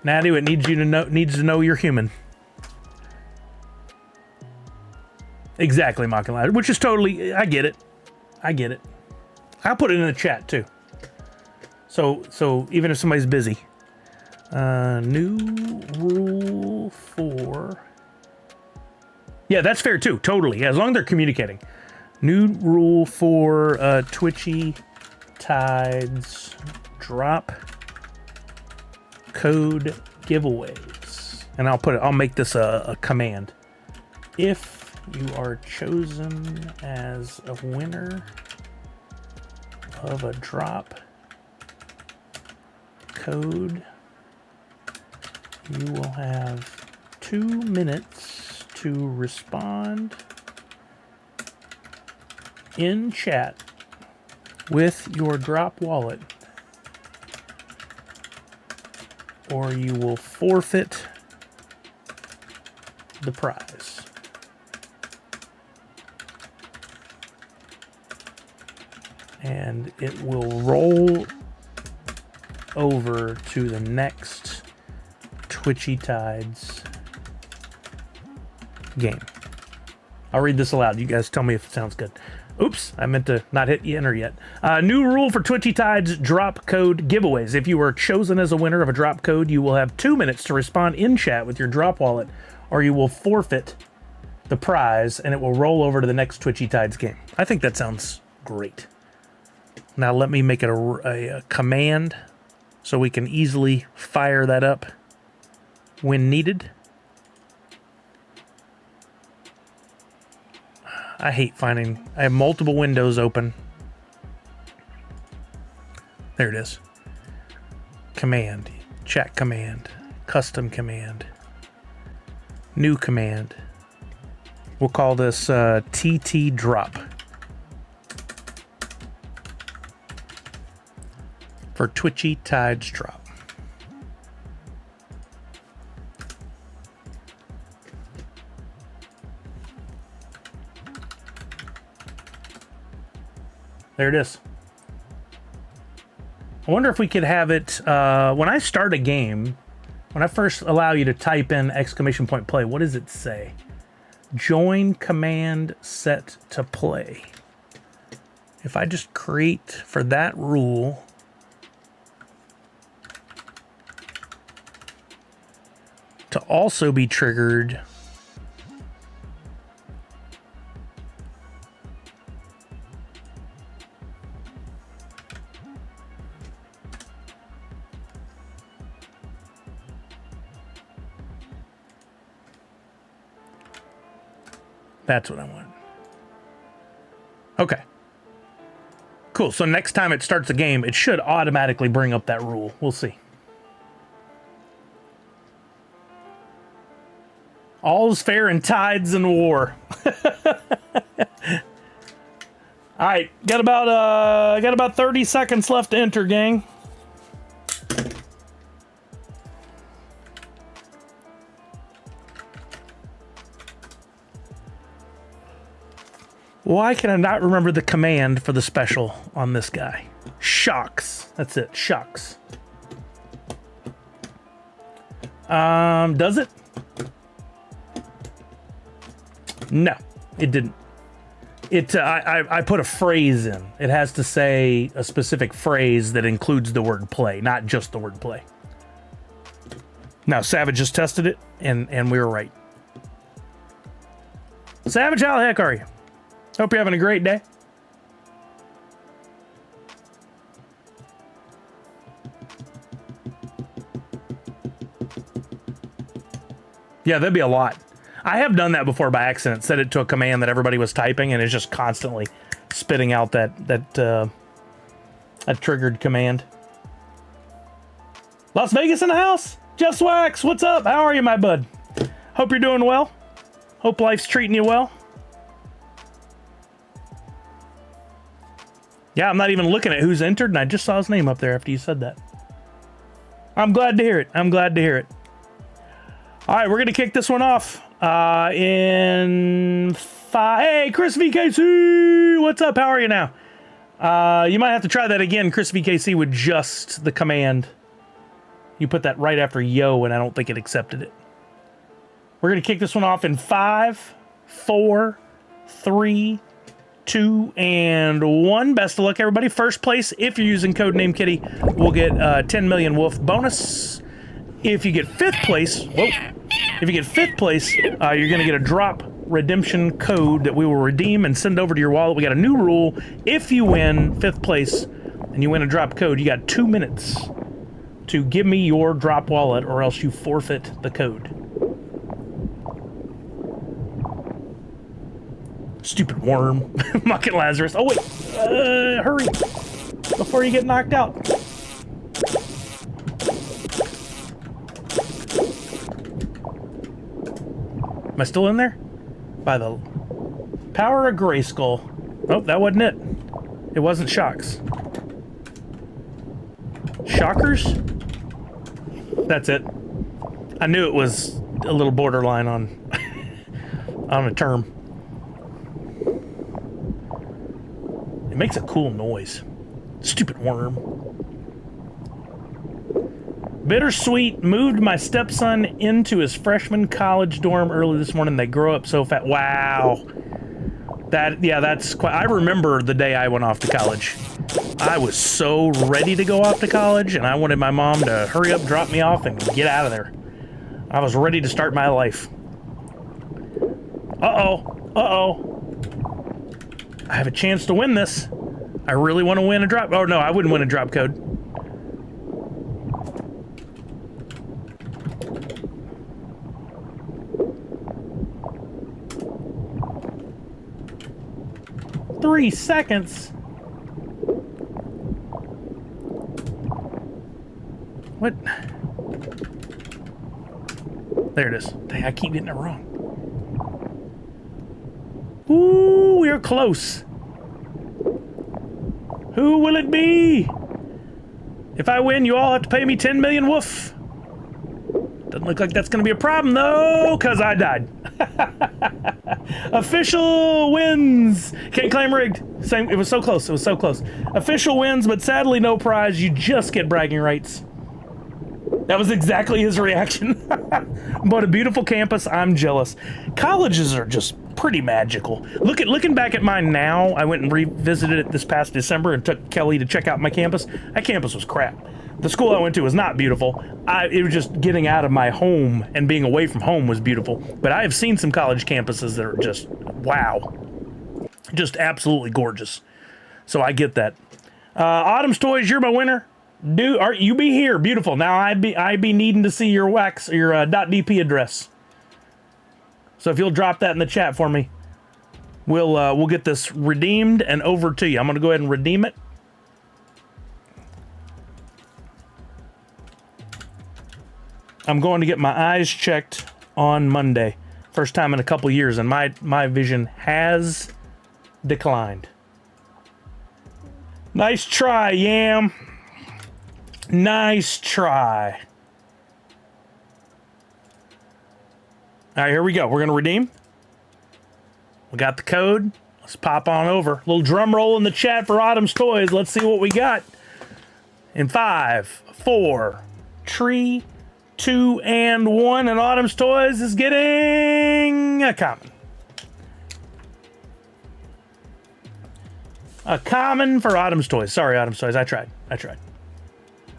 S1: Natty, it needs to know you're human. Exactly, Mocking Ladder, which is totally, I get it. I'll put it in the chat too. So even if somebody's busy. New rule for... Yeah, that's fair too, totally. As long as they're communicating. New rule for Twitchy Tides Droppp code giveaways. And I'll make this a command. If you are chosen as a winner of a Droppp code, you will have 2 minutes to respond in chat with your Droppp wallet, or you will forfeit the prize. And it will roll over to the next Twitchy Tides game. I'll read this aloud. You guys tell me if it sounds good. Oops, I meant to not hit enter yet. New rule for Twitchy Tide's drop code giveaways. If you were chosen as a winner of a drop code, you will have 2 minutes to respond in chat with your drop wallet, or you will forfeit the prize, and it will roll over to the next Twitchy Tides game. I think that sounds great. Now let me make it a command so we can easily fire that up when needed. I hate finding... I have multiple windows open. There it is. Command. Chat command. Custom command. New command. We'll call this TT drop. For Twitchy Tides drop. There it is. I wonder if we could have it when I start a game, when I first allow you to type in ! play, what does it say? Join command set to play. If I just create for that rule to also be triggered that's what I want. Okay. Cool. So next time it starts a game, it should automatically bring up that rule. We'll see. All's fair in tides and war. All right, got about 30 seconds left to enter, gang. Why can I not remember the command for the special on this guy? Shocks. That's it. Shocks. Does it? No, it didn't. I put a phrase in. It has to say a specific phrase that includes the word play, not just the word play. Now, Savage just tested it, and we were right. Savage, how the heck are you? Hope you're having a great day. Yeah, that'd be a lot. I have done that before by accident. Set it to a command that everybody was typing, and it's just constantly spitting out that triggered command. Las Vegas in the house? Jeff Swax, what's up? How are you, my bud? Hope you're doing well. Hope life's treating you well. Yeah, I'm not even looking at who's entered, and I just saw his name up there after you said that. I'm glad to hear it. I'm glad to hear it. All right, we're going to kick this one off in 5. Hey, Chris VKC! What's up? How are you now? You might have to try that again, Chris VKC, with just the command. You put that right after yo, and I don't think it accepted it. We're going to kick this one off in 5, 4, 3, 2, and 1. Best of luck, everybody. First place, if you're using codename Kitty, will get 10 million wolf bonus. If you get 5th place, if you get 5th place, you're going to get a drop redemption code that we will redeem and send over to your wallet. We got a new rule. If you win 5th place and you win a drop code, you got 2 minutes to give me your drop wallet, or else you forfeit the code. Stupid worm. Mucking Lazarus. Oh, wait. Hurry. Before you get knocked out. Am I still in there? By the power of Grayskull. Oh, that wasn't it. It wasn't Shocks. Shockers? That's it. I knew it was a little borderline on on a term. It makes a cool noise. Stupid worm. Bittersweet. Moved my stepson into his freshman college dorm early this morning. They grow up so fast. Wow. That's quite... I remember the day I went off to college. I was so ready to go off to college, and I wanted my mom to hurry up, drop me off, and get out of there. I was ready to start my life. I have a chance to win this. I really want to win a drop... Oh, no, I wouldn't win a drop code. Three seconds. What? There it is. Dang, I keep getting it wrong. Ooh, we're close. Who will it be? If I win, you all have to pay me 10 million woof. Doesn't look like that's gonna be a problem though, cause I died. Official wins. Can't claim rigged. Same. It was so close. It was so close. Official wins, but sadly no prize. You just get bragging rights. That was exactly his reaction. But a beautiful campus. I'm jealous. Colleges are just pretty magical. Looking back at mine now, I went and revisited it this past December and took Kelly to check out my campus. That campus was crap. The school I went to was not beautiful. It was just getting out of my home and being away from home was beautiful. But I have seen some college campuses that are just, wow. Just absolutely gorgeous. So I get that. Autumn's Toys, you're my winner. You be here, beautiful. Now I be needing to see your .dp address. So if you'll drop that in the chat for me, we'll get this redeemed and over to you. I'm gonna go ahead and redeem it. I'm going to get my eyes checked on Monday. First time in a couple years, and my vision has declined. Nice try, Yam. Nice try. All right, here we go. We're going to redeem. We got the code. Let's pop on over. Little drum roll in the chat for Autumn's Toys. Let's see what we got. In 5, 4, 3, 2, and 1, and Autumn's Toys is getting a common. A common for Autumn's Toys. Sorry, Autumn's Toys. I tried.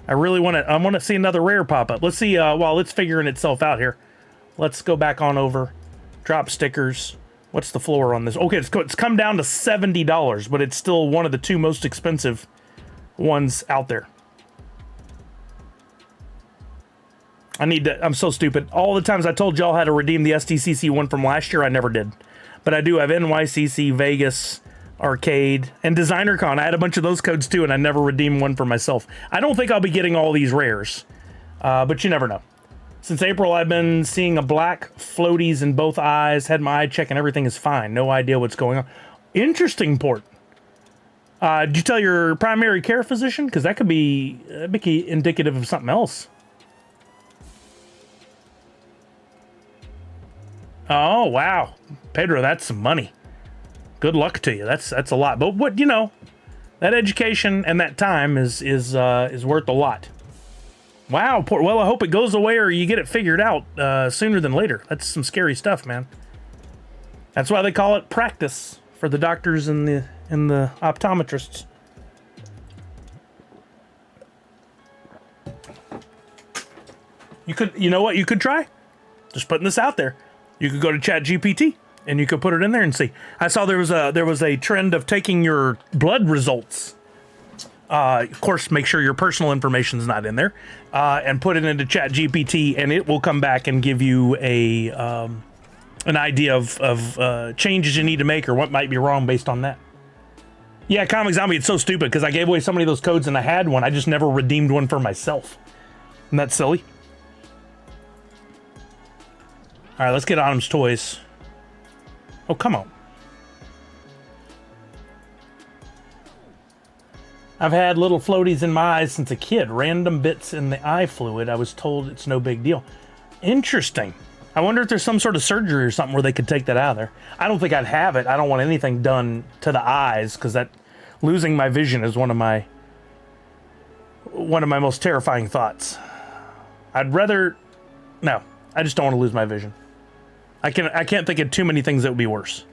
S1: I really want to. I want to see another rare pop up. Let's see. While it's figuring itself out here, let's go back on over. Drop stickers. What's the floor on this? Okay, it's come down to $70, but it's still one of the 2 most expensive ones out there. I need to. I'm so stupid. All the times I told y'all how to redeem the STCC one from last year, I never did. But I do have NYCC, Vegas, Arcade, and DesignerCon. I had a bunch of those codes too, and I never redeemed one for myself. I don't think I'll be getting all these rares, but you never know. Since April, I've been seeing a black floaties in both eyes. Had my eye check, and everything is fine. No idea what's going on. Interesting port. Did you tell your primary care physician? Because that could be indicative of something else. Oh, wow. Pedro, that's some money. Good luck to you. That's a lot. But what, you know, that education and that time is worth a lot. Wow. Well, I hope it goes away or you get it figured out sooner than later. That's some scary stuff, man. That's why they call it practice for the doctors and the optometrists. You know what you could try? Just putting this out there. You could go to ChatGPT and you could put it in there and see. I saw there was a trend of taking your blood results. Of course, make sure your personal information is not in there, and put it into ChatGPT, and it will come back and give you an idea of changes you need to make or what might be wrong based on that. Yeah, Comic Zombie, it's so stupid because I gave away so many of those codes and I had one. I just never redeemed one for myself. Isn't that silly? All right, let's get Autumn's Toys. Oh, come on. I've had little floaties in my eyes since a kid. Random bits in the eye fluid. I was told it's no big deal. Interesting. I wonder if there's some sort of surgery or something where they could take that out of there. I don't think I'd have it. I don't want anything done to the eyes because that losing my vision is one of my most terrifying thoughts. I'd rather... No, I just don't want to lose my vision. I can't think of too many things that would be worse.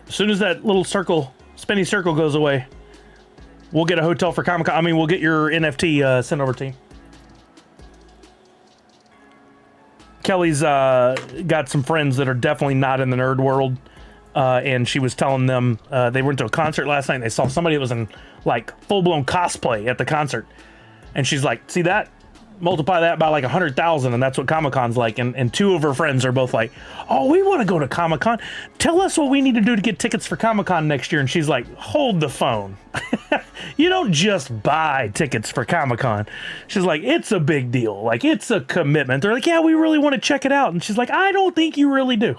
S1: As soon as that little circle, spinny circle goes away, we'll get a hotel for Comic-Con. I mean, we'll get your NFT sent over to you. Kelly's got some friends that are definitely not in the nerd world, and she was telling them they went to a concert last night and they saw somebody that was in like full-blown cosplay at the concert, and she's like, see that? Multiply that by like 100,000 and that's what Comic-Con's like. And two of her friends are both like, oh, we want to go to Comic-Con. Tell us what we need to do to get tickets for Comic-Con next year. And she's like, hold the phone. You don't just buy tickets for Comic-Con. She's like, it's a big deal. Like, it's a commitment. They're like, yeah, we really want to check it out. And she's like, I don't think you really do.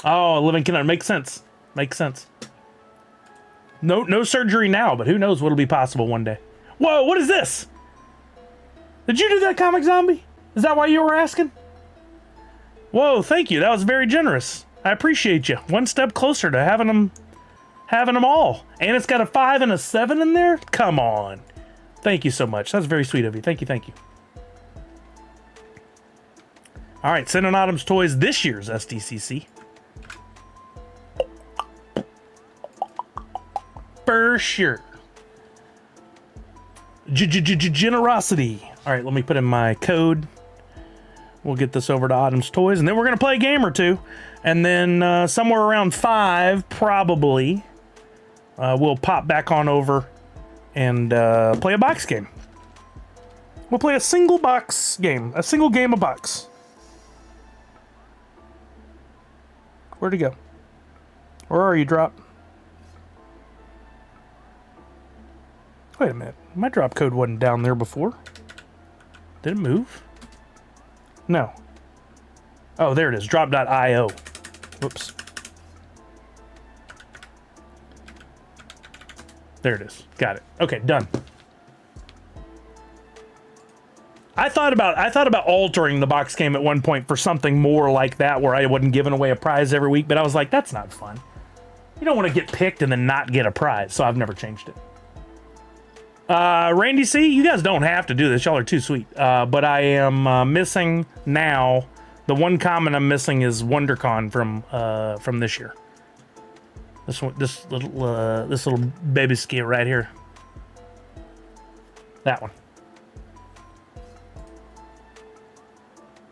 S1: Oh, living Canada. Makes sense. Makes sense. No surgery now, but who knows what'll be possible one day. Whoa, what is this? Did you do that, Comic Zombie? Is that why you were asking? Whoa, thank you. That was very generous. I appreciate you. One step closer to having them all. And it's got a 5 and a 7 in there? Come on. Thank you so much. That's very sweet of you. Thank you, thank you. All right, sending Autumn's Toys this year's SDCC. For sure. Generosity. All right, let me put in my code. We'll get this over to Autumn's Toys, and then we're going to play a game or two. And then somewhere around 5, probably, we'll pop back on over and play a box game. We'll play a single box game. A single game of box. Where'd he go? Where are you, Droppp? Wait a minute. My drop code wasn't down there before. Did it move? No. Oh, there it is. Droppp.io. Whoops. There it is. Got it. Okay, done. I thought about altering the box game at one point for something more like that, where I wasn't giving away a prize every week, but I was like, that's not fun. You don't want to get picked and then not get a prize, so I've never changed it. Randy C, you guys don't have to do this. Y'all are too sweet. But I am missing now. The one comment I'm missing is WonderCon from this year. This one, this little baby ski right here. That one.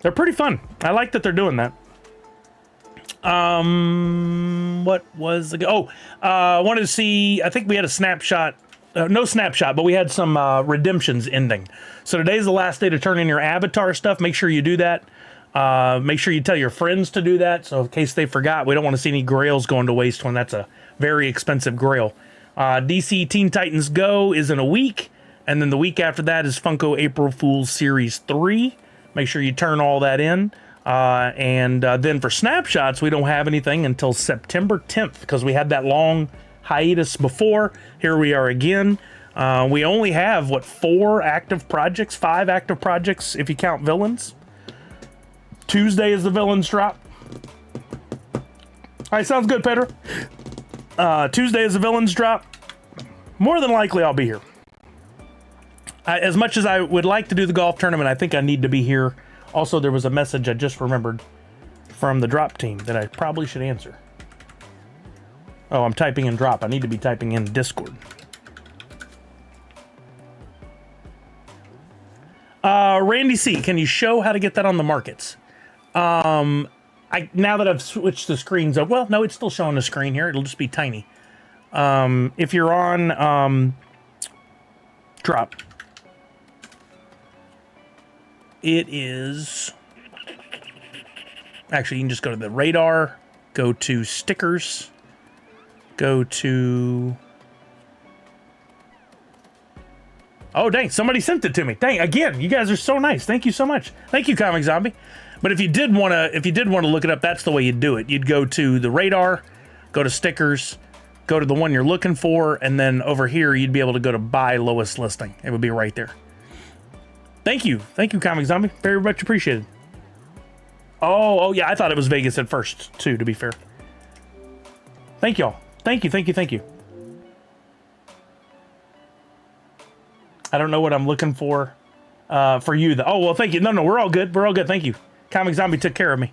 S1: They're pretty fun. I like that they're doing that. What was the... Oh, wanted to see... I think we had a snapshot... no snapshot, but we had some redemptions ending. So today's the last day to turn in your avatar stuff. Make sure you do that. Make sure you tell your friends to do that. So in case they forgot, we don't want to see any grails going to waste when that's a very expensive grail. DC Teen Titans Go is in a week. And then the week after that is Funko April Fool's Series 3. Make sure you turn all that in. And then for snapshots, we don't have anything until September 10th because we had that long hiatus before. Here we are again. We only have, what, 5 active projects if you count villains. Tuesday is the villains drop. All right, sounds good, Pedro. Tuesday is the villains drop. More than likely, I'll be here. As much as I would like to do the golf tournament, I think I need to be here. Also, there was a message I just remembered from the Droppp team that I probably should answer. Oh, I'm typing in Droppp. I need to be typing in Discord. Randy C, can you show how to get that on the markets? Now that I've switched the screens up, well, no, it's still showing the screen here. It'll just be tiny. If you're on Droppp, it is... Actually, you can just go to the radar, go to stickers, go to... Oh, dang, somebody sent it to me. Dang, again, you guys are so nice. Thank you so much. Thank you, Comic Zombie. But if you did want to look it up, that's the way you'd do it. You'd go to the radar, go to stickers, go to the one you're looking for, and then over here, you'd be able to go to buy lowest listing. It would be right there. Thank you, Comic Zombie. Very much appreciated. Oh, yeah, I thought it was Vegas at first, too, to be fair. Thank y'all. Thank you, thank you, thank you. I don't know what I'm looking for you, though. Oh, well, thank you. No, we're all good. We're all good. Thank you. Comic Zombie took care of me.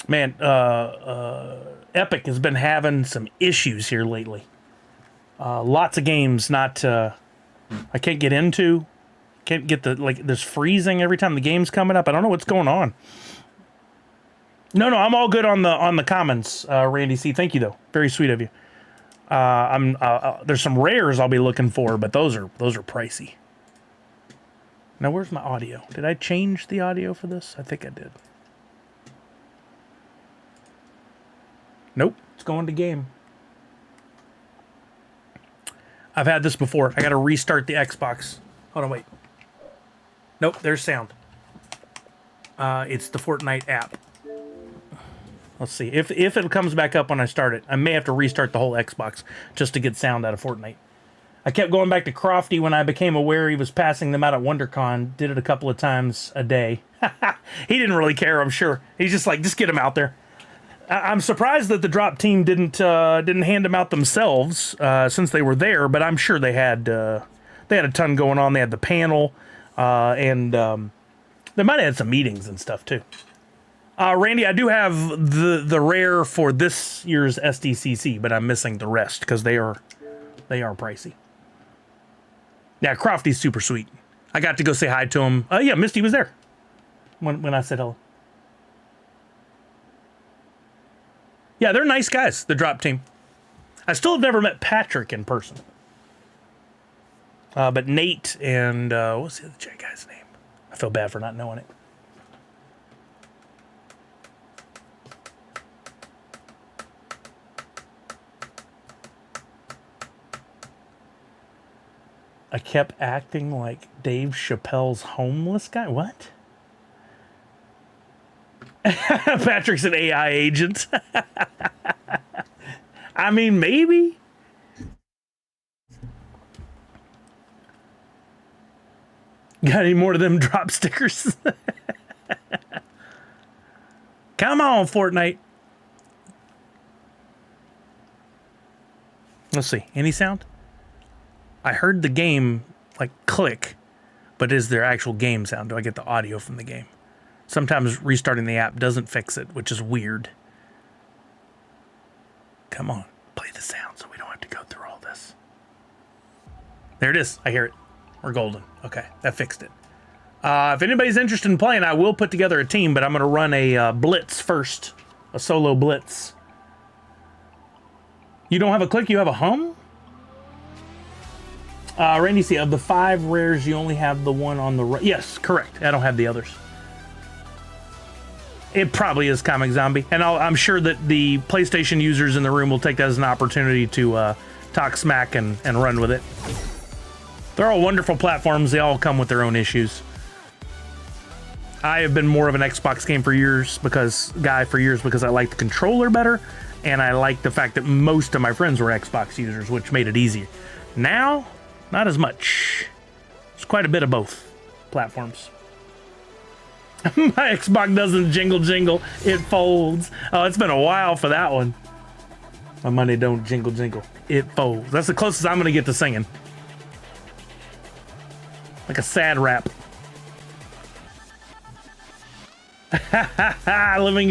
S1: Man, Epic has been having some issues here lately. Lots of games not... I can't get into. Can't get the... Like, there's freezing every time the game's coming up. I don't know what's going on. No, I'm all good on the comments, Randy C. Thank you, though. Very sweet of you. There's some rares I'll be looking for, but those are pricey. Now, where's my audio? Did I change the audio for this? I think I did. Nope, it's going to game. I've had this before. I got to restart the Xbox. Hold on, wait. Nope, there's sound. It's the Fortnite app. Let's see. If it comes back up when I start it, I may have to restart the whole Xbox just to get sound out of Fortnite. I kept going back to Crofty when I became aware he was passing them out at WonderCon. Did it a couple of times a day. He didn't really care, I'm sure. He's just like, just get him out there. I'm surprised that the Droppp team didn't hand them out themselves since they were there, but I'm sure they had a ton going on. They had the panel, and they might have had some meetings and stuff too. Randy, I do have the rare for this year's SDCC, but I'm missing the rest because they are pricey. Yeah, Crofty's super sweet. I got to go say hi to him. Yeah, Misty was there when I said hello. Yeah, they're nice guys, the Droppp team. I still have never met Patrick in person. But Nate and what's the other guy's name? I feel bad for not knowing it. I kept acting like Dave Chappelle's homeless guy. What? Patrick's an AI agent. I mean, maybe. Got any more of them drop stickers? Come on, Fortnite. Let's see. Any sound? I heard the game, like, click, but is there actual game sound? Do I get the audio from the game? Sometimes restarting the app doesn't fix it, which is weird. Come on, play the sound so we don't have to go through all this. There it is. I hear it. We're golden. Okay, that fixed it. If anybody's interested in playing, I will put together a team, but I'm going to run a blitz first. A solo blitz. You don't have a click, you have a hum? Randy C, of the 5 rares, you only have the one on the right. Yes, correct. I don't have the others. It probably is Comic Zombie. And I'm sure that the PlayStation users in the room will take that as an opportunity to talk smack and run with it. They're all wonderful platforms. They all come with their own issues. I have been more of an Xbox game for years because I like the controller better. And I like the fact that most of my friends were Xbox users, which made it easier. Now, not as much. It's quite a bit of both platforms. My Xbox doesn't jingle, it folds. Oh, it's been a while for that one. My money don't jingle, it folds. That's the closest I'm going to get to singing. Like a sad rap. Living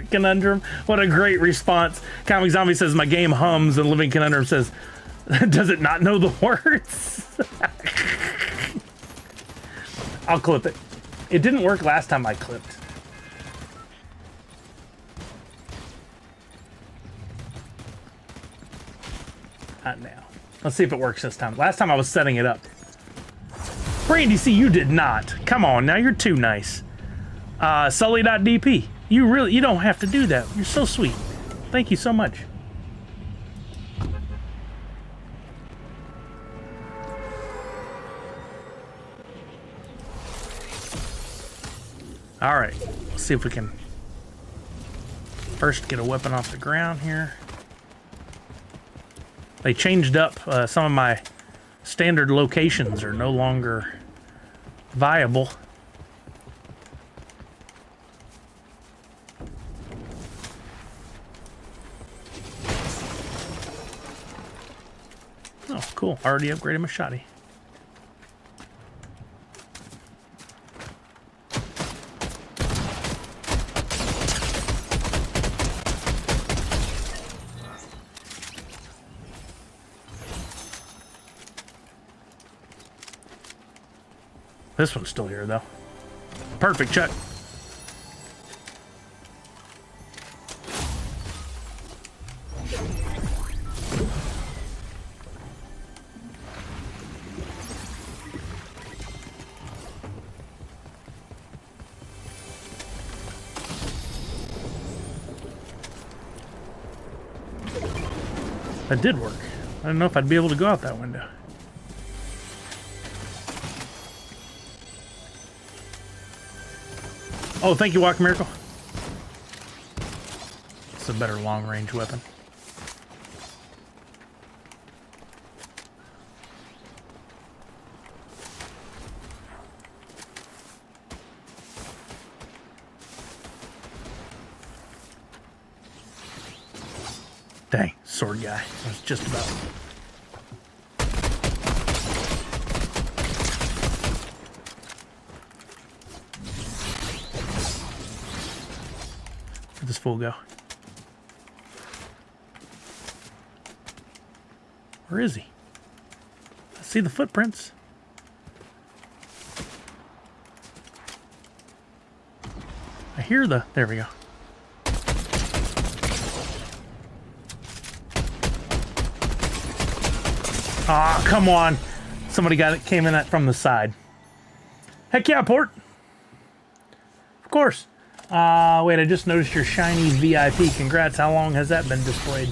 S1: Conundrum. What a great response. Comic Zombie says, my game hums, and Living Conundrum says, does it not know the words? I'll clip it. It didn't work last time I clipped. Not now. Let's see if it works this time. Last time I was setting it up. Randy C, you did not. Come on, now you're too nice. Sully.dp. You don't have to do that. You're so sweet. Thank you so much. All right, let's see if we can first get a weapon off the ground here. They changed up some of my standard locations are no longer viable. Oh, cool. Already upgraded my shotty. This one's still here, though. Perfect, Chuck. That did work. I don't know if I'd be able to go out that window. Oh, thank you, Walk Miracle. It's a better long-range weapon. Dang, sword guy. I was just about. Where'd this fool go? Where is he? I see the footprints. I hear the. There we go. Ah, come on. Somebody got it, came in that from the side. Heck yeah, Port. Of course. Wait, I just noticed your shiny VIP. Congrats. How long has that been displayed?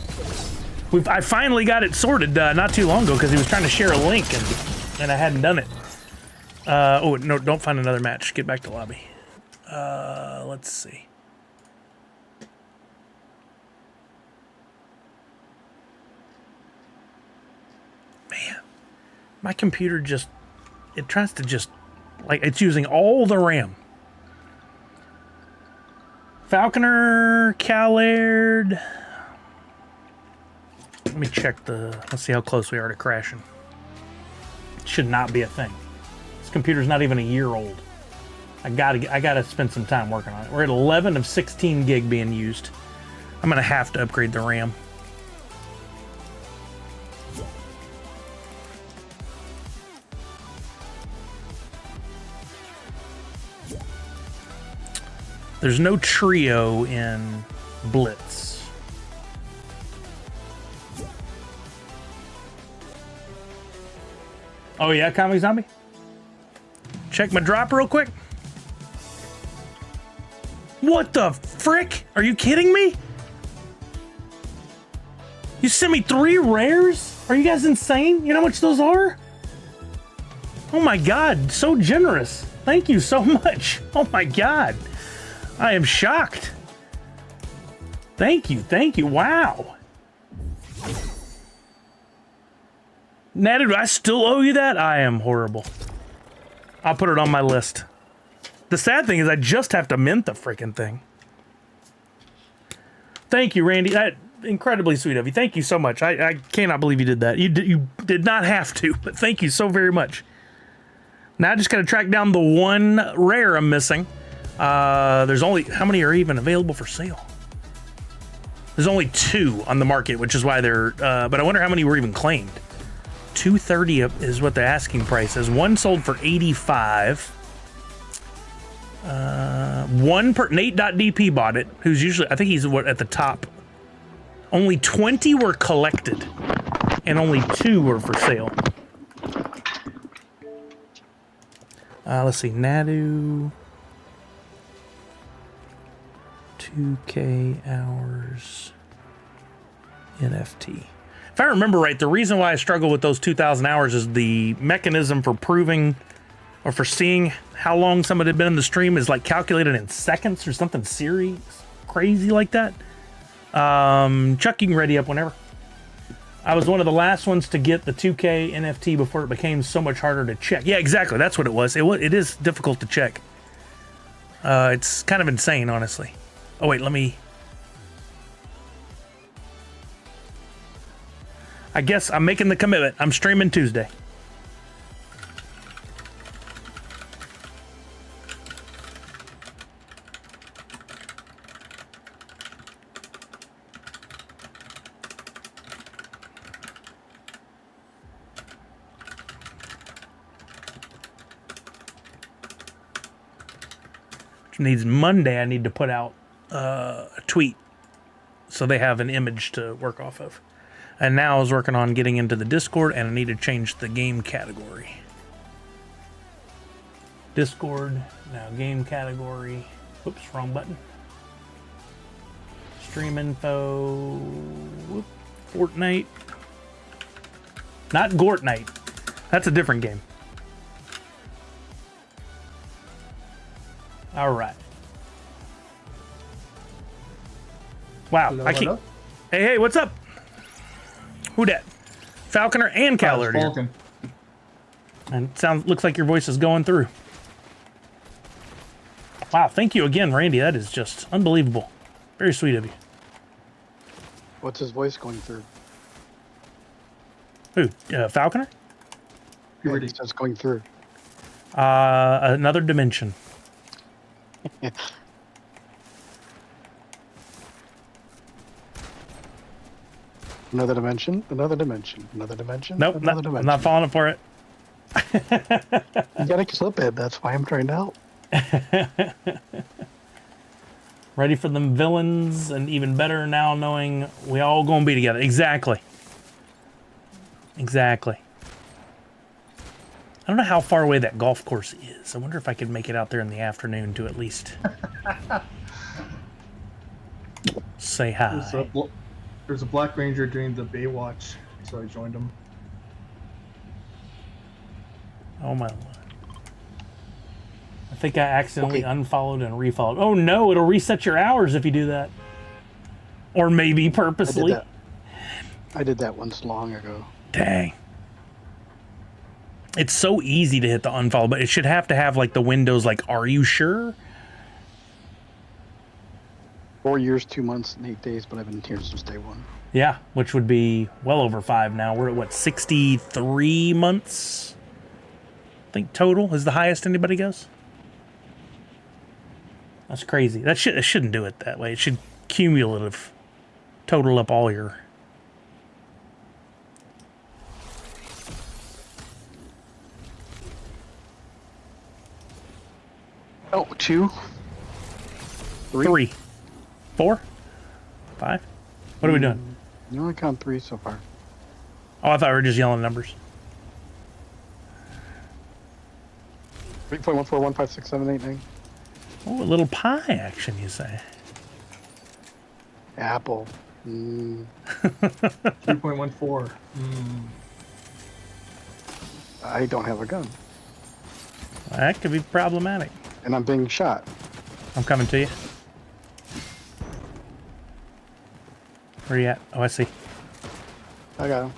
S1: I finally got it sorted not too long ago because he was trying to share a link and I hadn't done it. Oh, no, don't find another match. Get back to lobby. Let's see. My computer just, it tries to just, like, it's using all the RAM. Falconer, Callard. Let me check let's see how close we are to crashing. It should not be a thing. This computer's not even a year old. I gotta spend some time working on it. We're at 11 of 16 gig being used. I'm gonna have to upgrade the RAM. There's no trio in Blitz. Oh yeah, Comic Zombie? Check my drop real quick. What the frick? Are you kidding me? You sent me 3 rares? Are you guys insane? You know how much those are? Oh my god, so generous. Thank you so much. Oh my god. I am shocked. Thank you, wow. Natty, do I still owe you that? I am horrible. I'll put it on my list. The sad thing is I just have to mint the freaking thing. Thank you, Randy. That incredibly sweet of you. Thank you so much. I cannot believe you did that. You did not have to, but thank you so very much. Now I just got to track down the one rare I'm missing. There's only, how many are even available for sale? There's only 2 on the market, which is why they're, but I wonder how many were even claimed. 230 is what the asking price is. One sold for 85. One per Nate.dp bought it, who's usually, I think he's at the top. Only 20 were collected, and only 2 were for sale. Let's see, Nadu. 2K hours NFT. If I remember right, the reason why I struggle with those 2,000 hours is the mechanism for proving or for seeing how long somebody had been in the stream is like calculated in seconds or something serious, crazy like that. Chuck, you can ready up whenever. I was one of the last ones to get the 2K NFT before it became so much harder to check. Yeah, exactly. That's what it was. It is difficult to check. It's kind of insane, honestly. Oh, wait, let me... I guess I'm making the commitment. I'm streaming Tuesday. Which needs Monday. I need to put out a tweet so they have an image to work off of. And now I was working on getting into the Discord, and I need to change the game category. Discord, now game category. Oops, wrong button. Stream info. Whoop, Fortnite. Not Gortnite. That's a different game. All right. Wow.
S4: Hello,
S1: I keep.
S4: hello?
S1: Hey, what's up? Who dat? Falconer and Callard here.
S4: Falcon.
S1: And looks like your voice is going through. Wow, thank you again, Randy. That is just unbelievable. Very sweet of you.
S5: What's his voice going through?
S1: Who? Falconer?
S4: Puberty.
S5: It says going through.
S1: Another dimension.
S5: Another dimension, another dimension, another dimension.
S1: Nope,
S5: another
S1: I'm
S5: dimension.
S1: not falling for it.
S5: You gotta clip it. That's why I'm trying to help.
S1: Ready for them villains, and even better now knowing we all gonna be together. Exactly. Exactly. I don't know how far away that golf course is. I wonder if I could make it out there in the afternoon to at least say hi.
S4: There's a Black Ranger doing the Baywatch, so I joined him.
S1: Oh my lord. I think I accidentally unfollowed and refollowed. Oh no, it'll reset your hours if you do that. Or maybe purposely.
S5: I did that once long ago.
S1: Dang. It's so easy to hit the unfollow, but it should have to have like the windows like, are you sure?
S5: 4 years, 2 months, and 8 days, but I've been here since day one.
S1: Yeah, which would be well over 5 now. We're at what, 63 months? I think total is the highest anybody goes. That's crazy. It shouldn't do it that way. It should cumulative total up all your.
S5: Oh, 2, 3.
S1: 3, 4, 5. What are we doing?
S5: You only count 3 so far.
S1: Oh, I thought we were just yelling numbers.
S5: 3.14156789.
S1: Oh, a little pie action, you say?
S5: Apple.
S4: 3.14.
S5: I don't have a gun,
S1: That could be problematic.
S5: and I'm being shot.
S1: I'm coming to you. Where you at? Oh, I see.
S5: I got him.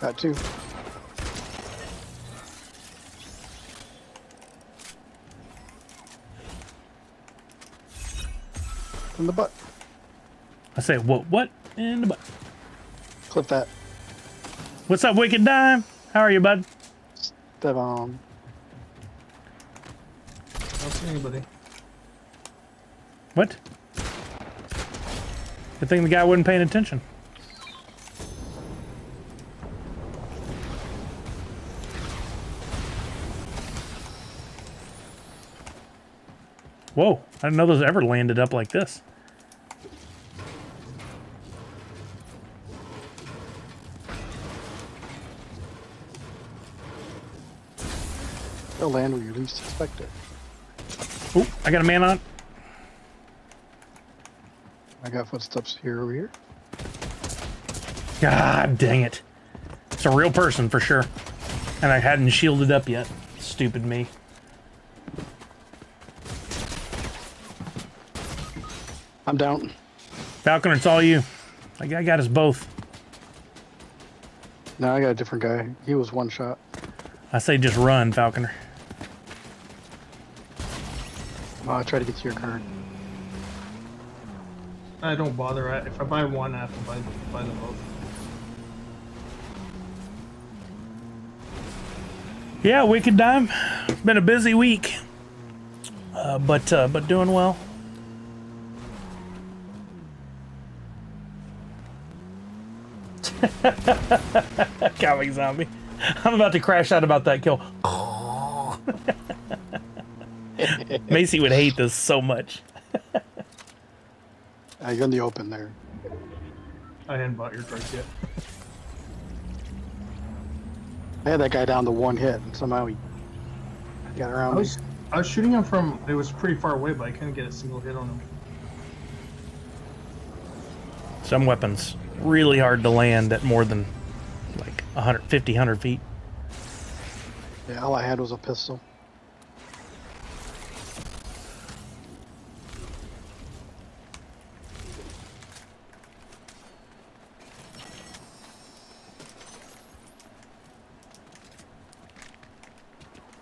S5: Got 2. In the butt.
S1: I say, what in the butt?
S5: Clip that.
S1: What's up, Wicked Dime? How are you, bud?
S5: Step on.
S4: I don't see anybody.
S1: What? Good thing the guy wasn't paying attention. Whoa, I didn't know those ever landed up like this.
S5: They'll land where you least expect it.
S1: Oop, I got a man on.
S5: I got footsteps here over here.
S1: God dang it. It's a real person for sure. And I hadn't shielded up yet. Stupid me.
S5: I'm down.
S1: Falconer, it's all you. That guy got us both.
S5: No, I got a different guy. He was one shot.
S1: I say just run, Falconer.
S5: I'll try to get to your car.
S4: I don't bother. If I buy one, I have to buy them both.
S1: Yeah, Wicked Dime. Been a busy week, but doing well. Comic zombie. I'm about to crash out about that kill. Macy would hate this so much.
S5: You're in the open there.
S4: I hadn't bought your cards yet.
S5: I had that guy down to one hit, and somehow he got around me.
S4: I was shooting him from. It was pretty far away, but I couldn't get a single hit on him.
S1: Some weapons really hard to land at more than like 150, 100 feet.
S5: Yeah, all I had was a pistol.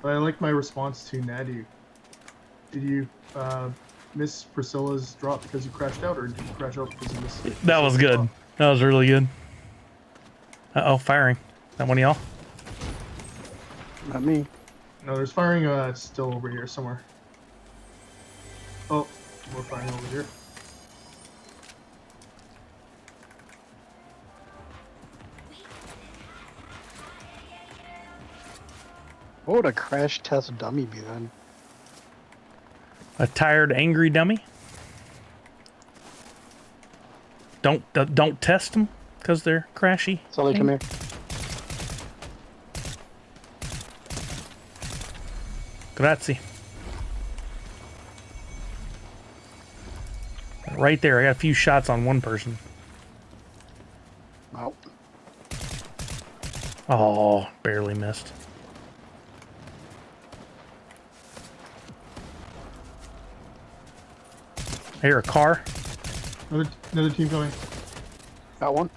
S4: But I like my response to Nadu. Did you miss Priscilla's drop because you crashed out, or did you crash out because you missed?
S1: That was good.
S4: Drop?
S1: That was really good. Uh-oh, firing. That one of y'all?
S5: Not me.
S4: No, there's firing still over here somewhere. Oh, we're firing over here.
S5: What would a crash test dummy be then?
S1: A tired, angry dummy? Don't test them because they're crashy.
S5: Sully, come here.
S1: Grazie. Right there, I got a few shots on one person.
S5: Oh,
S1: Oh, barely missed. I hear a car.
S4: Another team coming.
S5: got one.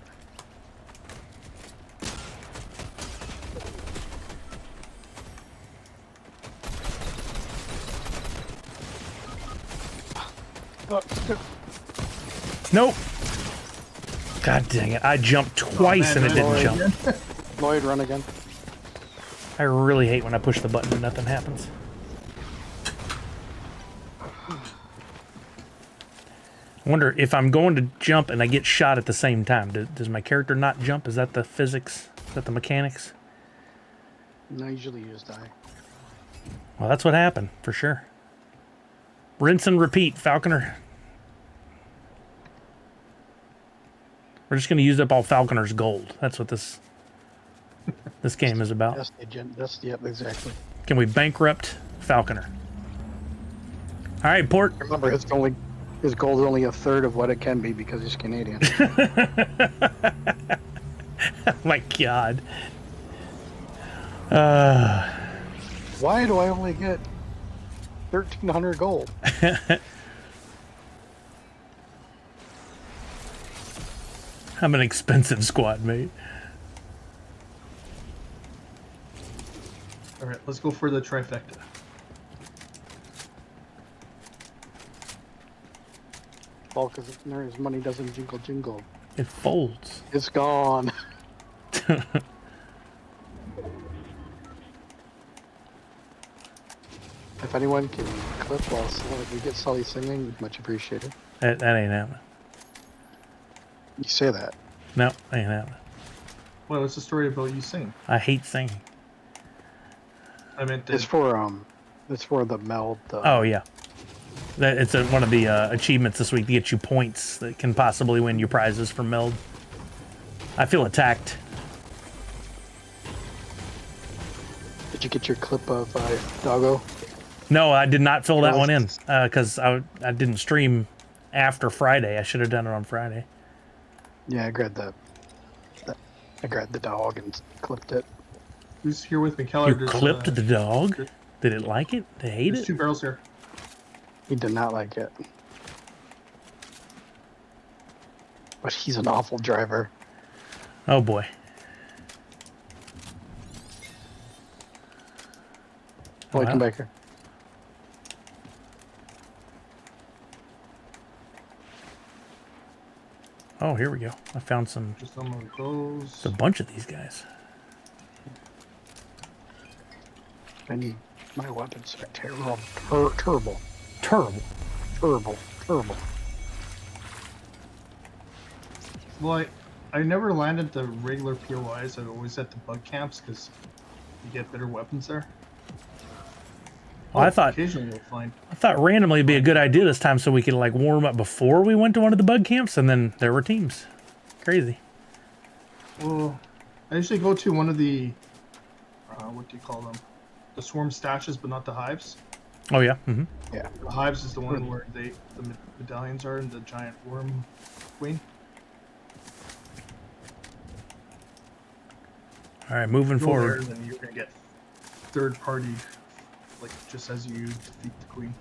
S5: Oh,
S1: Nope. God dang it. I jumped twice and it didn't jump.
S5: Lloyd, run again.
S1: I really hate when I push the button and nothing happens. I wonder if I'm going to jump and I get shot at the same time. Does my character not jump? Is that the physics? Is that the mechanics?
S5: No, usually you just die.
S1: Well, that's what happened, for sure. Rinse and repeat, Falconer. We're just going to use up all Falconer's gold. That's what this game is about.
S5: Yep, exactly.
S1: Can we bankrupt Falconer? All right, Port.
S5: Remember, his gold is only a third of what it can be because he's Canadian.
S1: Oh my God.
S5: Why do I only get 1,300 gold?
S1: I'm an expensive squad mate.
S4: All right, let's go for the trifecta.
S5: Well, because his money doesn't jingle jingle.
S1: It folds.
S5: It's gone. If anyone can clip while we get Sully singing, much appreciated.
S1: That ain't happening.
S5: You say that.
S1: No, ain't happening.
S4: Well, what's the story about you singing?
S1: I hate singing.
S4: I meant
S5: It's for the meld.
S1: Oh yeah, it's one of the achievements this week to get you points that can possibly win you prizes for meld. I feel attacked.
S5: Did you get your clip of Doggo?
S1: No, I did not fill that one in because I didn't stream after Friday. I should have done it on Friday.
S5: Yeah, I grabbed I grabbed the dog and clipped it.
S4: Who's here with me? Keller.
S1: You clipped the dog? Did it like it? Did it hate
S4: There's
S1: it?
S4: 2 barrels here.
S5: He did not like it. But he's an awful driver.
S1: Oh boy.
S5: Boy, come back here.
S1: Oh, here we go. I found some.
S4: Just unload those.
S1: It's a bunch of these guys.
S5: And my weapons are terrible. Terrible.
S1: Terrible.
S5: Terrible. Terrible.
S4: Well, I never landed the regular POIs. I always at the bug camps because you get better weapons there.
S1: Well, I thought
S4: Occasionally you'll find.
S1: randomly it'd be a good idea this time so we could like warm up before we went to one of the bug camps, and then there were teams. Crazy.
S4: Well, I usually go to one of the, what do you call them? The swarm stashes, but not the hives.
S1: Oh yeah. Mm-hmm.
S5: Yeah.
S4: The hives is the one where the medallions are and the giant worm queen.
S1: All right, moving
S4: Go
S1: forward.
S4: there, then you're gonna get third party, like just as you defeat the queen.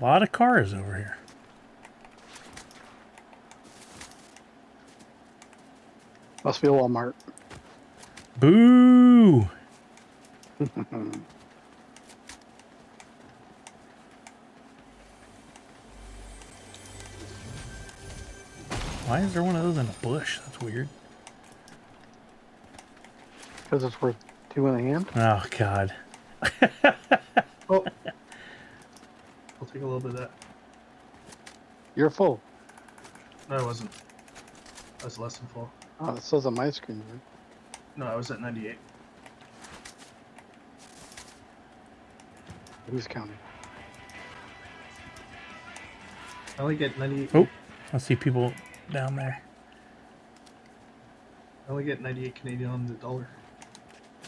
S1: A lot of cars over here.
S5: Must be a Walmart.
S1: Boo! Why is there one of those in a bush? That's weird.
S5: Because it's worth 2 in a hand.
S1: Oh God.
S4: Oh, I'll take a little bit of that.
S5: You're full.
S4: No, I wasn't. I was less than full.
S5: Oh, it says on my screen. Right?
S4: No, I was at 98.
S5: Who's counting?
S4: I only get 98.
S1: Oh, I see people down there.
S4: I only get 98 Canadian on the dollar.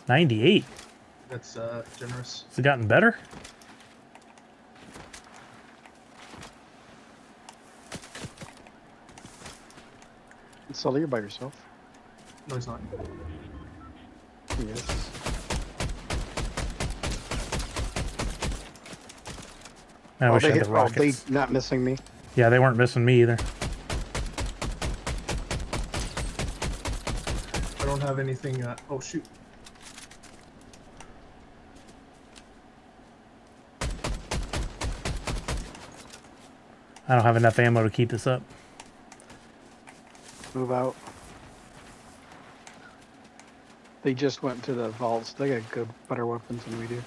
S1: 98.
S4: That's generous.
S1: Has it gotten better?
S5: Sully, you're by yourself.
S4: No, he's not.
S5: Yes.
S1: I wish I had the
S5: they
S1: rockets.
S5: not missing me.
S1: Yeah, they weren't missing me either.
S4: I don't have anything. Oh shoot!
S1: I don't have enough ammo to keep this up.
S5: Move out. They just went to the vaults. They got good, better weapons than we do.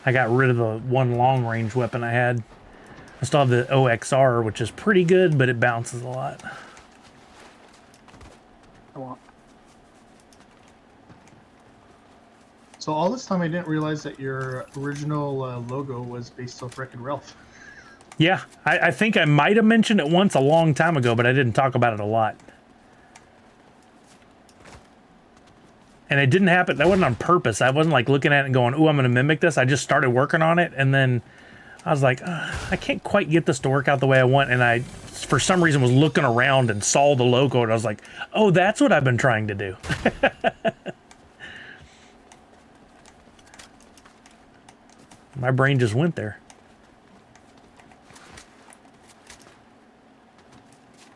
S1: I got rid of the one long range weapon I had. I still have the OXR, which is pretty good, but it bounces a lot.
S5: I want.
S4: So all this time I didn't realize that your original logo was based off Wreck-It Ralph.
S1: Yeah, I think I might have mentioned it once a long time ago, but I didn't talk about it a lot. And it didn't happen. That wasn't on purpose. I wasn't like looking at it and going, "Ooh, I'm going to mimic this." I just started working on it, and then I was like, I can't quite get this to work out the way I want. And I, for some reason, was looking around and saw the logo, and I was like, "Oh, that's what I've been trying to do." My brain just went there.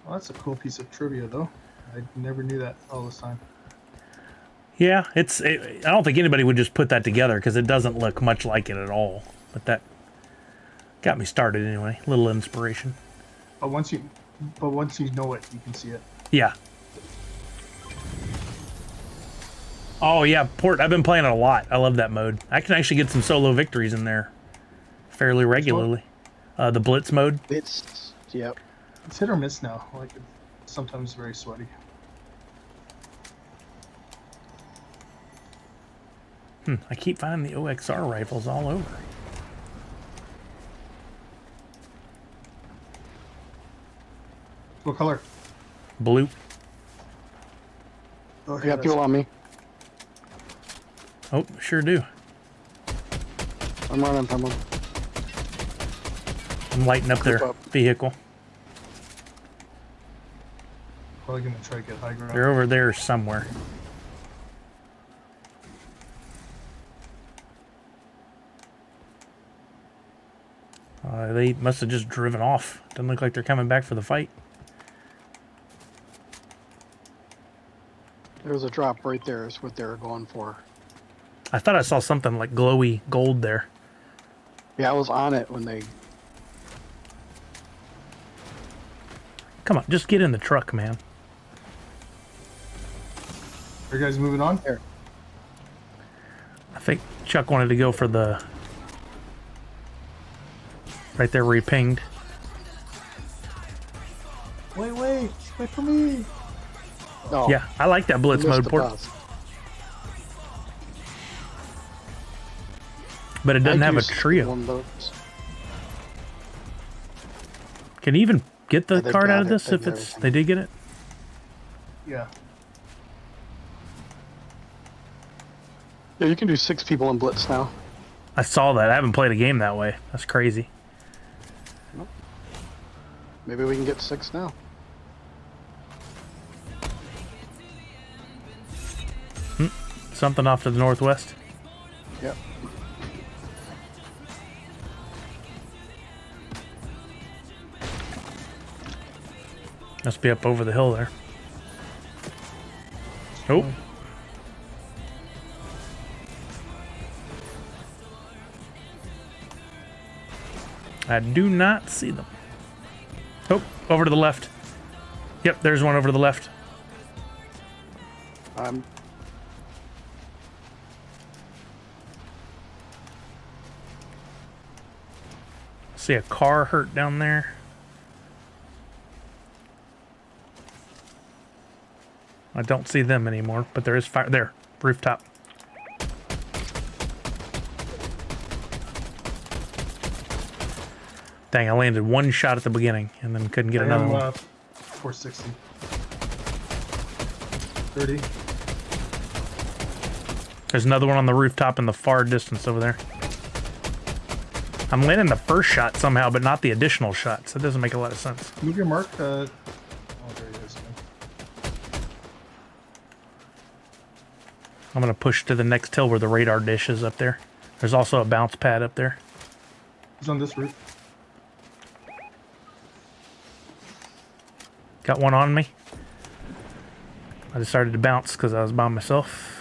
S4: Well, that's a cool piece of trivia, though. I never knew that all this time.
S1: Yeah, I don't think anybody would just put that together because it doesn't look much like it at all. But that got me started anyway. A little inspiration.
S4: But once you know it, you can see it.
S1: Yeah. Oh yeah, Port. I've been playing it a lot. I love that mode. I can actually get some solo victories in there fairly regularly. The Blitz mode.
S5: It's yep.
S4: It's hit or miss now. Like it's sometimes very sweaty.
S1: I keep finding the OXR rifles all over.
S4: What color?
S1: Blue.
S4: Okay,
S5: I got fuel on me.
S1: Oh, sure do.
S5: I'm running from them.
S1: I'm lighting up their
S5: Group up.
S1: vehicle.
S4: Probably gonna try to get high ground.
S1: They're over there somewhere. They must have just driven off. Doesn't look like they're coming back for the fight.
S5: There was a drop right there. Is what they were going for.
S1: I thought I saw something like glowy gold there.
S5: Yeah, I was on it when they.
S1: Come on, just get in the truck, man.
S4: Are you guys moving on?
S5: Here.
S1: I think Chuck wanted to go for the... Right there where he pinged.
S4: Wait for me.
S5: Oh,
S1: Yeah, I like that blitz
S5: missed
S1: mode
S5: the
S1: port.
S5: bus.
S1: But it doesn't
S5: I'd
S1: have a
S5: use
S1: trio.
S5: one of those.
S1: Can you even get the
S5: Yeah, they
S1: card
S5: got
S1: out of
S5: it.
S1: this
S5: They
S1: if
S5: got
S1: it's...
S5: everything.
S1: They did get it?
S4: Yeah.
S5: Yeah, you can do 6 people in Blitz now.
S1: I saw that. I haven't played a game that way. That's crazy.
S5: Maybe we can get 6 now.
S1: Something off to the northwest.
S5: Yep.
S1: Must be up over the hill there. Oh. I do not see them. Oh, over to the left. Yep, there's one over to the left. See a car hurt down there. I don't see them anymore, but there is fire there. Rooftop. Dang, I landed one shot at the beginning and then couldn't get
S4: I
S1: another
S4: am
S1: one.
S4: 460. 30.
S1: There's another one on the rooftop in the far distance over there. I'm landing the first shot somehow, but not the additional shots. That doesn't make a lot of sense.
S4: Move your mark. Oh, there he is.
S1: I'm going to push to the next hill where the radar dish is up there. There's also a bounce pad up there.
S4: He's on this roof.
S1: Got one on me. I decided to bounce because I was by myself.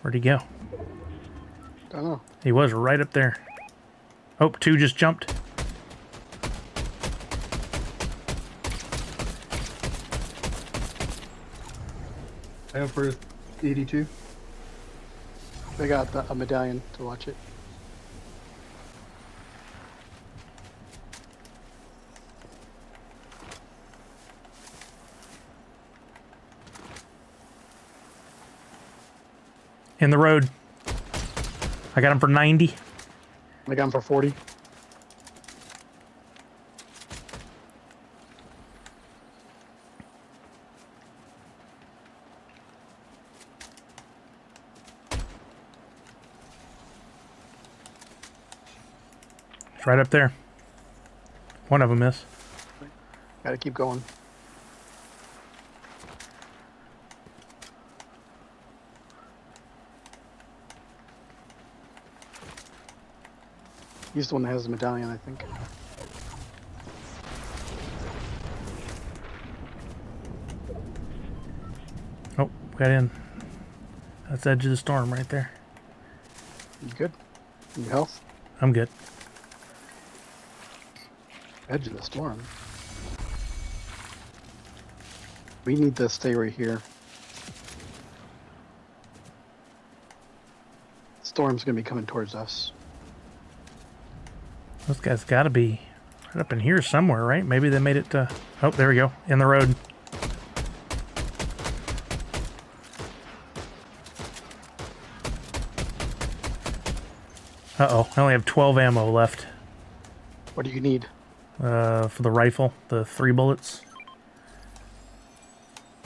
S1: Where'd he go?
S5: Don't know.
S1: He was right up there. Oh, 2 just jumped.
S4: I am for 82.
S5: They got a medallion to watch it.
S1: In the road. I got him for 90.
S5: I got him for 40.
S1: It's right up there. One of them is.
S5: Gotta keep going. He's the one that has the medallion, I think.
S1: Oh, got in. That's the edge of the storm right there.
S5: You good? Your health?
S1: I'm good.
S5: Edge of the storm. We need to stay right here. Storm's gonna be coming towards us.
S1: Those guys got to be right up in here somewhere, right? Maybe they made it to... Oh, there we go. In the road. Uh-oh. I only have 12 ammo left
S5: What do you need?
S1: for the rifle. The 3 bullets.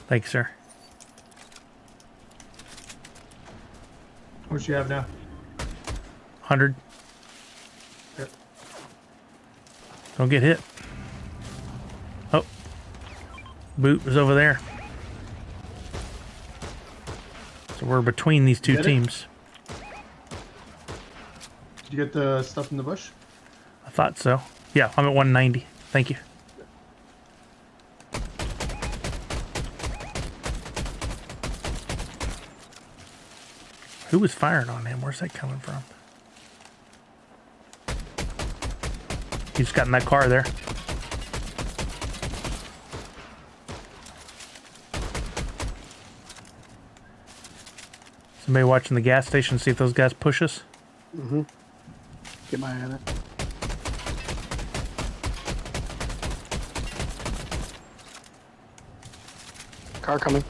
S1: Thanks, sir.
S4: What you have now?
S1: 100.
S4: Yep.
S1: Don't get hit. Oh. Boot was over there. So we're between these two
S4: Get it?
S1: teams.
S4: Did you get the stuff in the bush?
S1: I thought so. Yeah, I'm at 190. Thank you. Who was firing on him? Where's that coming from? He just got in that car there. Somebody watching the gas station, see if those guys push us.
S5: Mm-hmm. Get my eye on it. Car coming.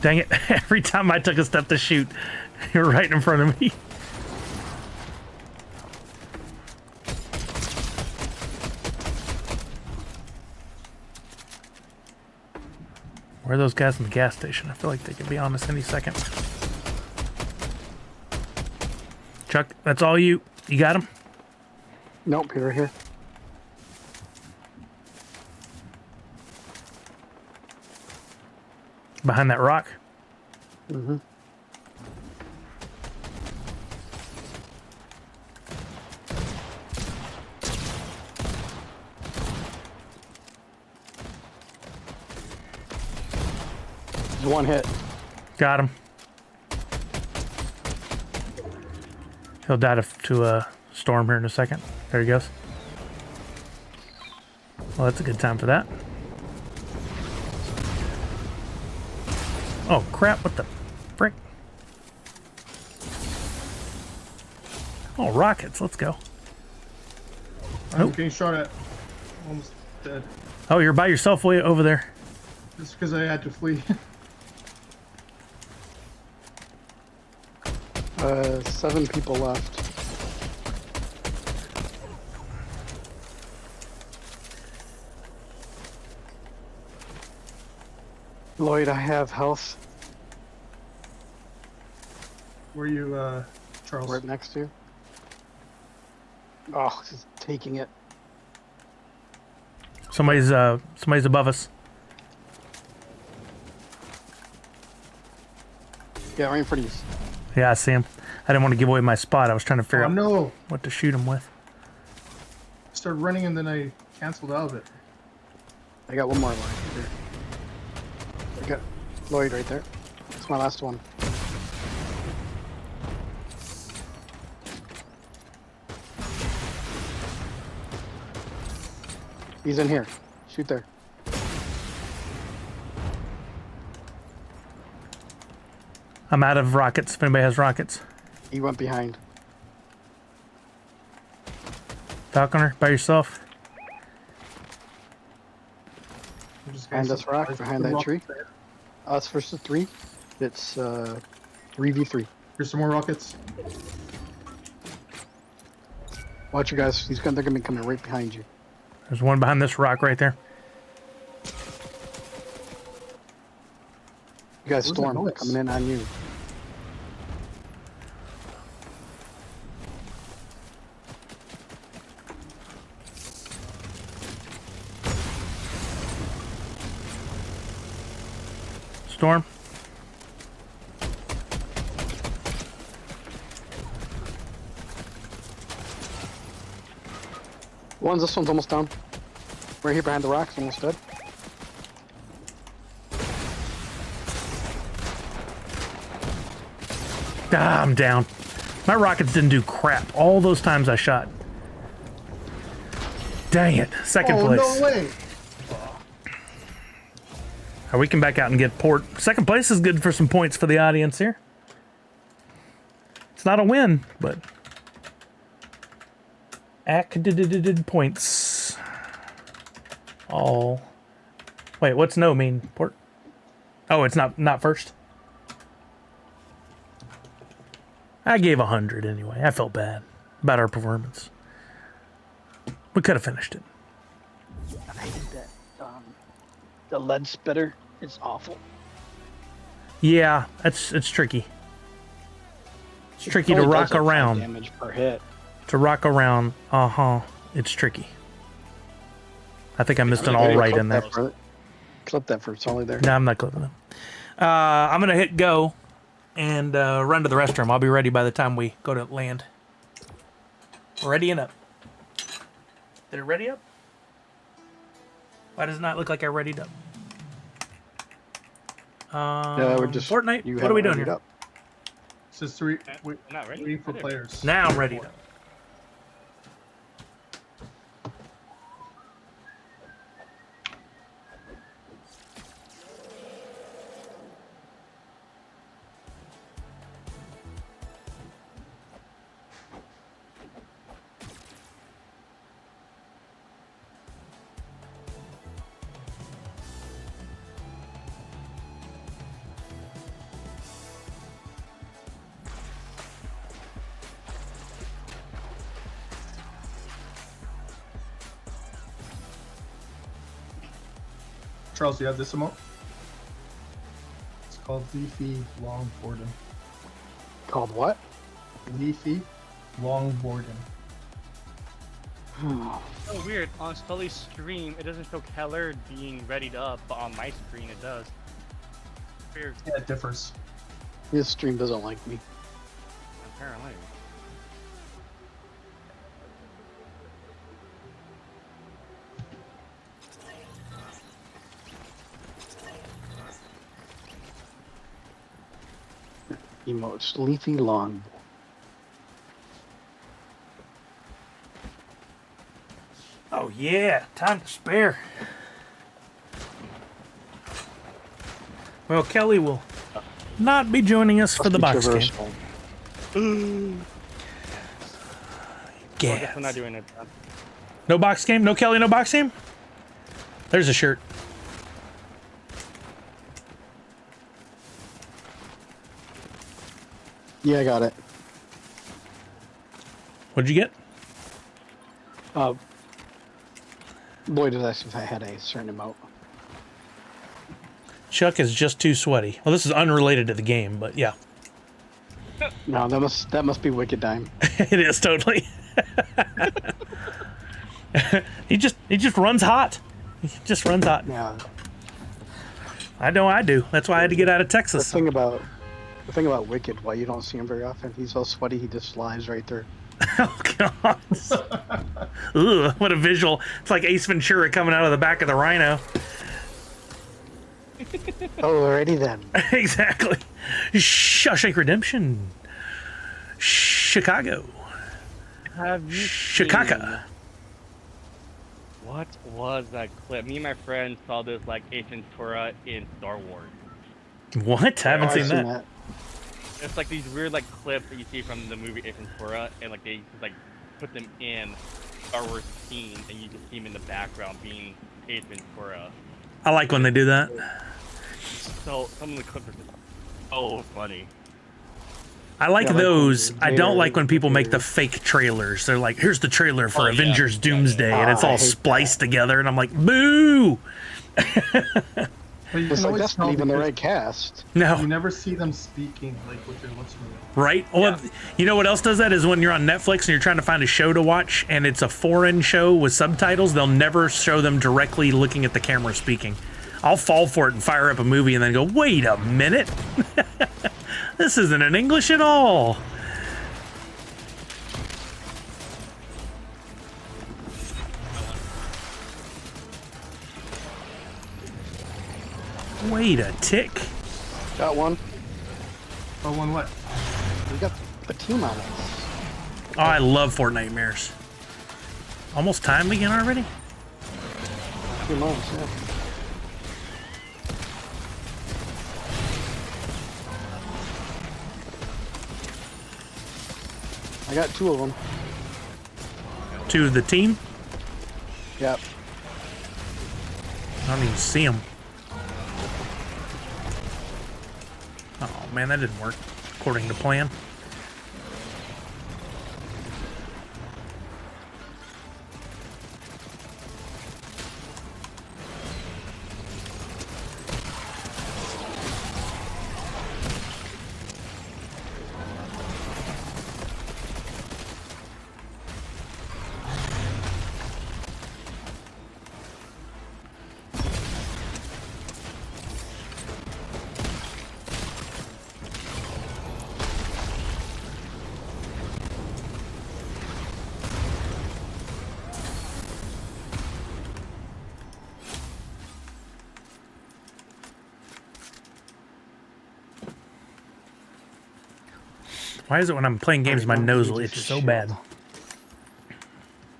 S1: Dang it. Every time I took a step to shoot, you're right in front of me. Where are those guys in the gas station? I feel like they could be on us any second. Chuck, that's all you. You got him?
S5: Nope, he's right here.
S1: Behind that rock?
S5: Mm-hmm. One hit.
S1: Got him. He'll die to a storm here in a second. There he goes. Well, that's a good time for that. Oh, crap. What the frick? Oh, rockets. Let's go.
S4: I'm
S1: Nope.
S4: getting shot at. Almost dead.
S1: Oh, you're by yourself way over there.
S4: Just because I had to flee.
S5: 7 people left. Lloyd, I have health
S4: Were you, Charles?
S5: right next to you. Oh, just taking it.
S1: Somebody's above us.
S5: Yeah, right in front of you.
S1: Yeah, I see him. I didn't want to give away my spot. I was trying to figure
S4: Oh
S1: out
S4: no!
S1: what to shoot him with.
S4: I started running and then I canceled out of it.
S5: I got one more line here. I got Lloyd right there. That's my last one. He's in here. Shoot there.
S1: I'm out of rockets if anybody has rockets.
S5: He went behind.
S1: Falconer, by yourself.
S4: I'm just
S5: Behind
S4: gonna
S5: this rock, behind that tree. Us versus 3. It's 3v3.
S4: Here's some more rockets.
S5: Watch you guys. They're gonna be coming right behind you.
S1: There's one behind this rock right there.
S5: You guys,
S4: Where's the
S5: storm
S4: noise?
S5: coming in on you.
S1: Storm.
S5: This one's almost down. Right here behind the rocks, almost dead.
S1: Ah, I'm down. My rockets didn't do crap all those times I shot. Dang it. Second
S4: Oh,
S1: place.
S4: no way!
S1: We can back out and get port. Second place is good for some points for the audience here. It's not a win, but acted points. All. Wait, what's no mean? Port. Oh, it's not first. I gave 100 anyway. I felt bad about our performance. We could have finished it.
S5: I hate that. The lead spitter is awful.
S1: Yeah, it's tricky. It's tricky to
S5: Only
S1: rock
S5: does like 5
S1: around.
S5: damage per hit.
S1: To rock around, it's tricky. I think I missed an all right in there.
S5: Clip that for it's only there.
S1: No, I'm not clipping them. I'm gonna hit go and run to the restroom. I'll be ready by the time we go to land. Ready and up. Did it ready up? Why does it not look like I readied up?
S5: We're just
S1: Fortnite. What are we doing here?
S5: Up.
S4: It's just three.
S6: Not ready.
S4: Three for players.
S1: Now I'm ready up.
S4: Charles, do you have this emote? It's called Leafy Longboarding.
S5: Called what?
S4: Leafy Longboarding.
S6: Oh, weird. On Sully's stream, it doesn't show Keller being readied up, but on my screen it does. Weird.
S4: Yeah, it differs.
S5: His stream doesn't like me.
S6: Apparently.
S5: Emotes. Leafy Long.
S1: Oh yeah, time to spare. Well, Kelly will not be joining us for the box game.
S6: I guess we're not doing it.
S1: No box game? No Kelly, no box game? There's a shirt.
S5: Yeah, I got it.
S1: What'd you get?
S5: Lloyd was asking if I had a certain amount.
S1: Chuck is just too sweaty. Well, this is unrelated to the game, but yeah.
S5: No, that must be Wicked Dime.
S1: It is totally. he just runs hot. He just runs hot.
S5: Yeah.
S1: I know I do. That's why I had to get out of
S5: The
S1: Texas.
S5: thing about Wicked, why you don't see him very often, he's so sweaty he just lies right there.
S1: Oh god. Ugh, what a visual. It's like Ace Ventura coming out of the back of the Rhino.
S5: Alrighty then.
S1: Exactly. Shawshank Redemption. Chicago.
S6: Have you
S1: Chicago.
S6: seen- What was that clip? Me and my friend saw this like Ace Ventura in Star Wars.
S1: What? I haven't
S5: I've
S1: seen that.
S6: It's like these weird like clips that you see from the movie Ace Ventura, and like they like put them in Star Wars scenes, and you just see him in the background being Ace Ventura.
S1: I like when they do that.
S6: So some of the clips are just so funny.
S1: I like
S5: Yeah, like
S1: those.
S5: when
S1: I don't like when people make the
S5: they're-
S1: fake trailers. They're like, here's the trailer for
S6: Oh, yeah.
S1: Avengers Doomsday, and it's
S5: I
S1: all
S5: hate
S1: spliced together, and I'm like, boo!
S4: But you
S5: It's
S4: can
S5: like
S4: always
S5: that's
S4: tell
S5: not even the
S4: because
S5: right cast.
S4: You
S1: No.
S4: never see them speaking like with their lips moving.
S1: Right? Well, you know what else does that is when you're on Netflix and you're trying to find a show to watch and it's a foreign show with subtitles, they'll never show them directly looking at the camera speaking. I'll fall for it and fire up a movie and then go, wait a minute. This isn't in English at all. Wait a tick.
S5: Got one.
S4: Oh, one what?
S5: We got a team on us.
S1: Oh, I love Fortnite mirrors. Almost time again already?
S5: 2 months, yeah. I got 2 of them.
S1: To the team?
S5: Yep.
S1: I don't even see them. Oh man, that didn't work according to plan. Why is it when I'm playing games, my nose will itch so bad?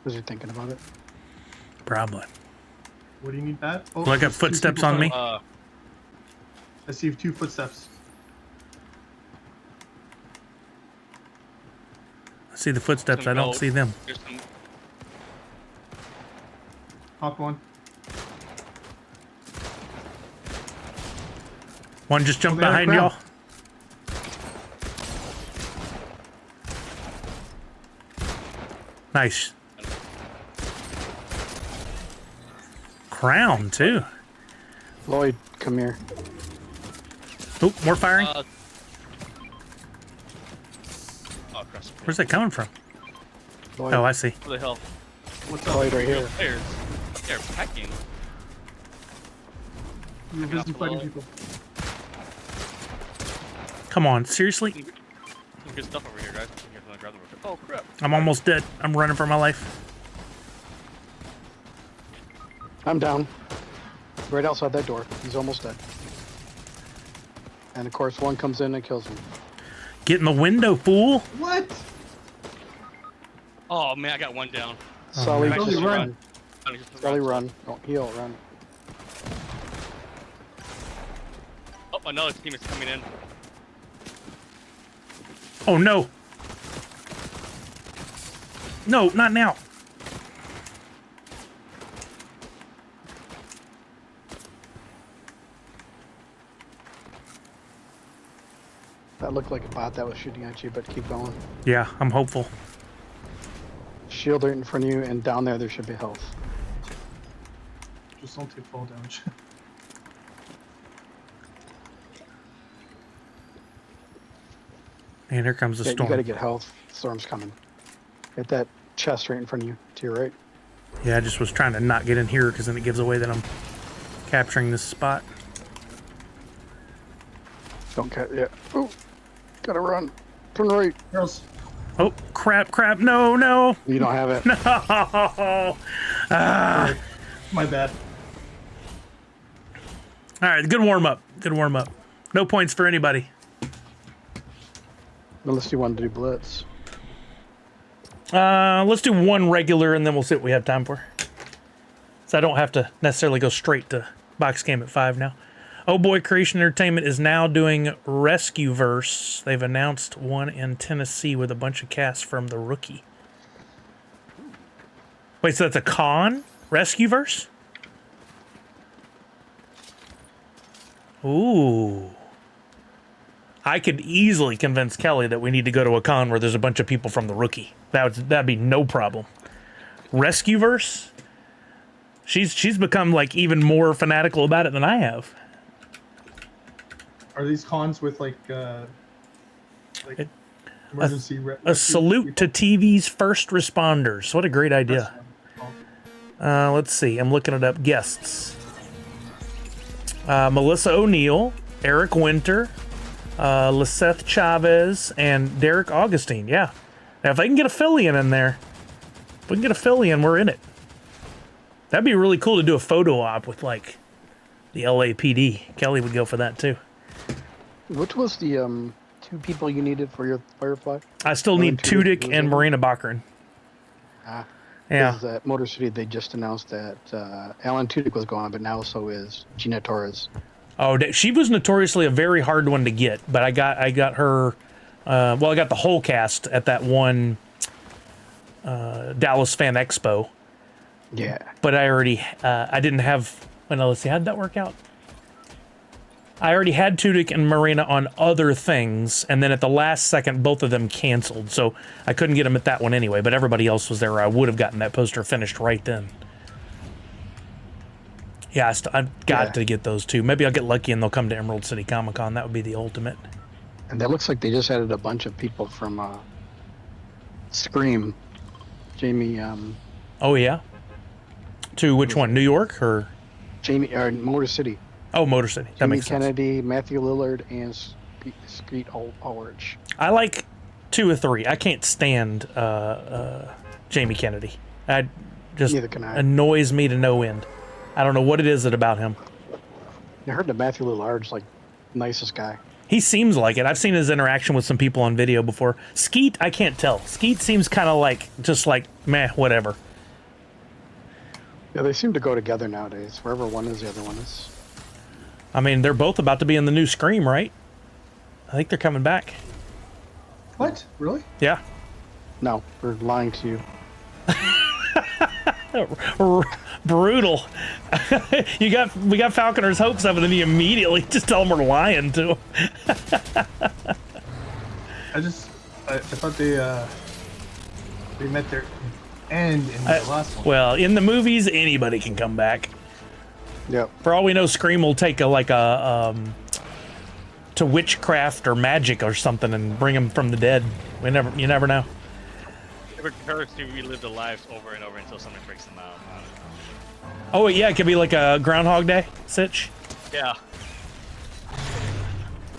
S5: Was you thinking about it?
S1: Probably.
S4: What do you need, Pat? Oh,
S1: Well, I got
S4: there's two
S1: footsteps
S4: people
S1: on me.
S4: coming. I see 2 footsteps.
S1: I see the footsteps. I don't see them.
S6: There's some.
S4: Knocked one.
S1: One just jumped
S4: there,
S1: behind
S4: crap.
S1: y'all. Nice. Crown, too.
S5: Lloyd, come here.
S1: Oh, more firing.
S6: Oh, crap.
S1: Where's that coming from?
S5: Lloyd,
S1: Oh, I see.
S6: What the hell?
S4: What's up?
S5: Lloyd right here.
S6: Players. They're pecking.
S4: You're busy fighting people.
S1: Come on, seriously?
S6: Some good stuff over here, guys. You guys wanna grab them real quick? Oh crap!
S1: I'm almost dead. I'm running for my life.
S5: I'm down. Right outside that door. He's almost dead. And of course, one comes in and kills me.
S1: Get in the window, fool.
S4: What?
S6: Oh man, I got one down.
S5: Sully,
S6: man.
S5: just
S6: Sully,
S5: run.
S6: run.
S5: Sully, run. Don't heal, run.
S6: Oh, another team is coming in.
S1: Oh, no. No, not now.
S5: That looked like a bot that was shooting at you, but keep going.
S1: Yeah, I'm hopeful.
S5: Shield right in front of you, and down there should be health.
S4: Just don't take fall damage.
S1: And here comes the
S5: Yeah, you
S1: storm.
S5: gotta get health. Storm's coming. Hit that chest right in front of you, to your right.
S1: Yeah, I just was trying to not get in here because then it gives away that I'm capturing this spot.
S5: Don't cut. Yeah. Oh, gotta run. Turn right.
S4: Girls,
S1: Oh, crap, crap. No, no.
S5: You don't have it.
S1: No. Ah.
S4: my bad.
S1: All right, good warm up. Good warm up. No points for anybody.
S5: Unless you want to do blitz.
S1: Let's do one regular and then we'll see what we have time for. So I don't have to necessarily go straight to box game at 5 now. Oh Boy Creation Entertainment is now doing Rescueverse. They've announced one in Tennessee with a bunch of casts from The Rookie. Wait, so that's a con? Rescueverse? Ooh. I could easily convince Kelly that we need to go to a con where there's a bunch of people from The Rookie. That'd be no problem. Rescueverse? She's become like even more fanatical about it than I have.
S4: Are these cons with like emergency?
S1: A salute to TV's first responders. What a great idea. Let's see. I'm looking it up. Guests. Melissa O'Neill, Eric Winter, Liseth Chavez, and Derek Augustine. Yeah. Now, if they can get a Fillion in there, if we can get a Fillion, we're in it. That'd be really cool to do a photo op with, like, the LAPD. Kelly would go for that, too.
S5: Which was the 2 people you needed for your Firefly?
S1: I still need Tudyk and Marina Baccarin.
S5: Ah.
S1: Yeah.
S5: Because at Motor City, they just announced that Alan Tudyk was gone, but now so is Gina Torres.
S1: Oh, she was notoriously a very hard one to get, but I got her. I got the whole cast at that one Dallas Fan Expo.
S5: Yeah.
S1: But I already, I didn't have. Well, no, let's see, how did that work out? I already had Tudyk and Marina on other things, and then at the last second, both of them canceled, so I couldn't get them at that one anyway. But everybody else was there, or I would have gotten that poster finished right then. Yeah, I've got to get those two. Maybe I'll get lucky and they'll come to Emerald City Comic Con. That would be the ultimate.
S5: And that looks like they just added a bunch of people from Scream. Jamie.
S1: Oh yeah. To which one? New York or?
S5: Jamie Motor City.
S1: Oh, Motor City. That
S5: Jamie
S1: makes sense.
S5: Kennedy, Matthew Lillard, and Skeet Ulrich.
S1: I like 2 or 3. I can't stand Jamie Kennedy.
S5: Neither can I.
S1: Annoys me to no end. I don't know what it is about him.
S5: I heard that Matthew Lillard's like nicest guy.
S1: He seems like it. I've seen his interaction with some people on video before. Skeet, I can't tell. Skeet seems kind of like, just like, meh, whatever.
S5: Yeah, they seem to go together nowadays. Wherever one is, the other one is.
S1: I mean, they're both about to be in the new Scream, right? I think they're coming back.
S4: What? Really?
S1: Yeah.
S5: No, we're lying to you.
S1: Brutal. We got Falconer's hopes up, and then you immediately just tell them we're lying to him.
S4: I thought they met their end in the last one.
S1: Well, in the movies, anybody can come back.
S5: Yep.
S1: For all we know, Scream will take to witchcraft or magic or something and bring them from the dead. You never know.
S6: It recurs to relive the lives over and over until something breaks them out.
S1: Oh yeah, it could be like a Groundhog Day sitch.
S6: Yeah.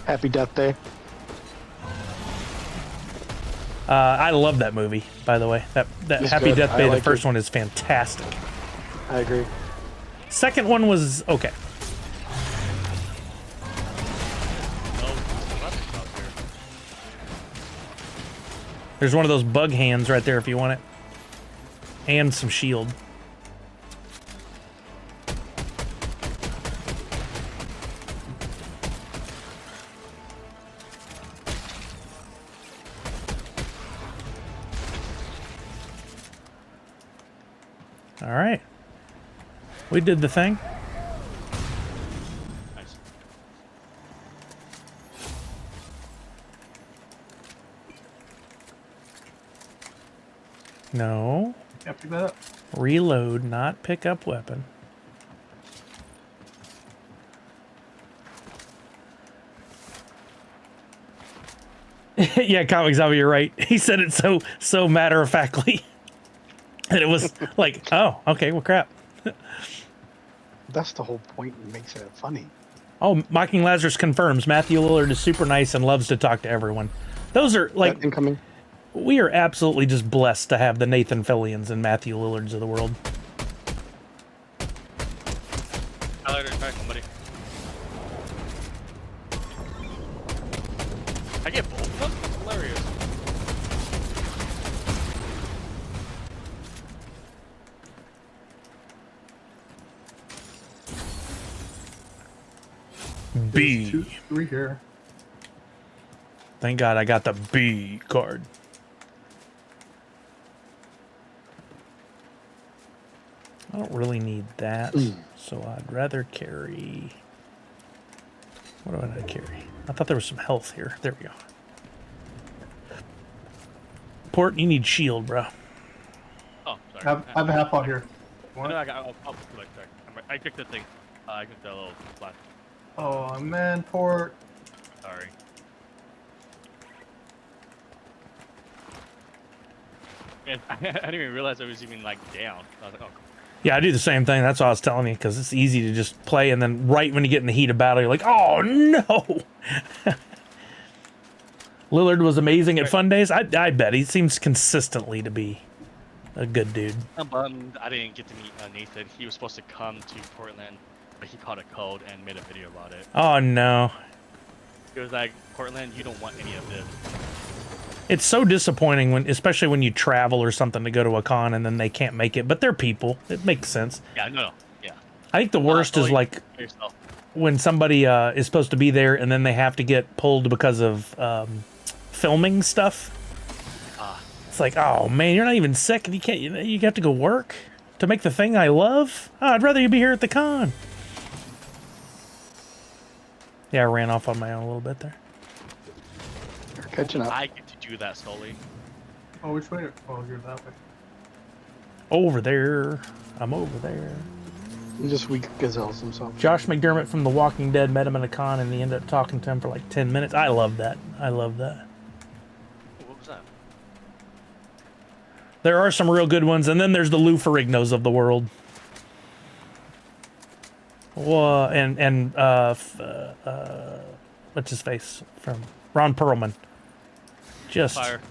S5: Happy Death Day.
S1: I love that movie, by the way. That
S5: It's
S1: Happy
S5: good.
S1: Death
S5: I
S1: Day, the
S5: like
S1: first
S5: it.
S1: one is fantastic.
S5: I agree.
S1: Second one was okay. There's one of those bug hands right there if you want it. And some shield. All right. We did the thing.
S6: Nice.
S1: No.
S4: Yeah, pick that up.
S1: Reload, not pick up weapon. Yeah, Comic Zombie, you're right. He said it so matter of factly. And it was like, oh, okay, well, crap.
S5: That's the whole point and makes it funny.
S1: Oh, Mocking Lazarus confirms Matthew Lillard is super nice and loves to talk to everyone. Those are like,
S5: That incoming.
S1: we are absolutely just blessed to have the Nathan Fillions and Matthew Lillards of the world.
S6: Tyler, try somebody. I get both of them? That's hilarious.
S1: B.
S4: 2, 3 here.
S1: Thank God I got the B card. I don't really need that, so I'd rather carry... What do I carry? I thought there was some health here. There we go. Port, you need shield, bro.
S6: Oh, sorry.
S4: I have a half pot here.
S6: No, I'll put it back. I picked the thing. I picked the little flash.
S4: Oh man, Port.
S6: Sorry. And I didn't even realize I was even like down. I was like, oh.
S1: Yeah, I do the same thing. That's what I was telling you, because it's easy to just play, and then right when you get in the heat of battle, you're like, oh, no! Lillard was amazing at Fun Days. I bet. He seems consistently to be a good dude.
S6: I'm bummed I didn't get to meet Nathan. He was supposed to come to Portland, but he caught a cold and made a video about it.
S1: Oh, no.
S6: He was like, Portland, you don't want any of this.
S1: It's so disappointing, especially when you travel or something to go to a con and then they can't make it. But they're people. It makes sense.
S6: Yeah, no. Yeah.
S1: I think the worst is like
S6: yourself.
S1: when somebody is supposed to be there and then they have to get pulled because of filming stuff. It's like, oh man, you're not even sick and you can't. You have to go work to make the thing I love. Oh, I'd rather you be here at the con. Yeah, I ran off on my own a little bit there.
S5: You're catching up.
S6: I get to do that solely.
S4: Oh, which way? Oh, you're that way.
S1: Over there. I'm over there.
S5: Just weak gazelles himself.
S1: Josh McDermott from The Walking Dead met him at a con and he ended up talking to him for like 10 minutes. I love that. I love that.
S6: What was that?
S1: There are some real good ones, and then there's the Lou Ferrignos of the world. Whoa, and what's his face from Ron Perlman? Just
S6: Fire.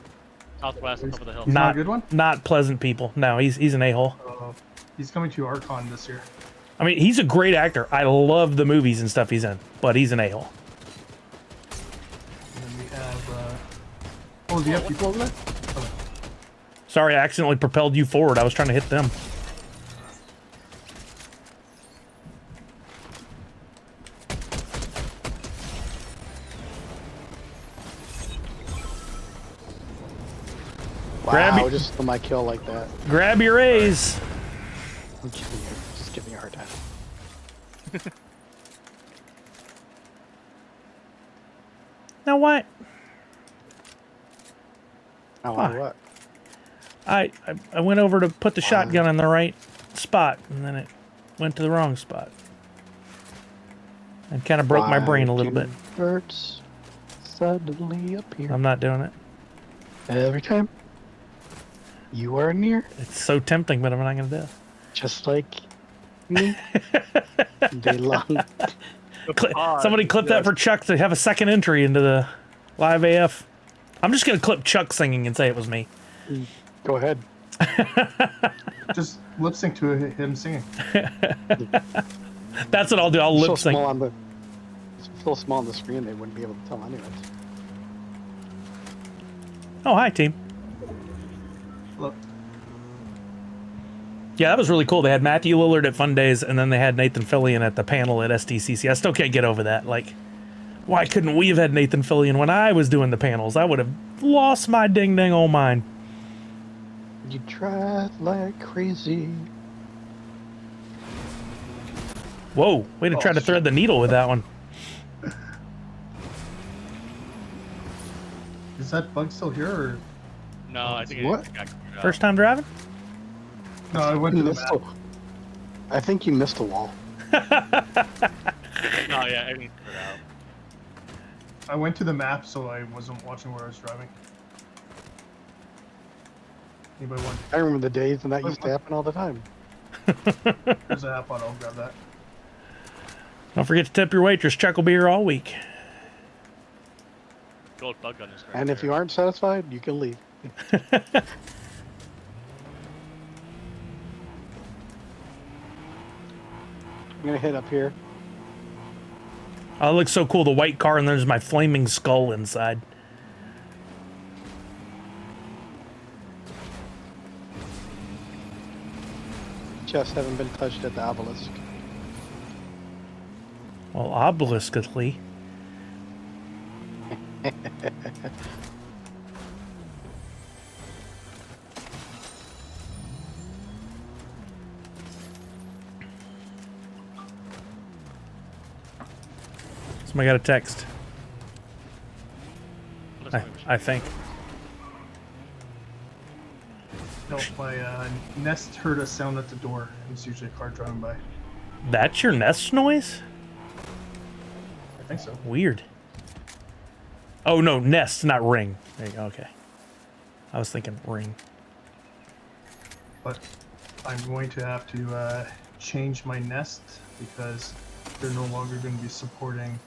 S6: Southwest, top of the hill.
S4: He's not a good one?
S1: Not pleasant people. No, he's an a-hole.
S4: He's coming to our con this year.
S1: I mean, he's a great actor. I love the movies and stuff he's in, but he's an a-hole.
S4: Oh, do you have people over there?
S1: Sorry, I accidentally propelled you forward. I was trying to hit them. Grab
S5: Wow,
S1: it.
S5: just for my kill like that.
S1: Grab your A's.
S5: I'm kidding you. Just giving you a hard time.
S1: Now what?
S5: Oh,
S1: Why?
S5: what?
S1: I went over to put the shotgun in the right spot, and then it went to the wrong spot. And kind of broke my brain a little
S5: Why
S1: bit.
S5: do birds suddenly appear
S1: I'm not doing it.
S5: every time you are near,
S1: It's so tempting, but I'm not going to do it.
S5: just like me. Day long.
S1: Somebody clip that for Chuck to have a second entry into the live AF. I'm just going to clip Chuck singing and say it was me.
S5: Go ahead.
S4: Just lip sync to him singing.
S1: That's what I'll do. I'll
S5: So
S1: lip sync.
S5: small on the, so small on the screen, they wouldn't be able to tell anyways.
S1: Oh, hi, team.
S4: Look,
S1: Yeah, that was really cool. They had Matthew Lillard at Fun Days, and then they had Nathan Fillion at the panel at SDCC. I still can't get over that. Like, why couldn't we have had Nathan Fillion when I was doing the panels? I would have lost my ding-ding old mind.
S5: You tried like crazy.
S1: Whoa, way to try to thread the needle with that one.
S4: is that bug still here? Or...
S6: No, I think
S4: What?
S6: it got cleared up.
S1: First time driving?
S4: No, I went to the
S5: Missed
S4: map.
S5: I think you missed a wall.
S6: No, yeah, everything's cleared out.
S4: I went to the map, so I wasn't watching where I was driving. Anybody want?
S5: I remember the days when that used to happen all the time.
S4: There's a half on. I'll grab that.
S1: Don't forget to tip your waitress. Chuck will be here all week.
S6: Gold bug on this.
S5: And if you aren't satisfied, you can leave. I'm gonna hit up here.
S1: Oh, it looks so cool. The white car, and there's my flaming skull inside.
S5: Chests haven't been touched at the obelisk.
S1: Well, obeliskly. Somebody got a text. I think.
S4: No, my Nest heard a sound at the door. It's usually a car driving by.
S1: That's your Nest noise?
S4: I think so.
S1: Weird. Oh no, Nest, not Ring. There you go. Okay. I was thinking Ring.
S4: But I'm going to have to change my Nest because they're no longer going to be supporting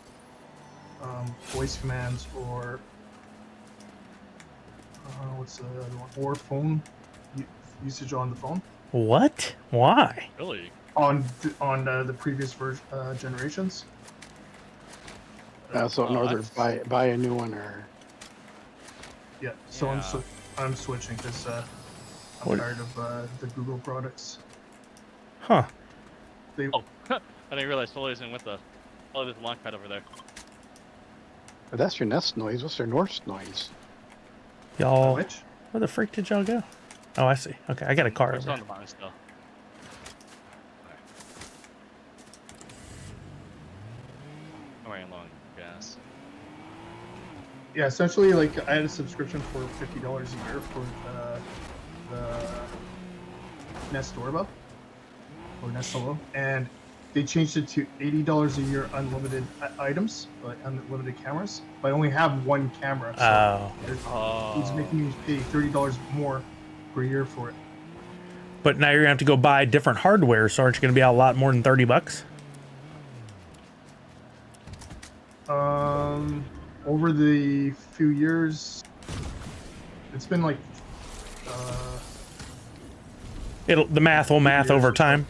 S4: voice commands or what's the other one? Or phone usage on the phone.
S1: What? Why?
S6: Really?
S4: On the previous generations.
S5: So in order to buy a new one or
S4: Yeah. So
S6: Yeah.
S4: I'm switching because I'm
S1: What?
S4: tired of the Google products.
S1: Huh.
S4: They
S6: Oh, I didn't realize Foley isn't with the. Oh, there's a launch pad over there.
S5: but that's your Nest noise. What's your Norse noise?
S1: Y'all,
S4: which
S1: where the freak did y'all go? Oh, I see. Okay, I got a car.
S6: We're still on
S1: Over.
S6: the bottom still. I'm wearing long gas.
S4: yeah, essentially like I had a subscription for $50 a year for the Nest Doorbell or Nest Solo, and they changed it to $80 a year unlimited items, like unlimited cameras. But I only have one camera, so he's making me pay $30 more per year for it.
S1: But now you're gonna have to go buy different hardware, so aren't you gonna be out a lot more than $30?
S4: Over the few years, it's been like
S1: The math will math
S4: years
S1: over
S4: or so.
S1: time.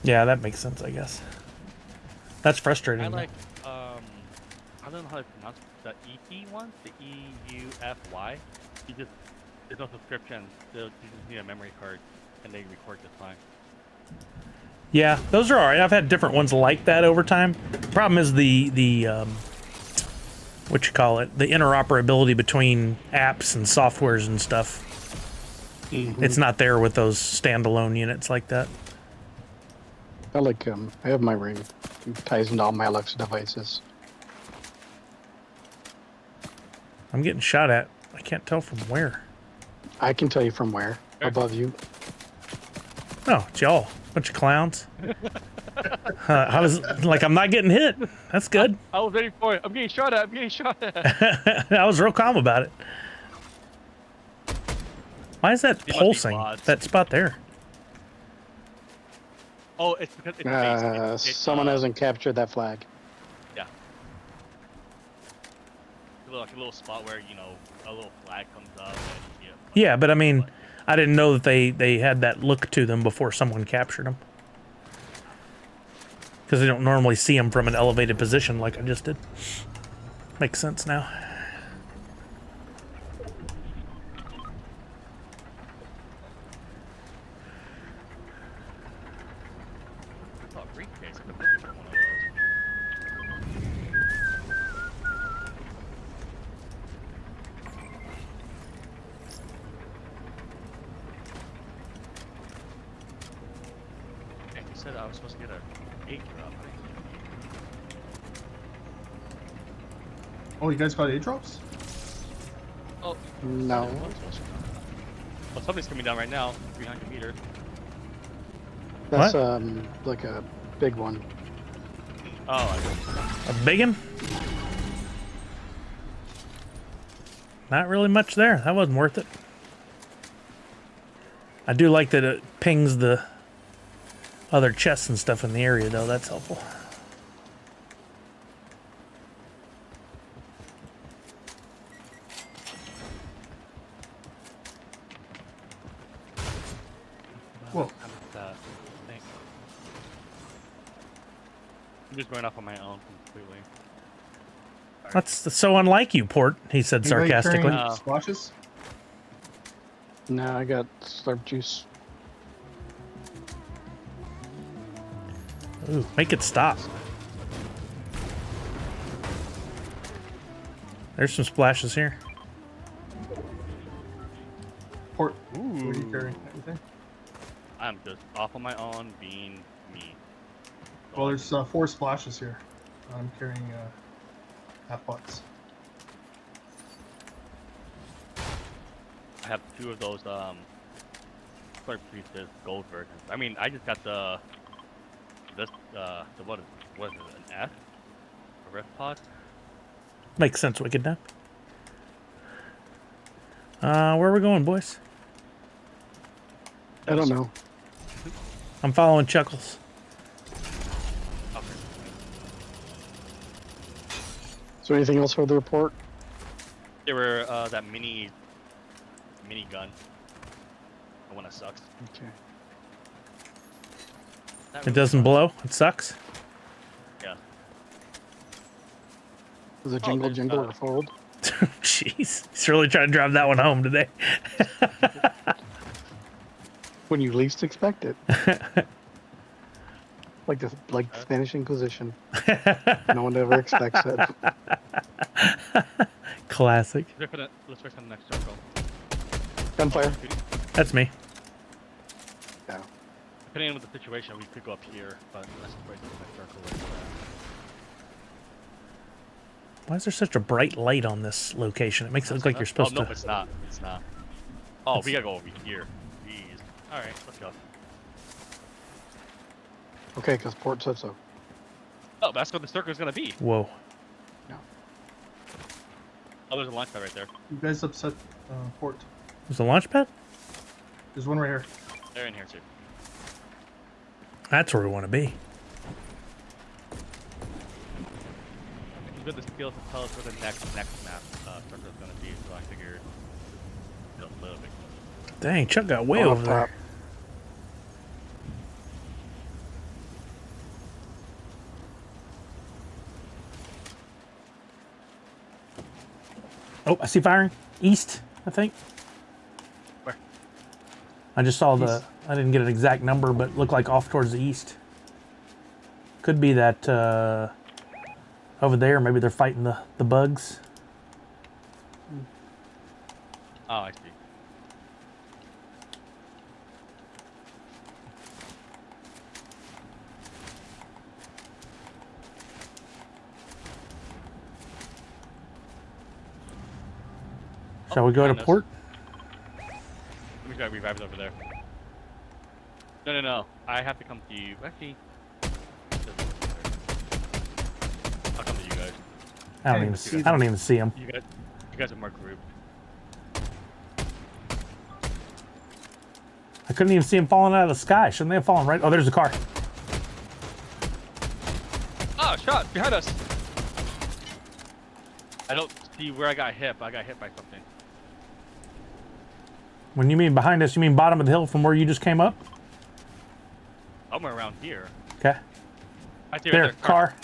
S1: Yeah, that makes sense, I guess. That's frustrating.
S6: I
S1: though.
S6: like don't know how to pronounce the EP one, the EUFY. You just there's no subscription. You just need a memory card, and they record just fine.
S1: Yeah, those are alright. I've had different ones like that over time. Problem is the what you call it, the interoperability between apps and softwares and stuff. It's not there with those standalone units like that.
S5: I like I have my ring. It ties into all my Alexa devices.
S1: I'm getting shot at. I can't tell from where.
S5: I can tell you from where. Above you.
S1: Oh, it's y'all. Bunch of clowns. I was like, I'm not getting hit. That's good.
S6: I was ready for it. I'm getting shot at. I'm getting shot at.
S1: I was real calm about it. Why is that
S6: They must be
S1: pulsing?
S6: bots.
S1: That spot there.
S6: Oh, it's because it's based. It's,
S5: Someone hasn't captured that flag.
S6: Yeah. Like a little spot where a little flag comes up and you know.
S1: Yeah, but I mean, I didn't know that they had that look to them before someone captured them. Because they don't normally see them from an elevated position like I just did. Makes sense now.
S6: Oh, briefcase. I've been looking for one of those. And you said I was supposed to get a 8 drop.
S4: Oh, you guys got 8 drops?
S6: Oh,
S5: No.
S6: well, somebody's coming down right now, 300 meters.
S5: That's
S1: What?
S5: like a big one.
S6: Oh, I
S1: A biggin? Not really much there. That wasn't worth it. I do like that it pings the other chests and stuff in the area, though. That's helpful.
S4: Whoa.
S6: Thanks. I'm just going off on my own completely.
S1: That's so unlike you, Port, he said
S4: Anybody
S1: sarcastically.
S4: carrying
S6: Oh.
S4: splashes?
S5: No, I got slurp juice.
S1: Ooh, make it stop. There's some splashes here.
S4: Port. What are you carrying? Anything?
S6: I'm just off on my own, being me.
S4: Well, there's 4 splashes here. I'm carrying half pots.
S6: I have 2 of those Clark Priestess gold versions. I mean, I just got the what is it, an F? A ref pod?
S1: Makes sense, Wicked Nap. Where are we going, boys?
S5: I don't know.
S1: I'm following Chuckles.
S6: Okay.
S5: Is there anything else for the report?
S6: They were that mini gun. The one that sucks.
S5: Okay.
S6: That
S1: It
S6: really
S1: doesn't
S6: sucks.
S1: blow. It sucks.
S6: Yeah.
S5: Was it
S6: Oh,
S5: jingle
S6: there's,
S5: jingle
S6: uh,
S5: or fold?
S1: Jeez, he's really trying to drive that one home today.
S5: When you least expect it. Like Spanish Inquisition. No one ever expects it.
S1: Classic.
S6: Let's check on the next circle.
S5: Gunfire.
S1: That's me.
S5: Yeah.
S6: Depending on the situation, we could go up here, but let's wait for the next circle.
S1: Why is there such a bright light on this location? It makes it look like you're supposed
S6: Oh, no,
S1: to.
S6: it's not. It's not. Oh, we gotta go over here. Jeez. Alright, let's go.
S5: Okay, because Port said so.
S6: Oh, that's where the circle is gonna be.
S1: Whoa.
S6: Oh, there's a launch pad right there.
S4: You guys upset Port.
S1: There's a launch pad?
S4: There's one right here.
S6: They're in here too.
S1: That's where we want to be.
S6: He's got the skills to tell us where the next map circle is gonna be, so I figured a little bit.
S1: Dang, Chuck got way
S5: Oh,
S1: over
S5: top.
S1: there. Oh, I see firing. East, I think.
S6: Where?
S1: I just saw
S4: East.
S1: I didn't get an exact number, but it looked like off towards the east. Could be that over there. Maybe they're fighting the bugs.
S6: Oh, I see.
S1: Shall we go to
S6: behind us.
S1: port?
S6: Let me try to revive it over there. No. I have to come to you. Actually, I'll come to you guys.
S1: I don't
S4: Hey,
S1: even
S4: let's
S1: see.
S4: see
S1: I don't even see them.
S6: You guys are more grouped.
S1: I couldn't even see them falling out of the sky. Shouldn't they have fallen right? Oh, there's a car.
S6: Ah, shot behind us. I don't see where I got hit, but I got hit by something.
S1: When you mean behind us, you mean bottom of the hill from where you just came up?
S6: Somewhere around here.
S1: Okay.
S6: I see
S1: There,
S6: right there.
S1: car.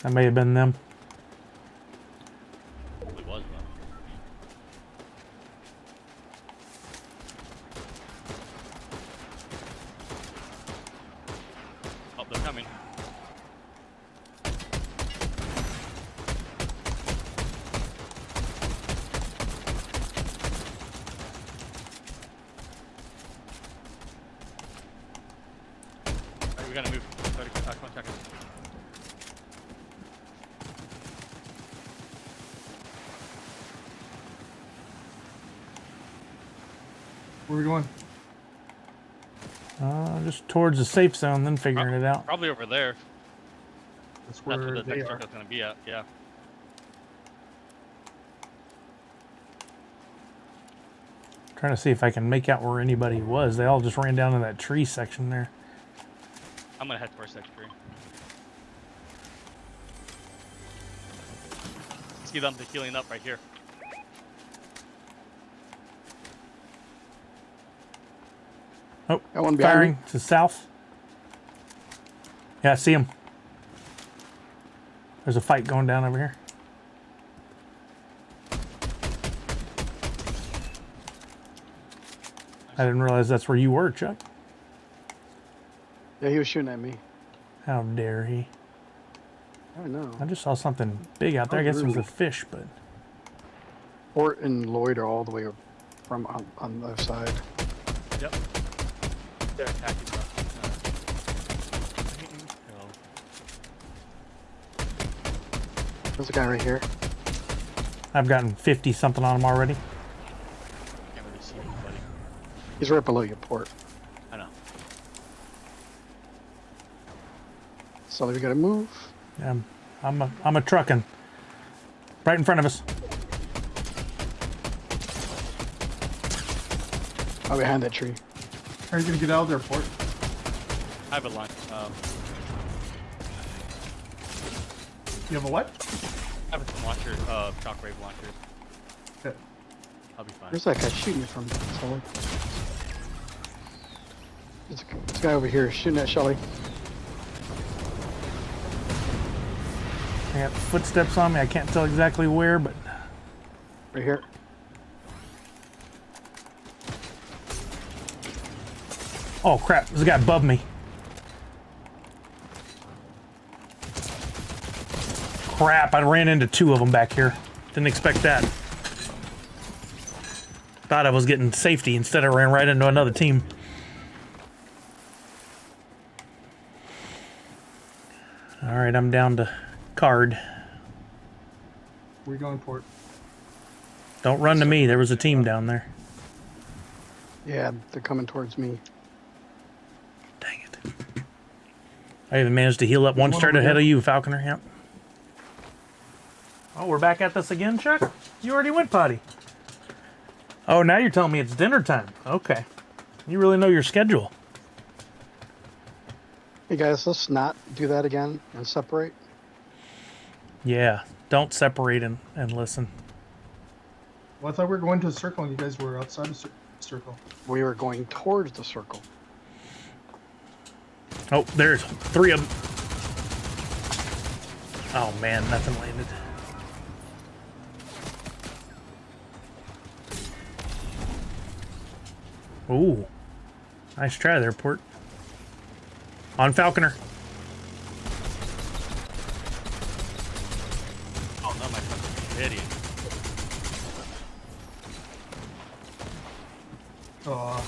S1: That may have been them.
S6: Probably was one. Oh, they're coming. Alright, we gotta move. 21 seconds.
S4: Where are we going?
S1: Just towards the safe zone, then figuring it out.
S6: Probably over there.
S4: That's
S6: That's
S4: where
S6: where the
S4: they
S6: next
S4: are.
S6: circle's gonna be at. Yeah.
S1: Trying to see if I can make out where anybody was. They all just ran down in that tree section there.
S6: I'm gonna head towards that tree. See them, they're healing up right here.
S1: Oh,
S5: Got one behind
S1: firing
S5: me.
S1: to the south. Yeah, I see him. There's a fight going down over here. I didn't realize that's where you were, Chuck.
S5: Yeah, he was shooting at me.
S1: How dare he?
S5: I know.
S1: I just saw something big out there. I guess it was a fish, but
S5: Port and Lloyd are all the way from on the other side.
S6: Yep. They're attacking us.
S5: There's a guy right here.
S1: I've gotten 50 something on him already.
S6: Can't really see anybody.
S5: He's right below you, Port.
S6: I know.
S5: So we gotta move.
S1: I'm a trucking. Right in front of us.
S5: Oh, behind that tree.
S4: How are you gonna get out of there, Port?
S6: I have a launch.
S4: You have a what?
S6: I have some launcher, shockwave launchers.
S4: Okay.
S6: I'll be fine.
S5: Where's that guy shooting you from, Sully? There's a guy over here shooting at Shelly.
S1: I got footsteps on me. I can't tell exactly where, but
S5: Right here.
S1: oh crap! There's a guy above me. Crap! I ran into two of them back here. Didn't expect that. Thought I was getting safety. Instead, I ran right into another team. All right, I'm down to card.
S4: Where are you going, Port?
S1: Don't run to me. There was a team down there.
S5: Yeah, they're coming towards me.
S1: Dang it. I even managed to heal up one
S4: One
S1: straight
S4: over
S1: ahead
S4: here.
S1: of you, Falconer. Yep. Oh, we're back at this again, Chuck? You already went potty. Oh, now you're telling me it's dinner time. Okay. You really know your schedule.
S5: Hey guys, let's not do that again and separate.
S1: Yeah. Don't separate and listen.
S4: Well, I thought we were going to a circle and you guys were outside the circle.
S5: We were going towards the circle.
S1: Oh, there's three of them. Oh, man. Nothing landed. Ooh. Nice try there, Port. On Falconer.
S6: Oh no, my fucking idiot.
S4: Oh,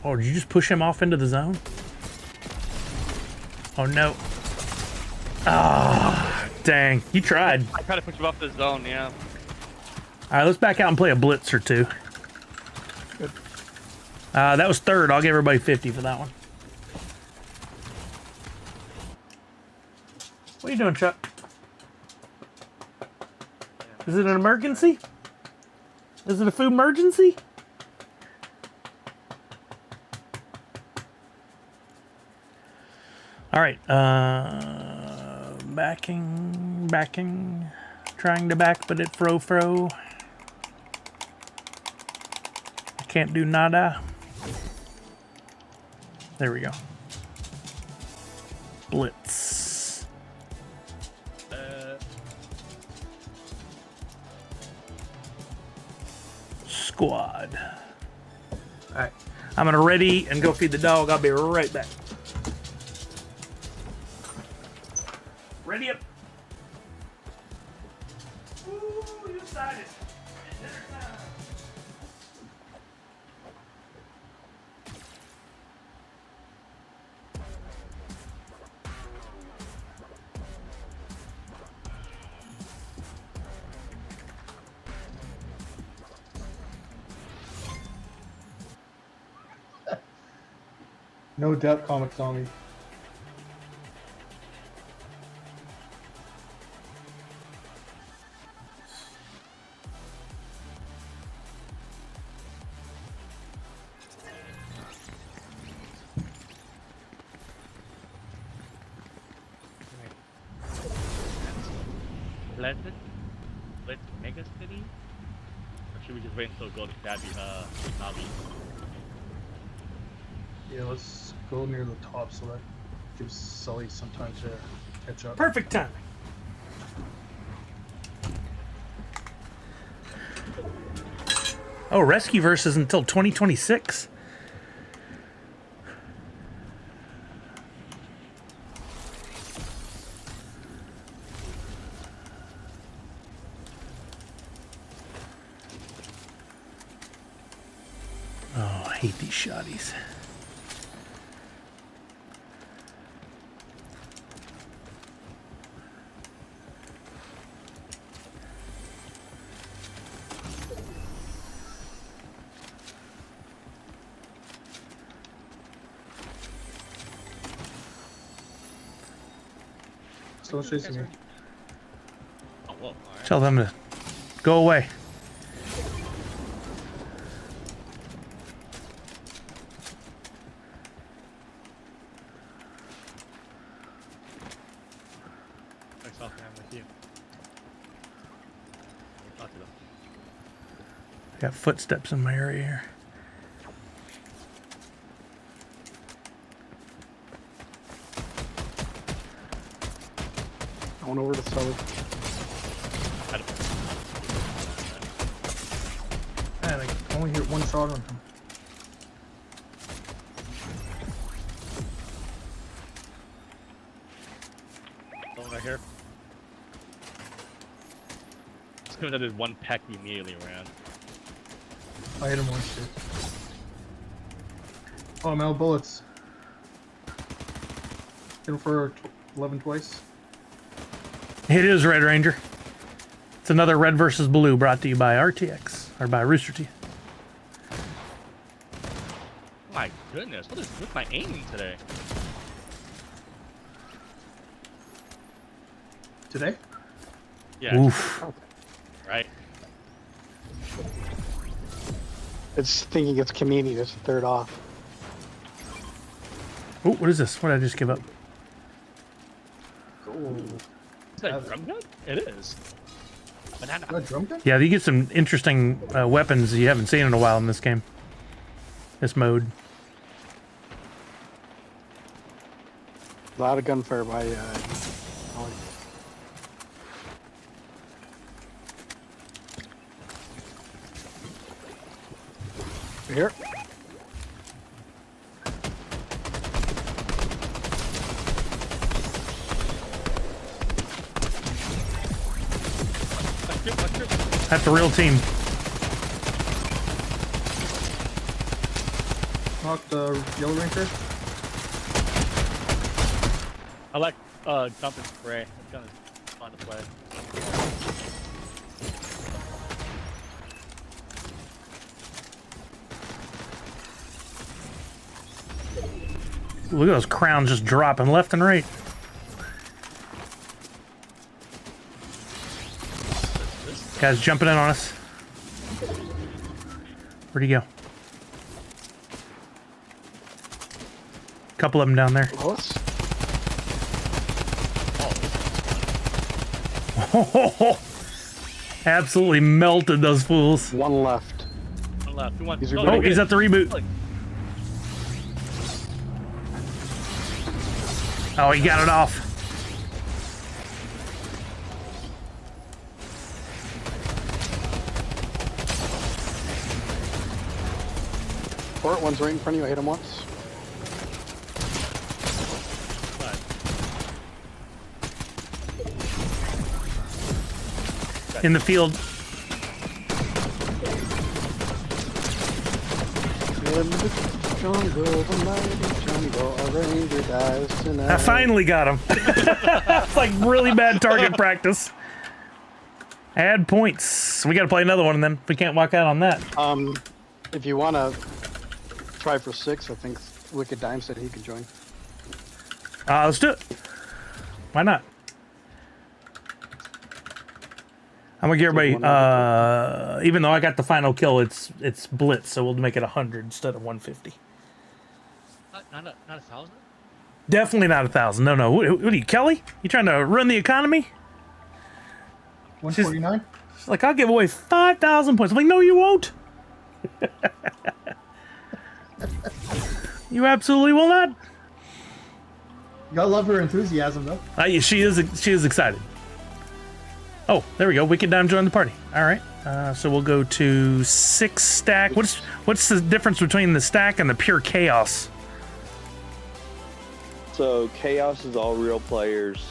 S1: Oh, did you just push him off into the zone? Oh no. Ah, dang. You tried.
S6: I tried to push him off the zone, yeah.
S1: Alright, let's back out and play a blitz or two.
S5: Good.
S1: That was third. I'll give everybody 50 for that one. What are you doing, Chuck? Is it an emergency? Is it a food emergency? All right. Backing. Trying to back, but it fro. I can't do nada. There we go. Blitz. Squad. All right. I'm gonna ready and go feed the dog. I'll be right back. Ready up. Ooh, you excited. Dinner time.
S4: no doubt comics on me.
S6: Pleasant? Let's Mega City? Or should we just wait until go to Stabby, Nobby?
S4: Yeah, let's go near the top so that gives Sully some time to catch up.
S1: Perfect timing. Oh, Rescue Verse is until 2026. Oh, I hate these shotties.
S4: Still chasing me.
S6: Oh, well, alright.
S1: Tell them to go away.
S6: Myself, I'm with you. Talk to them.
S1: Got footsteps in my area here.
S5: Going over to Sully.
S6: I don't-
S4: Man, I can only hit one shot on him.
S6: Over here. Just because I did one peck, he immediately ran.
S4: I hit him once too. Oh, I'm out of bullets. Hit him for 11 twice.
S1: It is Red Ranger. It's another Red versus Blue brought to you by RTX, or by Rooster Teeth.
S6: My goodness, what is with my aiming today?
S4: Today?
S6: Yeah,
S1: Oof.
S6: right.
S5: It's thinking it's Kamini. That's the third off.
S1: Oh, what is this? What did I just give up?
S4: Oh,
S6: Is that a drum gun? It is. Banana.
S4: got a drum gun?
S1: Yeah, you get some interesting weapons you haven't seen in a while in this game. This mode.
S5: A lot of gunfire by Sully. Here.
S1: That's the real team.
S4: Knock the Yellow Ranger.
S6: I like jump and spray. It's kind of fun to play.
S1: Look at those crowns just dropping left and right. Guys jumping in on us. Where'd he go? Couple of them down there.
S5: Lois?
S1: Absolutely melted those fools.
S5: One left.
S6: One left. Who wants?
S5: He's
S1: Oh, he's at the reboot. Oh, he got it off.
S5: Port, one's right in front of you. I hit him once.
S1: In the field.
S5: In the jungle, the mighty jungle, a ranger dies tonight.
S1: I finally got him. It's like really bad target practice. Add points. We got to play another one, and then we can't walk out on that.
S5: If you want to try for 6, I think Wicked Dime said he could join.
S1: Let's do it. Why not? I'm gonna give everybody. Even though I got the final kill, it's blitz, so we'll make it 100 instead of 150.
S6: Not 1,000.
S1: Definitely not 1,000. No. What are you, Kelly? You trying to run the economy?
S4: 149.
S1: She's like, I'll give away 5,000 points. I'm like, no, you won't. You absolutely will not.
S4: You gotta love her enthusiasm, though.
S1: She is excited. Oh, there we go. Wicked Dime joined the party. All right. So we'll go to 6 stack. What's the difference between the stack and the pure chaos?
S7: So chaos is all real players.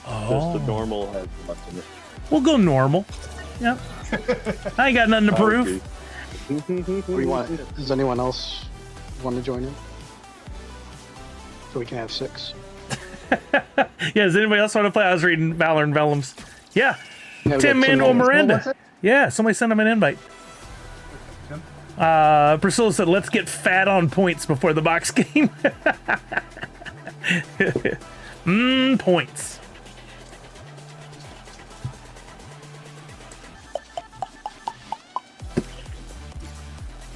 S7: Just the normal has lots in it.
S1: We'll go normal. Yep. I ain't got nothing to prove.
S5: What do you want? Does anyone else want to join in? So we can have 6.
S1: Yeah, does anybody else want to play? I was reading Valor and Vellums. Yeah.
S5: Yeah, we
S1: Tim
S5: got
S1: Manuel
S5: Tim
S1: Miranda.
S4: What's it?
S1: Yeah, somebody sent him an invite. Priscilla said, let's get fat on points before the box game. Points.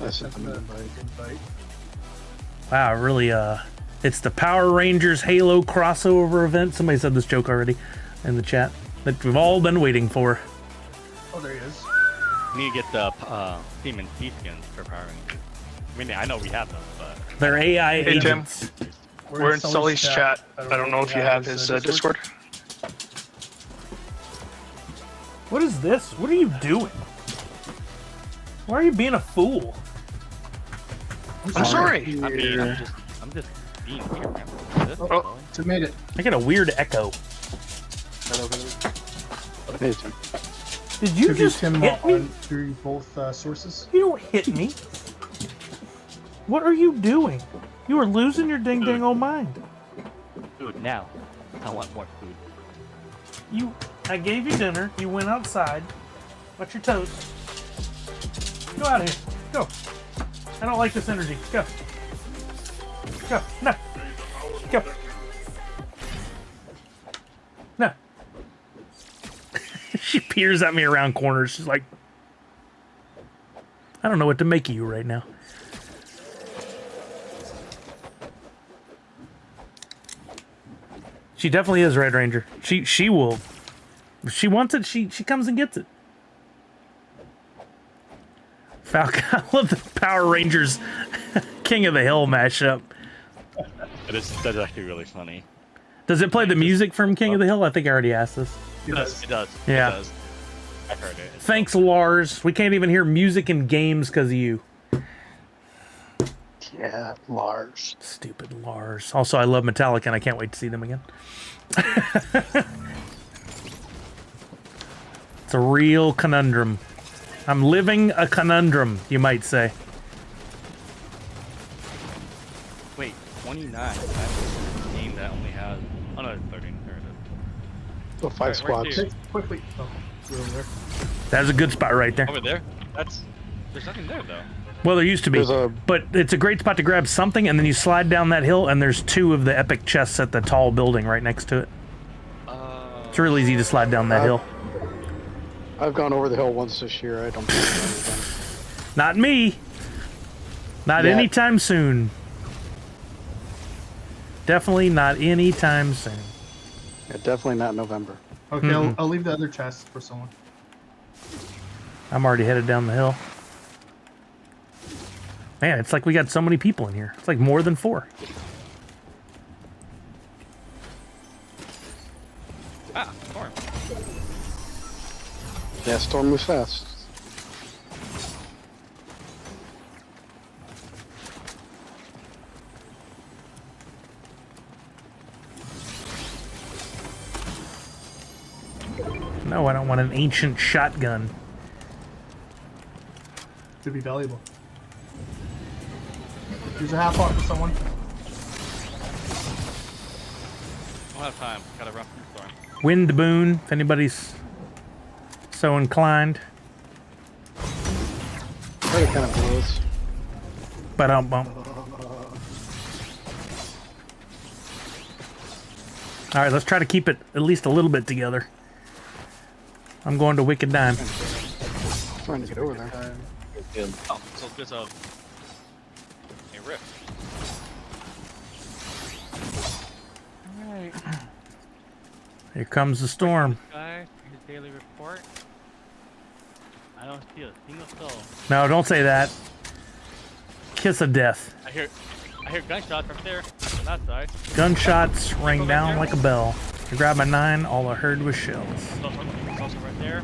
S5: I sent them an invite.
S1: Wow, really, it's the Power Rangers Halo crossover event. Somebody said this joke already in the chat that we've all been waiting for.
S4: Oh, there he is.
S6: You need to get the Team and T skins for Power Rangers. I mean, I know we have them, but
S1: They're AI
S8: Hey, Tim.
S1: agents.
S8: We're in Sully's chat. I don't know if you have his Discord.
S1: What is this? What are you doing? Why are you being a fool?
S8: I'm sorry.
S6: I mean, I'm just being weird, man. This,
S8: Oh.
S4: Tim made it.
S1: I get a weird echo.
S5: Hey, Tim.
S1: Did you
S4: Took his
S1: just
S4: Tim
S1: hit me?
S4: on through both sources.
S1: You don't hit me. What are you doing? You are losing your ding dang old mind.
S6: food now. I want more food.
S1: I gave you dinner. You went outside. What's your toast? Go out of here. Go. I don't like this energy. Go. Go. No. Go. No. She peers at me around corners. She's like, I don't know what to make of you right now. She definitely is Red Ranger. She will. If she wants it, she comes and gets it. Falcon, I love the Power Rangers King of the Hill mashup.
S6: That's actually really funny.
S1: Does it play the music from King of the Hill? I think I already asked this.
S6: It does.
S1: Yeah.
S6: It does. I heard it.
S1: Thanks, Lars. We can't even hear music in games because of you.
S5: Yeah, Lars.
S1: Stupid Lars. Also, I love Metallica, and I can't wait to see them again. It's a real conundrum. I'm living a conundrum, you might say.
S6: Wait, 29. That's a game that only has. Oh no, it's 13. There it is.
S5: So 5
S6: Right,
S5: squads.
S6: right
S4: Quickly. Oh, you're over there.
S1: That's a good spot right there.
S6: Over there? There's nothing there though.
S1: Well, there used to be,
S5: There's a-
S1: but it's a great spot to grab something, and then you slide down that hill, and there's 2 of the epic chests at the tall building right next to it. It's real easy to slide down that hill.
S5: I've gone over the hill once this year. I don't think anything.
S1: Not me. Not
S5: Yeah.
S1: anytime soon. Definitely not anytime soon.
S5: Yeah, definitely not November.
S4: Okay, I'll leave the other chest for someone.
S1: I'm already headed down the hill. Man, it's like we got so many people in here. It's like more than 4.
S6: Ah, storm.
S5: Yeah, storm moves fast.
S1: No, I don't want an ancient shotgun.
S4: Could be valuable. Here's a half off for someone.
S6: I don't have time. Gotta run from the storm.
S1: Wind boon, if anybody's so inclined.
S5: That kind of blows.
S1: But bump. All right, let's try to keep it at least a little bit together. I'm going to Wicked Dime.
S5: Trying to get over there.
S6: Oh, so there's a rift. Alright.
S1: Here comes the storm.
S6: Guys, his daily report. I don't see a single soul.
S1: No, don't say that. Kiss of death.
S6: I hear gunshots right there on that side.
S1: Gunshots rang down like a bell. I grabbed my 9, all I heard was shells.
S6: Also right there.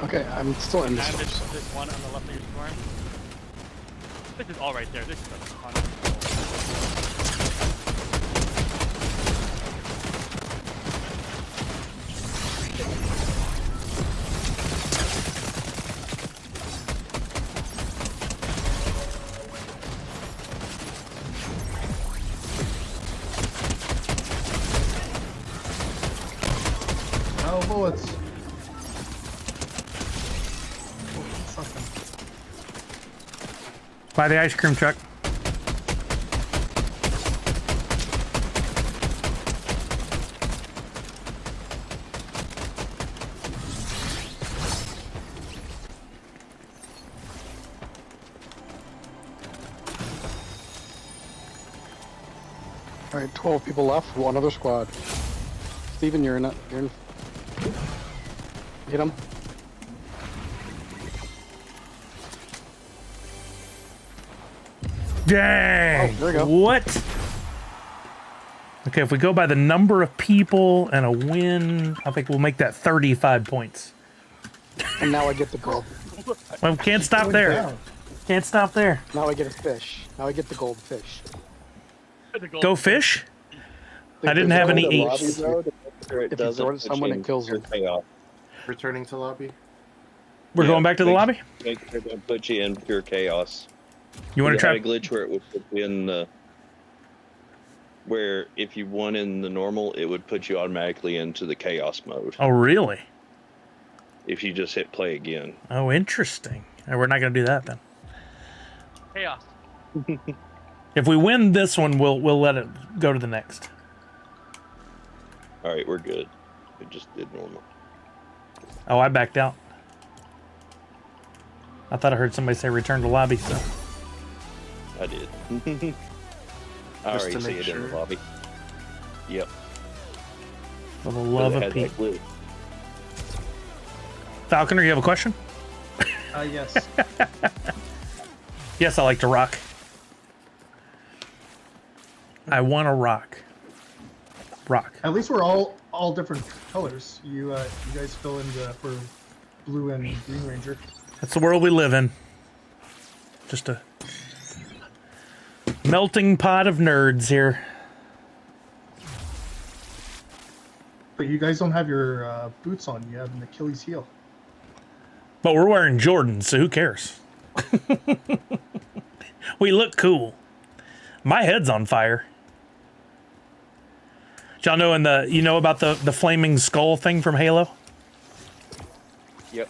S5: Okay, I'm still in
S6: And
S5: this.
S6: there's one on the left of your storm. This is all right there. This is a ton of
S4: No bullets. Oh, something.
S1: By the ice cream truck.
S5: All right, 12 people left. One other squad. Steven, you're in it. You're in. Hit him.
S1: Dang!
S5: Oh, there we go.
S1: What? Okay, if we go by the number of people and a win, I think we'll make that 35 points.
S5: And now I get the gold.
S1: Well, can't stop there. Can't stop there.
S5: Now I get a fish. Now I get the gold fish.
S1: Go fish? I didn't have any
S7: The lobby,
S1: H's.
S7: though, to make sure it
S5: If you
S7: doesn't
S5: throw it at
S7: put
S5: someone,
S7: you
S5: it
S7: in
S5: kills
S7: pure
S5: them.
S7: chaos.
S9: Returning to lobby.
S1: We're
S7: Yeah,
S1: going back to the
S7: make-
S1: lobby?
S7: Make sure it don't put you in pure chaos.
S1: You want to
S7: had a
S1: try?
S7: glitch where it would put you in the where if you won in the normal, it would put you automatically into the chaos mode
S1: Oh, really?
S7: if you just hit play again.
S1: Oh, interesting. We're not going to do that then.
S6: chaos.
S1: If we win this one, we'll let it go to the next.
S7: All right, we're good. It just did normal.
S1: Oh, I backed out. I thought I heard somebody say return to lobby, so.
S7: I did. I
S9: Just
S7: already
S9: to
S7: see
S9: make
S7: it in the
S9: sure.
S7: lobby. Yep.
S1: For the love
S7: It
S1: of
S7: had that
S1: Pete.
S7: glitch.
S1: Falconer, you have a question?
S4: Yes.
S1: Yes, I like to rock. I want to rock. Rock.
S4: At least we're all different colors. You guys fill in for blue and green ranger.
S1: That's the world we live in. Just a Melting pot of nerds here.
S4: But you guys don't have your boots on. You have an Achilles heel.
S1: But we're wearing Jordans, so who cares? We look cool. My head's on fire. Y'all know you know about the flaming skull thing from Halo?
S7: Yep.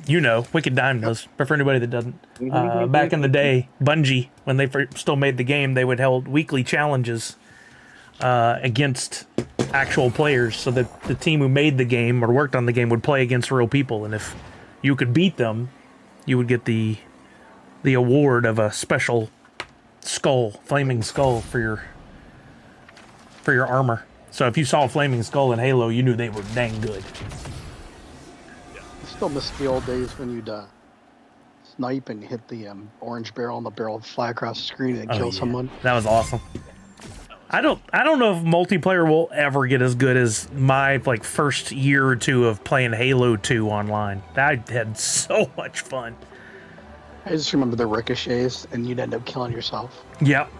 S1: You know, Wicked Dime knows, but for anybody that doesn't, back in the day, Bungie, when they still made the game, they would hold weekly challenges against actual players, so that the team who made the game or worked on the game would play against real people, and if you could beat them, you would get the award of a special skull, flaming skull for your armor. So if you saw a flaming skull in Halo, you knew they were dang good.
S5: I still miss the old days when you'd snipe and hit the orange barrel and the barrel would fly across the screen and kill someone.
S1: That was awesome. I don't know if multiplayer will ever get as good as my first year or two of playing Halo 2 online. I had so much fun.
S5: I just remember the ricochets and you'd end up killing yourself.
S1: Yep.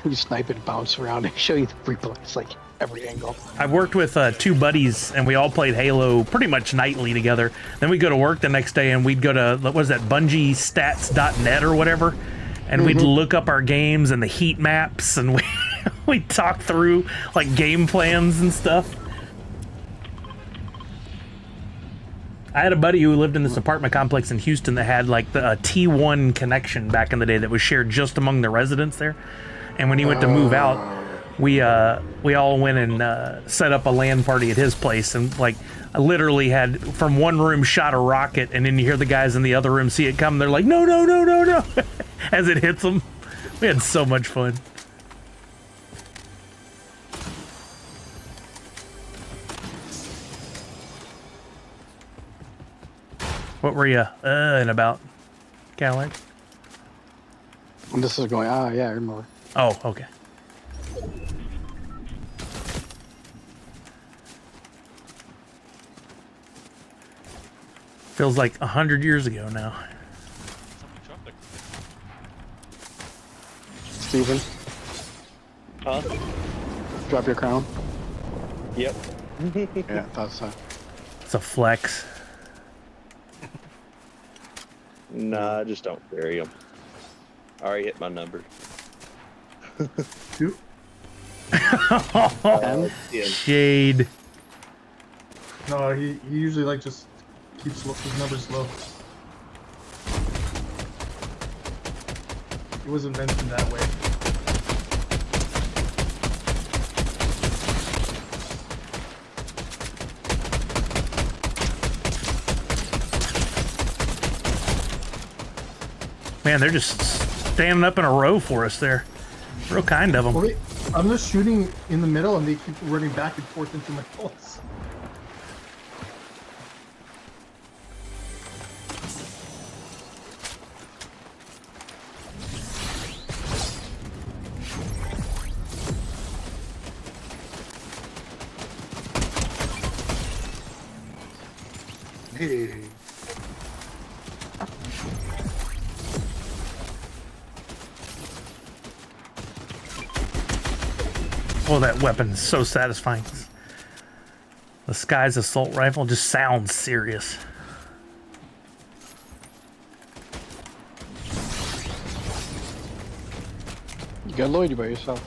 S5: You snipe and bounce around and show you the replays, every angle.
S1: I worked with two buddies, and we all played Halo pretty much nightly together. Then we'd go to work the next day, and we'd go to, what was that, bungiestats.net or whatever, and we'd look up our games and the heat maps, and we'd talk through, game plans and stuff. I had a buddy who lived in this apartment complex in Houston that had, the T1 connection back in the day that was shared just among the residents there. And when he went to move out, we all went and set up a LAN party at his place, and I literally had from one room shot a rocket, and then you hear the guys in the other room see it come. They're like, no, no, no, no, no, as it hits them. We had so much fun. What were you in about, Cadillac?
S5: And this is going, yeah, I remember.
S1: Oh, okay. Feels like 100 years ago now.
S5: Steven?
S7: Huh?
S5: Drop your crown.
S7: Yep.
S5: Yeah, that's
S1: It's a flex.
S7: Nah, I just don't carry them. I already hit my number.
S4: Two.
S1: Shade.
S4: No, he usually just keeps his numbers low. He wasn't mentioned that way.
S1: Man, they're just standing up in a row for us there. Real kind of them.
S4: Well, I'm just shooting in the middle, and they keep running back and forth into my bullets. Hey.
S1: Oh, that weapon is so satisfying. The Sky's assault rifle just sounds serious.
S5: You got Lloyd by yourself.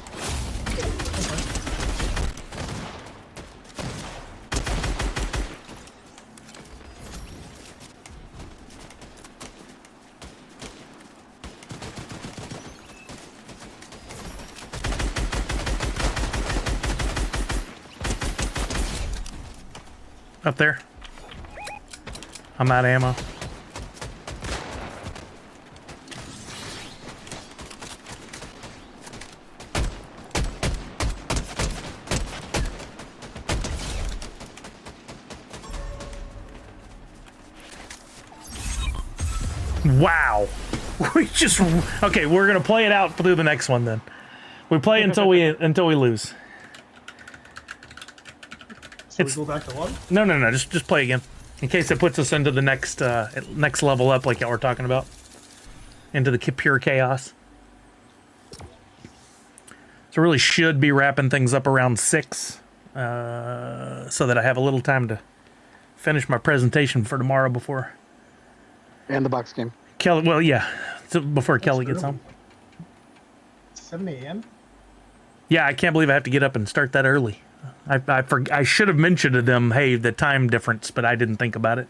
S1: Up there. I'm out of ammo. Wow. We just okay, we're gonna play it out through the next one then. We play until we lose.
S4: So we go back to one?
S1: No. Just play again, in case it puts us into the next next level up, like y'all were talking about, into the pure chaos. So really should be wrapping things up around 6, so that I have a little time to finish my presentation for tomorrow before
S5: And the box game.
S1: Kelly. Well, yeah, so before Kelly gets home.
S4: 7 a.m.
S1: Yeah, I can't believe I have to get up and start that early. I should have mentioned to them, hey, the time difference, but I didn't think about it.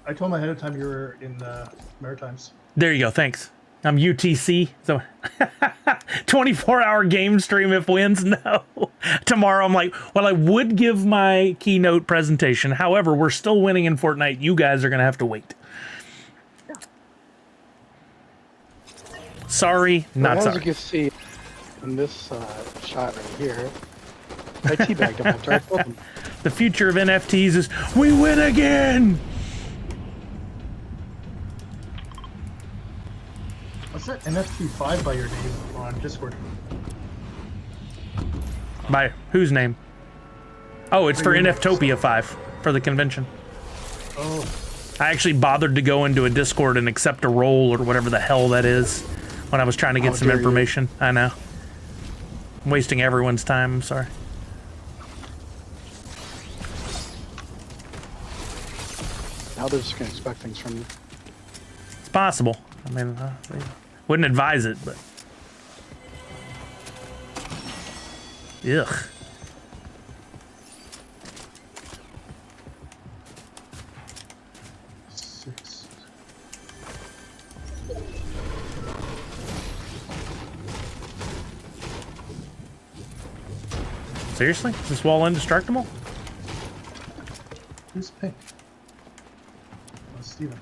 S4: I told them ahead of time you were in the Maritimes.
S1: There you go. Thanks. I'm UTC. So 24-hour game stream if wins. No. Tomorrow I'm like, well, I would give my keynote presentation. However, we're still winning in Fortnite. You guys are going to have to wait. Sorry, not
S5: As
S1: sorry.
S5: you can see in this shot right here, I teabagged him after I killed him.
S1: The future of NFTs is we win again.
S4: What's that NFT 5 by your name on Discord?
S1: By whose name? Oh, it's for NFTOPIA 5 for the convention.
S4: Oh,
S1: I actually bothered to go into a Discord and accept a role or whatever the hell that is when I was trying to get some information. I know. I'm wasting everyone's time. I'm sorry.
S5: Now they're just going to expect things from you.
S1: It's possible. I mean, wouldn't advise it, but. Ugh. Seriously? Is this wall indestructible?
S4: who's pink? Oh, Steven.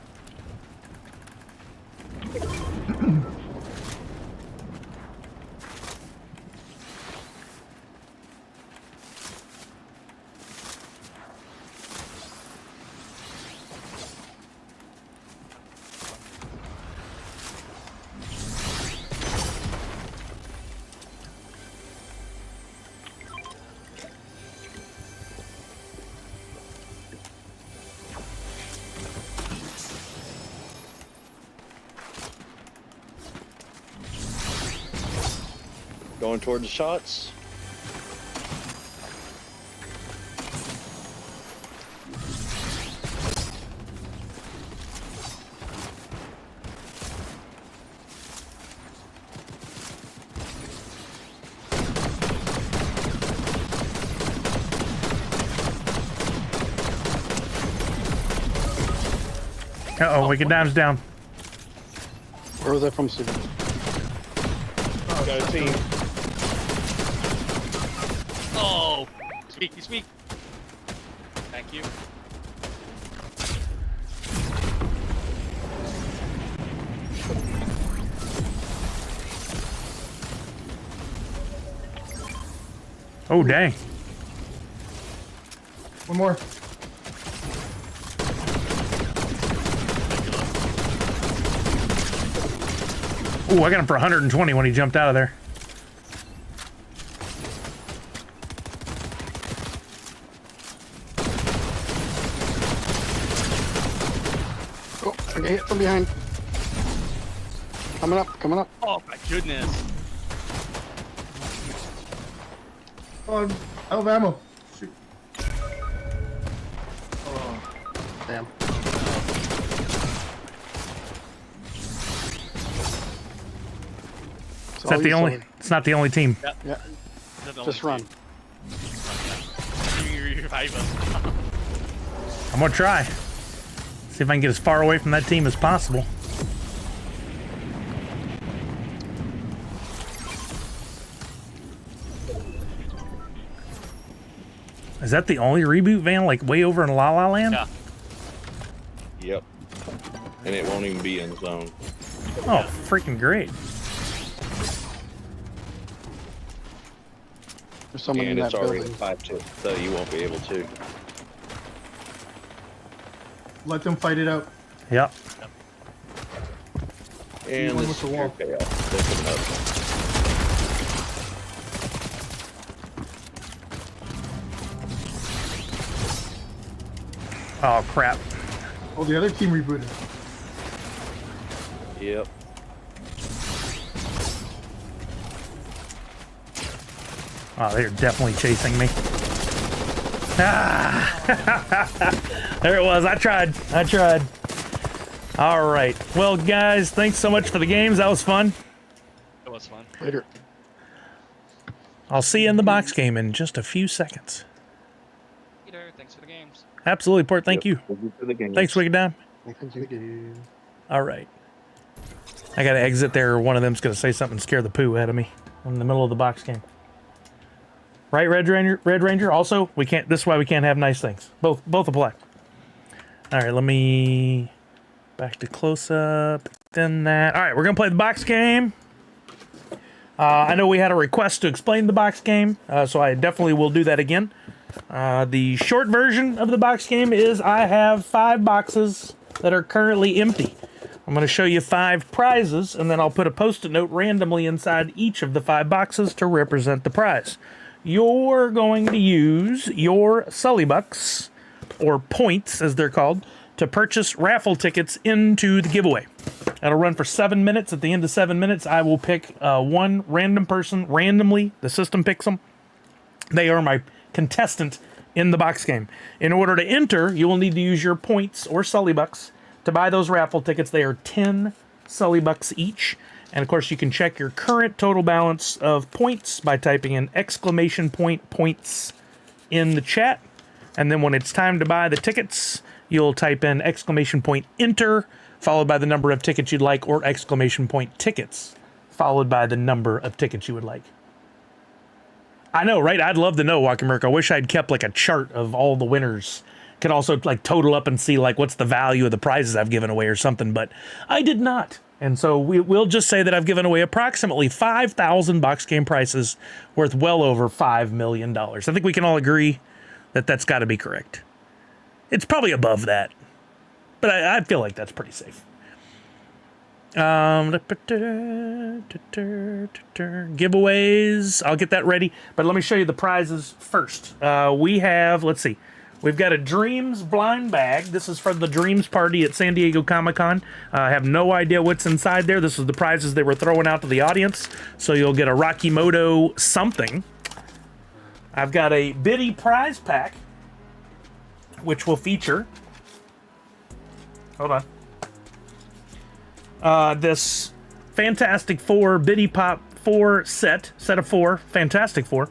S7: Going toward the shots.
S1: Uh-oh, Wicked Dime's down.
S5: Where was that from, Steven?
S7: Got a team.
S6: Oh, speak, you speak. Thank you.
S1: Oh, dang.
S4: One more.
S1: Ooh, I got him for 120 when he jumped out of there.
S5: Oh, I got hit from behind. Coming up, coming up.
S6: Oh my goodness.
S4: Oh, I'm out of ammo. Shoot. Oh,
S5: Damn.
S1: Is that the only? It's not the only team.
S5: Yeah,
S6: That's the
S5: just
S6: only
S5: run.
S6: team. You revive us.
S1: I'm gonna try. See if I can get as far away from that team as possible. Is that the only reboot van, like way over in La La Land?
S6: Yeah.
S7: Yep. And it won't even be in zone.
S1: Oh, freaking great.
S5: There's someone in
S7: And
S5: that
S7: it's already
S5: building.
S7: 5-2, so you won't be able to.
S4: let them fight it out.
S1: Yep.
S7: And
S4: One
S7: this
S4: with the wall.
S7: is your chaos. Listen up.
S1: Oh, crap.
S4: Oh, the other team rebooted.
S7: Yep.
S1: Oh, they're definitely chasing me. Ah! There it was. I tried. All right. Well, guys, thanks so much for the games. That was fun.
S6: It was fun.
S5: Later.
S1: I'll see you in the box game in just a few seconds.
S6: Peter, thanks for the games.
S1: Absolutely, Port. Thank you.
S7: For the games.
S1: Thanks, Wicked Dime.
S5: Thank you.
S1: All right. I got to exit there, or one of them's going to say something and scare the poo out of me in the middle of the box game. Right, Red Ranger? Red Ranger? Also, we can't. This is why we can't have nice things. Both apply. All right, let me back to close up. Then that. All right, we're going to play the box game. I know we had a request to explain the box game, so I definitely will do that again. The short version of the box game is I have 5 boxes that are currently empty. I'm going to show you 5 prizes, and then I'll put a post-it note randomly inside each of the 5 boxes to represent the prize. You're going to use your Sully Bucks, or points as they're called, to purchase raffle tickets into the giveaway. That'll run for 7 minutes. At the end of 7 minutes, I will pick one random person randomly. The system picks them. They are my contestant in the box game. In order to enter, you will need to use your points or Sully Bucks to buy those raffle tickets. They are 10 Sully Bucks each. And of course, you can check your current total balance of points by typing in exclamation point points in the chat. And then when it's time to buy the tickets, you'll type in exclamation point enter, followed by the number of tickets you'd like, or exclamation point tickets, followed by the number of tickets you would like. I know, right? I'd love to know, Walking Merc. I wish I'd kept like a chart of all the winners. Could also like total up and see like what's the value of the prizes I've given away or something, but I did not. And so we'll just say that I've given away approximately 5,000 box game prices worth well over $5 million. I think we can all agree that that's got to be correct. It's probably above that, but I feel like that's pretty safe. Giveaways, I'll get that ready, but let me show you the prizes first. We have, let's see, we've got a Dreams blind bag. This is from the Dreams party at San Diego Comic-Con. I have no idea what's inside there. This is the prizes they were throwing out to the audience, so you'll get a Rocky Moto something. I've got a Biddy prize pack, which will feature, hold on, this Fantastic Four Biddy Pop 4 set of 4, Fantastic Four,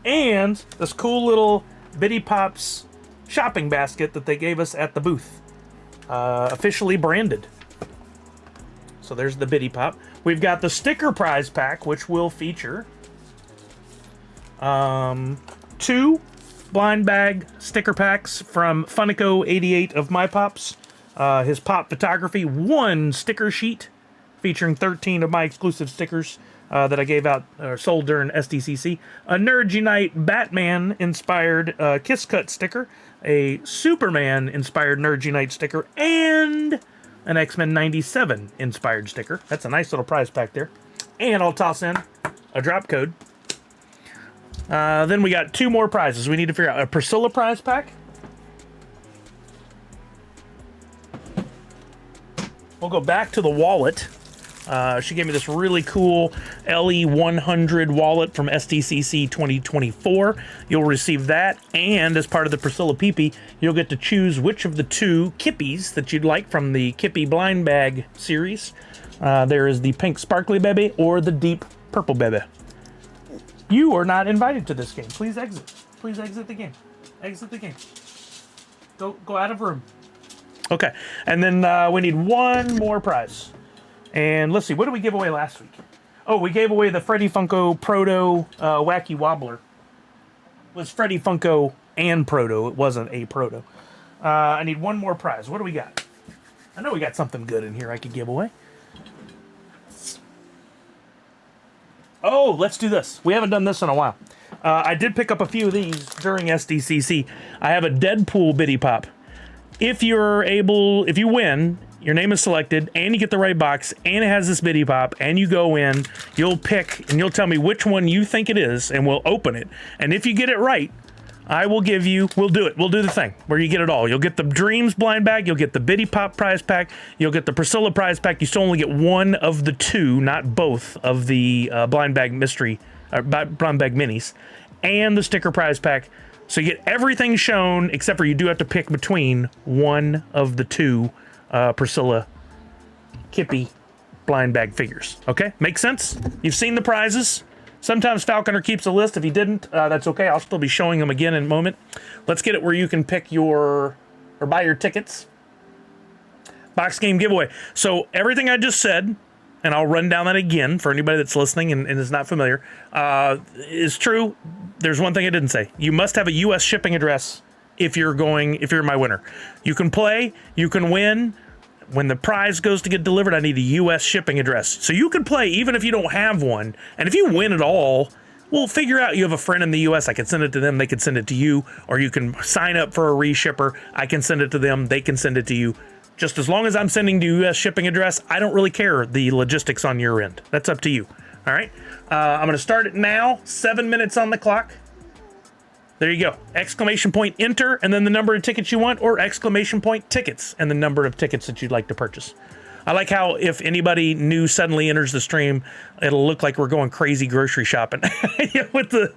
S1: and this cool little Biddy Pops shopping basket that they gave us at the booth, officially branded. So there's the Biddy Pop. We've got the sticker prize pack, which will feature 2 blind bag sticker packs from Funko88 of My Pops, his pop photography, 1 sticker sheet featuring 13 of my exclusive stickers that I gave out or sold during SDCC, a Nerd Unite Batman inspired Kiss Cut sticker, a Superman inspired Nerd Unite sticker, and an X-Men 97 inspired sticker. That's a nice little prize pack there. And I'll toss in a drop code. Then we got 2 more prizes. We need to figure out a Priscilla prize pack. We'll go back to the wallet. She gave me this really cool LE100 wallet from SDCC 2024. You'll receive that, and as part of the Priscilla Peepee, you'll get to choose which of the 2 Kippies that you'd like from the Kippy Blind Bag series. There is the pink sparkly bebe or the deep purple bebe. You are not invited to this game. Please exit. Please exit the game. Exit the game. Go out of room. Okay, and then we need 1 more prize. And let's see, what did we give away last week? Oh, we gave away the Freddy Funko Proto Wacky Wobbler. It was Freddy Funko and Proto. It wasn't a Proto. I need 1 more prize. What do we got? I know we got something good in here I could give away. Oh, let's do this. We haven't done this in a while. I did pick up a few of these during SDCC. I have a Deadpool Biddy Pop. If you win, your name is selected, and you get the right box, and it has this Biddy Pop, and you go in, you'll pick, and you'll tell me which one you think it is, and we'll open it. And if you get it right, I will give you, we'll do the thing, where you get it all. You'll get the Dreams blind bag, you'll get the Biddy Pop prize pack, you'll get the Priscilla prize pack. You still only get 1 of the 2, not both, of the blind bag mystery brown bag minis, and the sticker prize pack. So you get everything shown, except for you do have to pick between one of the two Priscilla Kippy blind bag figures. Okay, makes sense? You've seen the prizes. Sometimes Falconer keeps a list. If he didn't, that's okay. I'll still be showing them again in a moment. Let's get it where you can pick or buy your tickets. Box game giveaway. So everything I just said, and I'll run down that again for anybody that's listening and is not familiar, is true. There's one thing I didn't say. You must have a U.S. shipping address if you're my winner. You can play, you can win. When the prize goes to get delivered, I need a U.S. shipping address. So you can play even if you don't have one. And if you win at all, we'll figure out you have a friend in the U.S. I can send it to them. They can send it to you. Or you can sign up for a reshipper. I can send it to them. They can send it to you. Just as long as I'm sending to U.S. shipping address, I don't really care the logistics on your end. That's up to you. All right? I'm going to start it now. 7 minutes on the clock. There you go. Exclamation point enter and then the number of tickets you want, or exclamation point tickets and the number of tickets that you'd like to purchase. I like how if anybody new suddenly enters the stream, it'll look like we're going crazy grocery shopping. With the,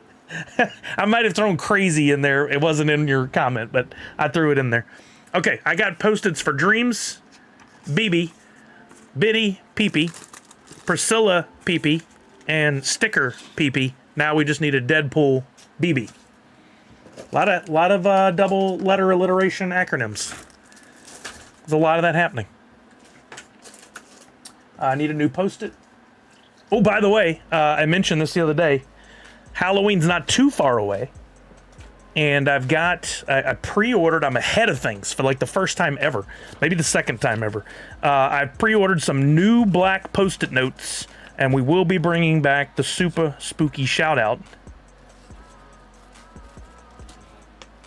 S1: I might have thrown crazy in there. It wasn't in your comment, but I threw it in there. Okay, I got post-its for Dreams, BB, Biddy, Peepee, Priscilla, Peepee, and Sticker, Peepee. Now we just need a Deadpool, BB. A lot of double letter alliteration acronyms. There's a lot of that happening. I need a new post-it. Oh, by the way, I mentioned this the other day. Halloween's not too far away. And I pre-ordered, I'm ahead of things for like the first time ever. Maybe the second time ever. I pre-ordered some new black post-it notes. And we will be bringing back the super spooky shout-out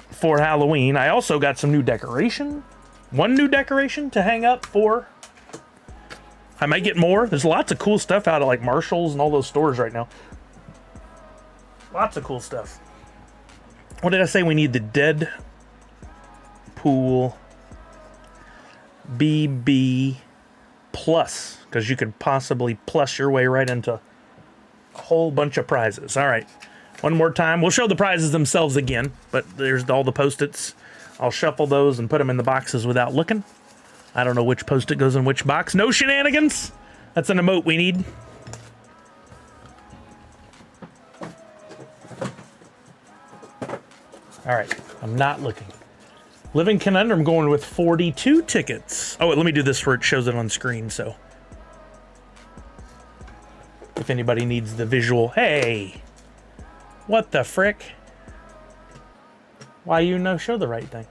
S1: for Halloween. I also got some new decoration. One new decoration to hang up for. I might get more. There's lots of cool stuff out of like Marshall's and all those stores right now. Lots of cool stuff. What did I say? We need the Deadpool BB Plus, because you could possibly plus your way right into a whole bunch of prizes. All right. One more time. We'll show the prizes themselves again, but there's all the Post-its. I'll shuffle those and put them in the boxes without looking. I don't know which Post-it goes in which box. No shenanigans. That's an emote we need. All right. I'm not looking. Living Conundrum going with 42 tickets. Oh, let me do this where it shows it on screen, so if anybody needs the visual. Hey! What the frick? Why you no show the right thing?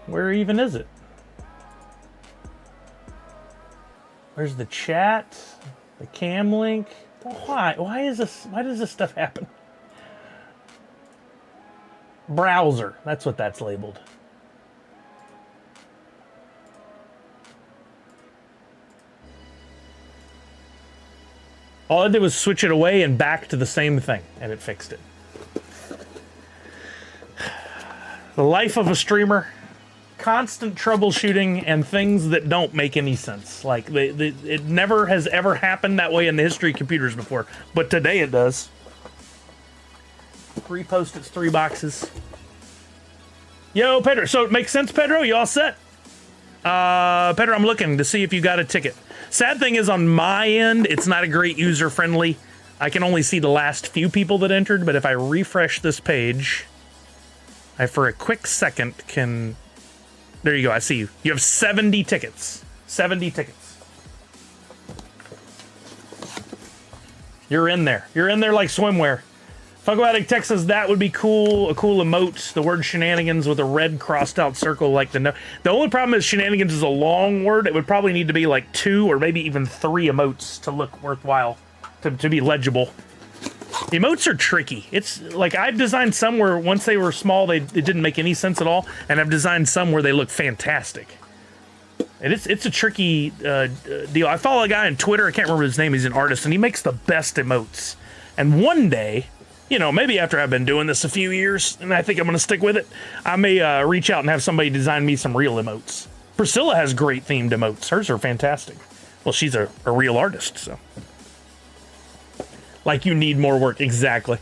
S1: Where even is it? Where's the chat? The cam link? Why? Why is this? Why does this stuff happen? Browser. That's what that's labeled. All I did was switch it away and back to the same thing, and it fixed it. The life of a streamer, constant troubleshooting and things that don't make any sense. Like, it never has ever happened that way in the history of computers before, but today it does. 3 Post-its, 3 boxes. Yo, Pedro, so it makes sense, Pedro? You all set? Pedro, I'm looking to see if you got a ticket. Sad thing is, on my end, it's not a great user-friendly. I can only see the last few people that entered, but if I refresh this page, I, for a quick second, can... There you go, I see you. You have 70 tickets. 70 tickets. You're in there. You're in there like swimwear. Funko Addict Texas, that would be cool. A cool emote. The word shenanigans with a red crossed out circle like the no. The only problem is shenanigans is a long word. It would probably need to be like 2 or maybe even 3 emotes to look worthwhile, to be legible. Emotes are tricky. It's like I've designed some where once they were small, it didn't make any sense at all. And I've designed some where they look fantastic. And it's a tricky deal. I follow a guy on Twitter. I can't remember his name. He's an artist and he makes the best emotes. And one day, you know, maybe after I've been doing this a few years, and I think I'm going to stick with it, I may reach out and have somebody design me some real emotes. Priscilla has great themed emotes. Hers are fantastic. Well, she's a real artist, so. Like you need more work. Exactly.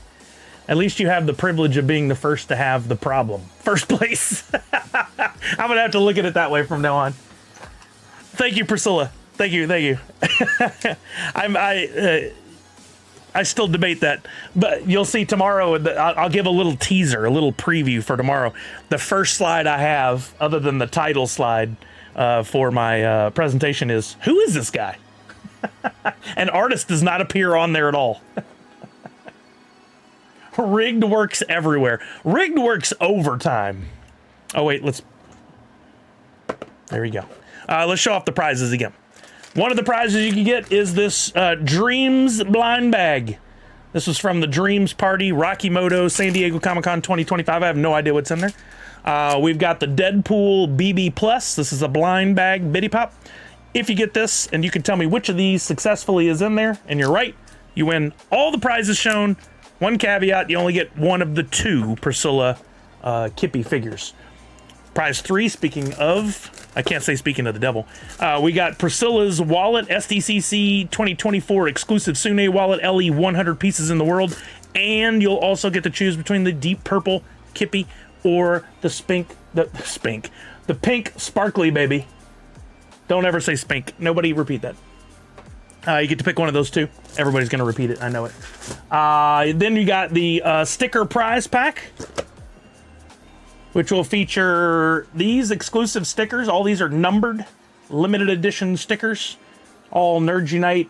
S1: At least you have the privilege of being the first to have the problem. First place. I'm going to have to look at it that way from now on. Thank you, Priscilla. Thank you. I still debate that, but you'll see tomorrow. I'll give a little teaser, a little preview for tomorrow. The first slide I have, other than the title slide for my presentation, is who is this guy? An artist does not appear on there at all. Rigged works everywhere. Rigged works overtime. Oh wait, there we go. Let's show off the prizes again. One of the prizes you can get is this Dreams blind bag. This was from the Dreams Party, Rocky Moto, San Diego Comic-Con 2025. I have no idea what's in there. We've got the Deadpool BB Plus. This is a blind bag Bitty Pop. If you get this, and you can tell me which of these successfully is in there, and you're right, you win all the prizes shown. One caveat, you only get one of the 2 Priscilla Kippy figures. Prize 3, speaking of the devil, we got Priscilla's wallet, SDCC 2024 exclusive Sune wallet, LE 100 pieces in the world, and you'll also get to choose between the deep purple Kippy or the pink sparkly baby. Don't ever say spink. Nobody repeat that. You get to pick one of those 2. Everybody's going to repeat it. I know it. Then you got the sticker prize pack, which will feature these exclusive stickers. All these are numbered, limited edition stickers. All Nerds Unite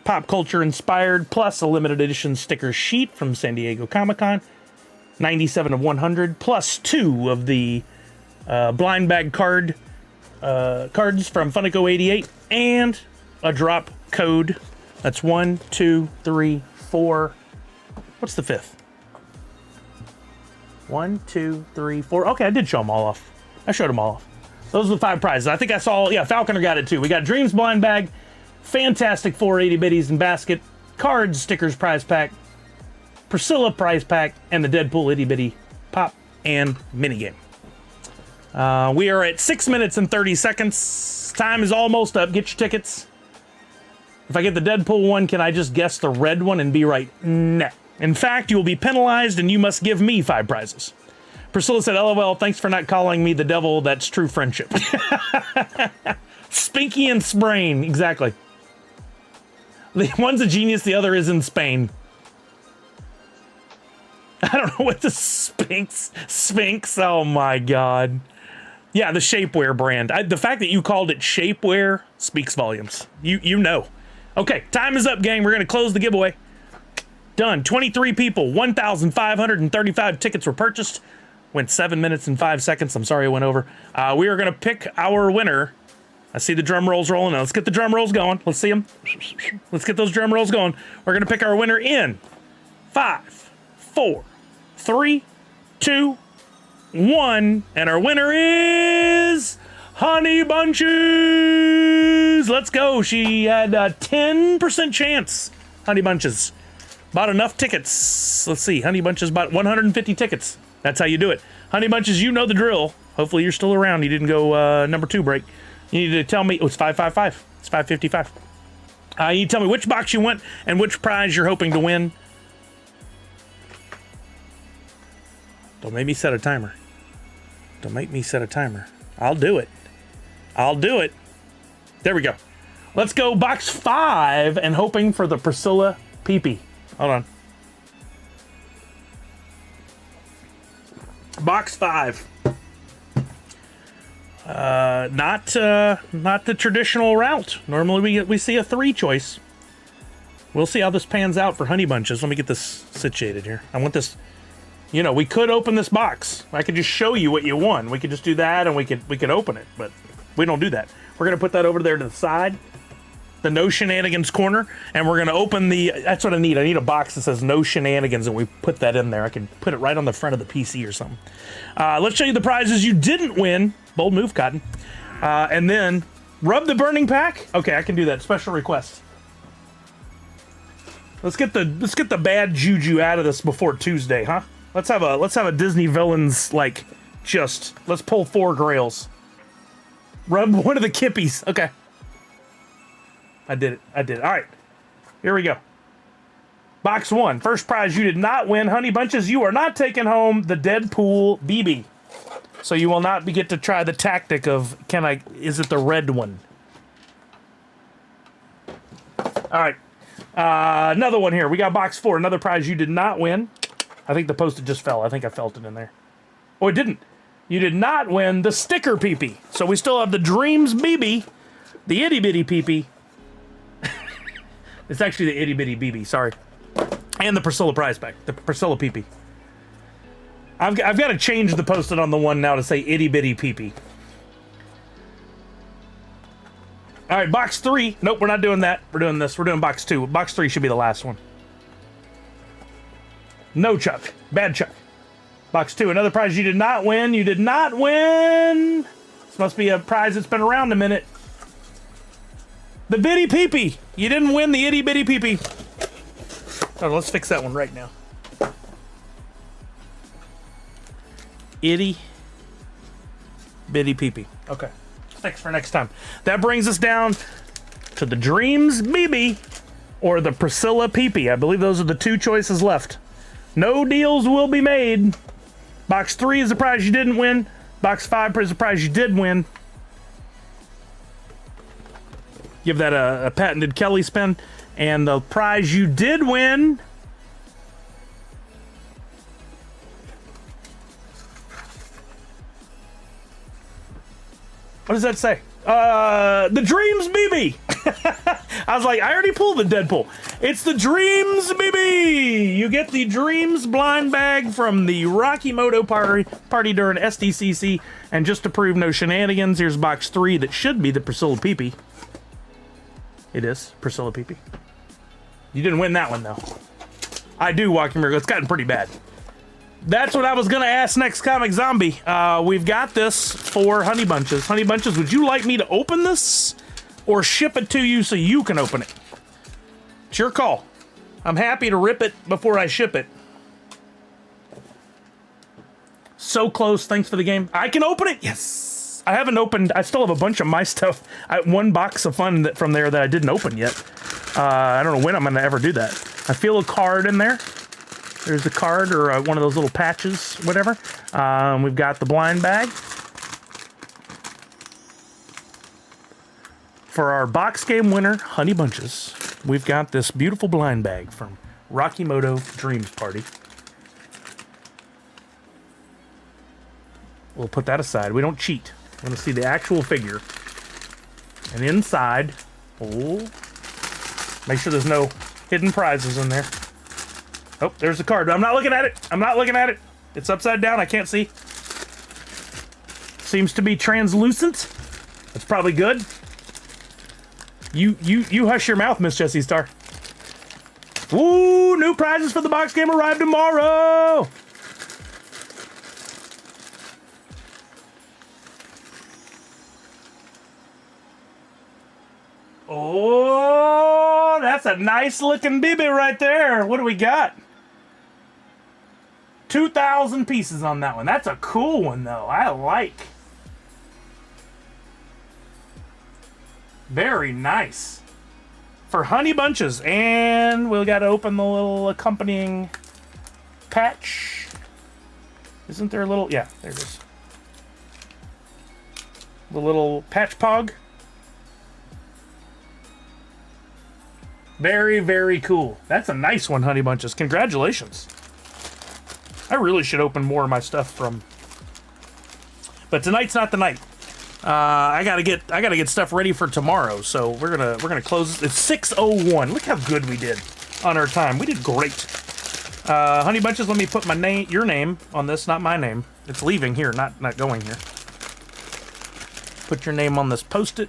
S1: pop culture inspired, plus a limited edition sticker sheet from San Diego Comic-Con. 97 of 100, plus 2 of the blind bag cards from Funko 88, and a drop code. That's 1, 2, 3, 4. What's the 5th? 1, 2, 3, 4. Okay, I did show them all off. I showed them all off. Those are the 5 prizes. I think I saw, Falconer got it too. We got Dreams blind bag, fantastic 480 bitties and basket, cards, stickers prize pack, Priscilla prize pack, and the Deadpool itty bitty pop and minigame. We are at 6 minutes and 30 seconds. Time is almost up. Get your tickets. If I get the Deadpool one, can I just guess the red one and be right? No. In fact, you will be penalized and you must give me 5 prizes. Priscilla said, LOL, thanks for not calling me the devil. That's true friendship. Spinky and Sprain. Exactly. The one's a genius, the other is in Spain. I don't know what the Sphinx. Oh my God. Yeah, the Shapewear brand. The fact that you called it Shapewear speaks volumes. You know. Okay, time is up, gang. We're going to close the giveaway. Done. 23 people. 1,535 tickets were purchased. Went 7 minutes and 5 seconds. I'm sorry I went over. We are going to pick our winner. I see the drum rolls rolling. Now let's get the drum rolls going. Let's see them. Let's get those drum rolls going. We're going to pick our winner in 5, 4, 3, 2, 1. And our winner is Honey Bunches. Let's go. She had a 10% chance. Honey Bunches bought enough tickets. Let's see. Honey Bunches bought 150 tickets. That's how you do it. Honey Bunches, you know the drill. Hopefully you're still around. You didn't go number 2 break. You need to tell me. Oh, it's 555. It's 555. You need to tell me which box you want and which prize you're hoping to win. Don't make me set a timer. Don't make me set a timer. I'll do it. I'll do it. There we go. Let's go box 5 and hoping for the Priscilla Peepee. Hold on. Box 5. Not the traditional route. Normally we see a 3 choice. We'll see how this pans out for Honey Bunches. Let me get this situated here. I want this. You know, we could open this box. I could just show you what you won. We could just do that, and we could open it, but we don't do that. We're gonna put that over there to the side, the no shenanigans corner, and we're gonna open the. That's what I need. I need a box that says no shenanigans, and we put that in there. I can put it right on the front of the PC or something. Let's show you the prizes you didn't win. Bold move, Cotton. And then rub the burning pack. Okay, I can do that. Special request. Let's get the bad juju out of this before Tuesday, huh? Let's have a Disney villains let's pull 4 grails. Rub one of the kippies. Okay. I did it. All right. Here we go. Box 1. First prize you did not win. Honey Bunches, you are not taking home the Deadpool BB. So you will not get to try the tactic of, is it the red one? All right. Another one here. We got box 4. Another prize you did not win. I think the post-it just fell. I think I felt it in there. Oh, it didn't. You did not win the sticker peepee. So we still have the Dreams BB, the itty bitty peepee. It's actually the itty bitty BB, sorry. And the Priscilla prize pack, the Priscilla peepee. I've got to change the post-it on the one now to say itty bitty peepee. All right, box 3. Nope, we're not doing that. We're doing this. We're doing box 2. Box 3 should be the last one. No Chuck. Bad Chuck. Box 2. Another prize you did not win. You did not win. This must be a prize that's been around a minute. The bitty peepee. You didn't win the itty bitty peepee. Oh, let's fix that one right now. Itty bitty peepee. Okay. Fix for next time. That brings us down to the Dreams BB or the Priscilla peepee. I believe those are the 2 choices left. No deals will be made. Box 3 is the prize you didn't win. Box 5 is the prize you did win. Give that a patented Kelly spin. And the prize you did win. What does that say? The Dreams BB. I was like, I already pulled the Deadpool. It's the Dreams BB. You get the Dreams blind bag from the Rocky Moto party during SDCC. And just to prove no shenanigans, here's box 3 that should be the Priscilla peepee. It is Priscilla peepee. You didn't win that one though. I do, Walking Miracle. It's gotten pretty bad. That's what I was gonna ask next, Comic Zombie. We've got this for Honey Bunches. Honey Bunches, would you like me to open this or ship it to you so you can open it? It's your call. I'm happy to rip it before I ship it. So close, thanks for the game. I can open it, yes. I haven't opened, I still have a bunch of my stuff. One box of fun from there that I didn't open yet. I don't know when I'm gonna ever do that. I feel a card in there. There's the card or one of those little patches, whatever. We've got the blind bag. For our box game winner, Honey Bunches, we've got this beautiful blind bag from Rocky Moto Dreams Party. We'll put that aside. We don't cheat. We want to see the actual figure. And inside, oh, make sure there's no hidden prizes in there. Oh, there's the card. I'm not looking at it. I'm not looking at it. It's upside down. I can't see. Seems to be translucent. That's probably good. You hush your mouth, Miss Jessie Star. Woo! New prizes for the box game arrive tomorrow. Oh, that's a nice looking BB right there. What do we got? 2,000 pieces on that one. That's a cool one, though. I like. Very nice. For Honey Bunches. And we've got to open the little accompanying patch. Isn't there a little... Yeah, there it is. The little patch pog. Very, very cool. That's a nice one, Honey Bunches. Congratulations. I really should open more of my stuff from... But tonight's not the night. I gotta get stuff ready for tomorrow, so we're gonna close. It's 6:01. Look how good we did on our time. We did great. Honey Bunches, let me put your name on this, not my name. It's leaving here, not going here. Put your name on this post-it.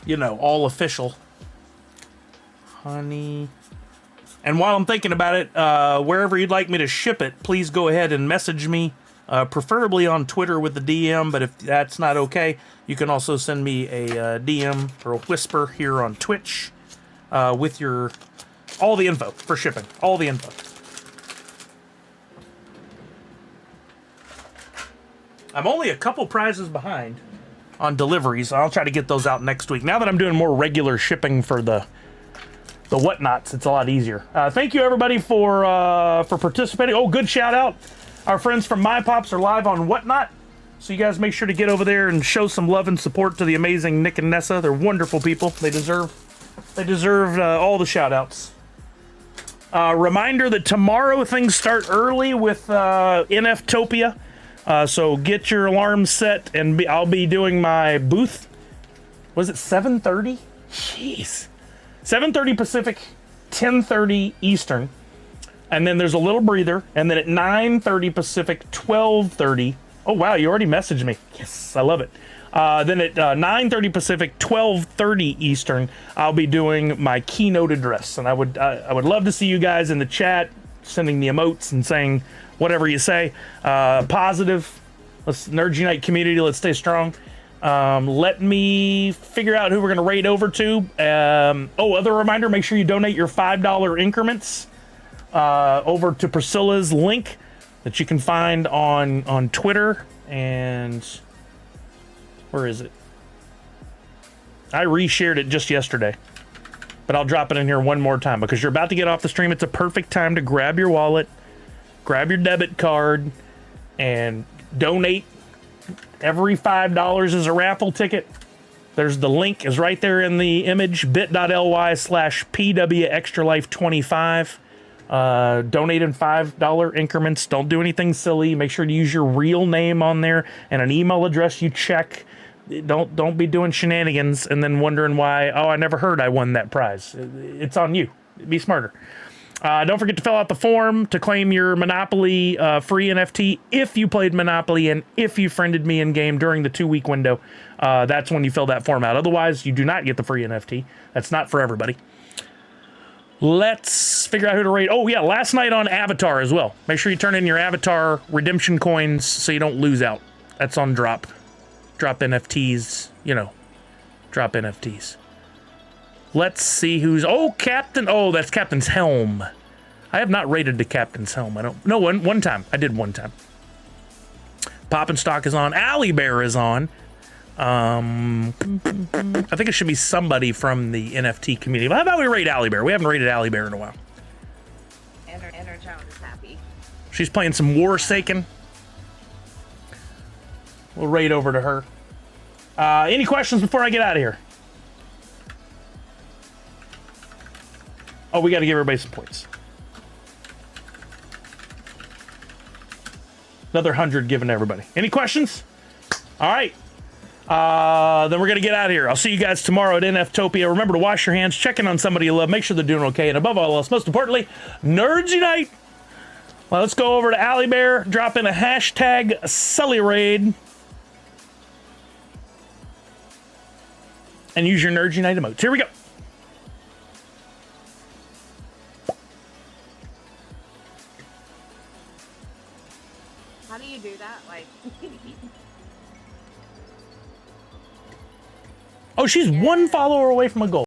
S1: You know, all official. Honey. And while I'm thinking about it, wherever you'd like me to ship it, please go ahead and message me. Preferably on Twitter with the DM, but if that's not okay, you can also send me a DM or a whisper here on Twitch with all the info for shipping. All the info. I'm only a couple prizes behind on deliveries. I'll try to get those out next week. Now that I'm doing more regular shipping for the whatnots, it's a lot easier. Thank you everybody for participating. Oh, good shout out. Our friends from My Pops are live on Whatnot. So you guys make sure to get over there and show some love and support to the amazing Nick and Nessa. They're wonderful people. They deserve all the shout outs. Reminder that tomorrow things start early with NFTOPIA. So get your alarm set, and I'll be doing my booth. Was it 7:30? Jeez. 7:30 Pacific, 10:30 Eastern. And then there's a little breather. And then at 9:30 Pacific, 12:30. Oh, wow, you already messaged me. Yes, I love it. Then at 9:30 Pacific, 12:30 Eastern, I'll be doing my keynote address. And I would love to see you guys in the chat, sending the emotes and saying whatever you say. Positive. Let's Nerds Unite community. Let's stay strong. Let me figure out who we're going to raid over to. Other reminder, make sure you donate your $5 increments over to Priscilla's link that you can find on Twitter. And where is it? I reshared it just yesterday, but I'll drop it in here one more time because you're about to get off the stream. It's a perfect time to grab your wallet, grab your debit card, and donate. Every $5 is a raffle ticket. There's the link is right there in the image, bit.ly/PWExtraLife25. Donate in $5 increments. Don't do anything silly. Make sure to use your real name on there and an email address you check. Don't be doing shenanigans and then wondering why, I never heard I won that prize. It's on you. Be smarter. Don't forget to fill out the form to claim your Monopoly free NFT if you played Monopoly and if you friended me in game during the 2-week window. That's when you fill that form out. Otherwise, you do not get the free NFT. That's not for everybody. Let's figure out who to raid. Oh, yeah, last night on Avatar as well. Make sure you turn in your Avatar redemption coins so you don't lose out. That's on Droppp. Droppp NFTs, Droppp NFTs. Let's see who's... Oh, Captain... Oh, that's Captain's Helm. I have not rated the Captain's Helm. I don't... No, one time. I did one time. Poppin' Stock is on. Alley Bear is on. I think it should be somebody from the NFT community. But how about we raid Alley Bear? We haven't raided Alley Bear in a while.
S10: And her child is happy.
S1: She's playing some Warsaken. We'll raid over to her. Any questions before I get out of here? Oh, we got to give everybody some points. Another 100 given to everybody. Any questions? All right. Then we're going to get out of here. I'll see you guys tomorrow at NFTOPIA. Remember to wash your hands, check in on somebody you love, make sure they're doing okay, and above all else, most importantly, Nerds Unite. Well, let's go over to Alley Bear, drop in a hashtag SullyRaid, and use your Nerds Unite emotes. Here we go.
S10: How do you do that? Like...
S1: Oh, she's one follower away from a goal.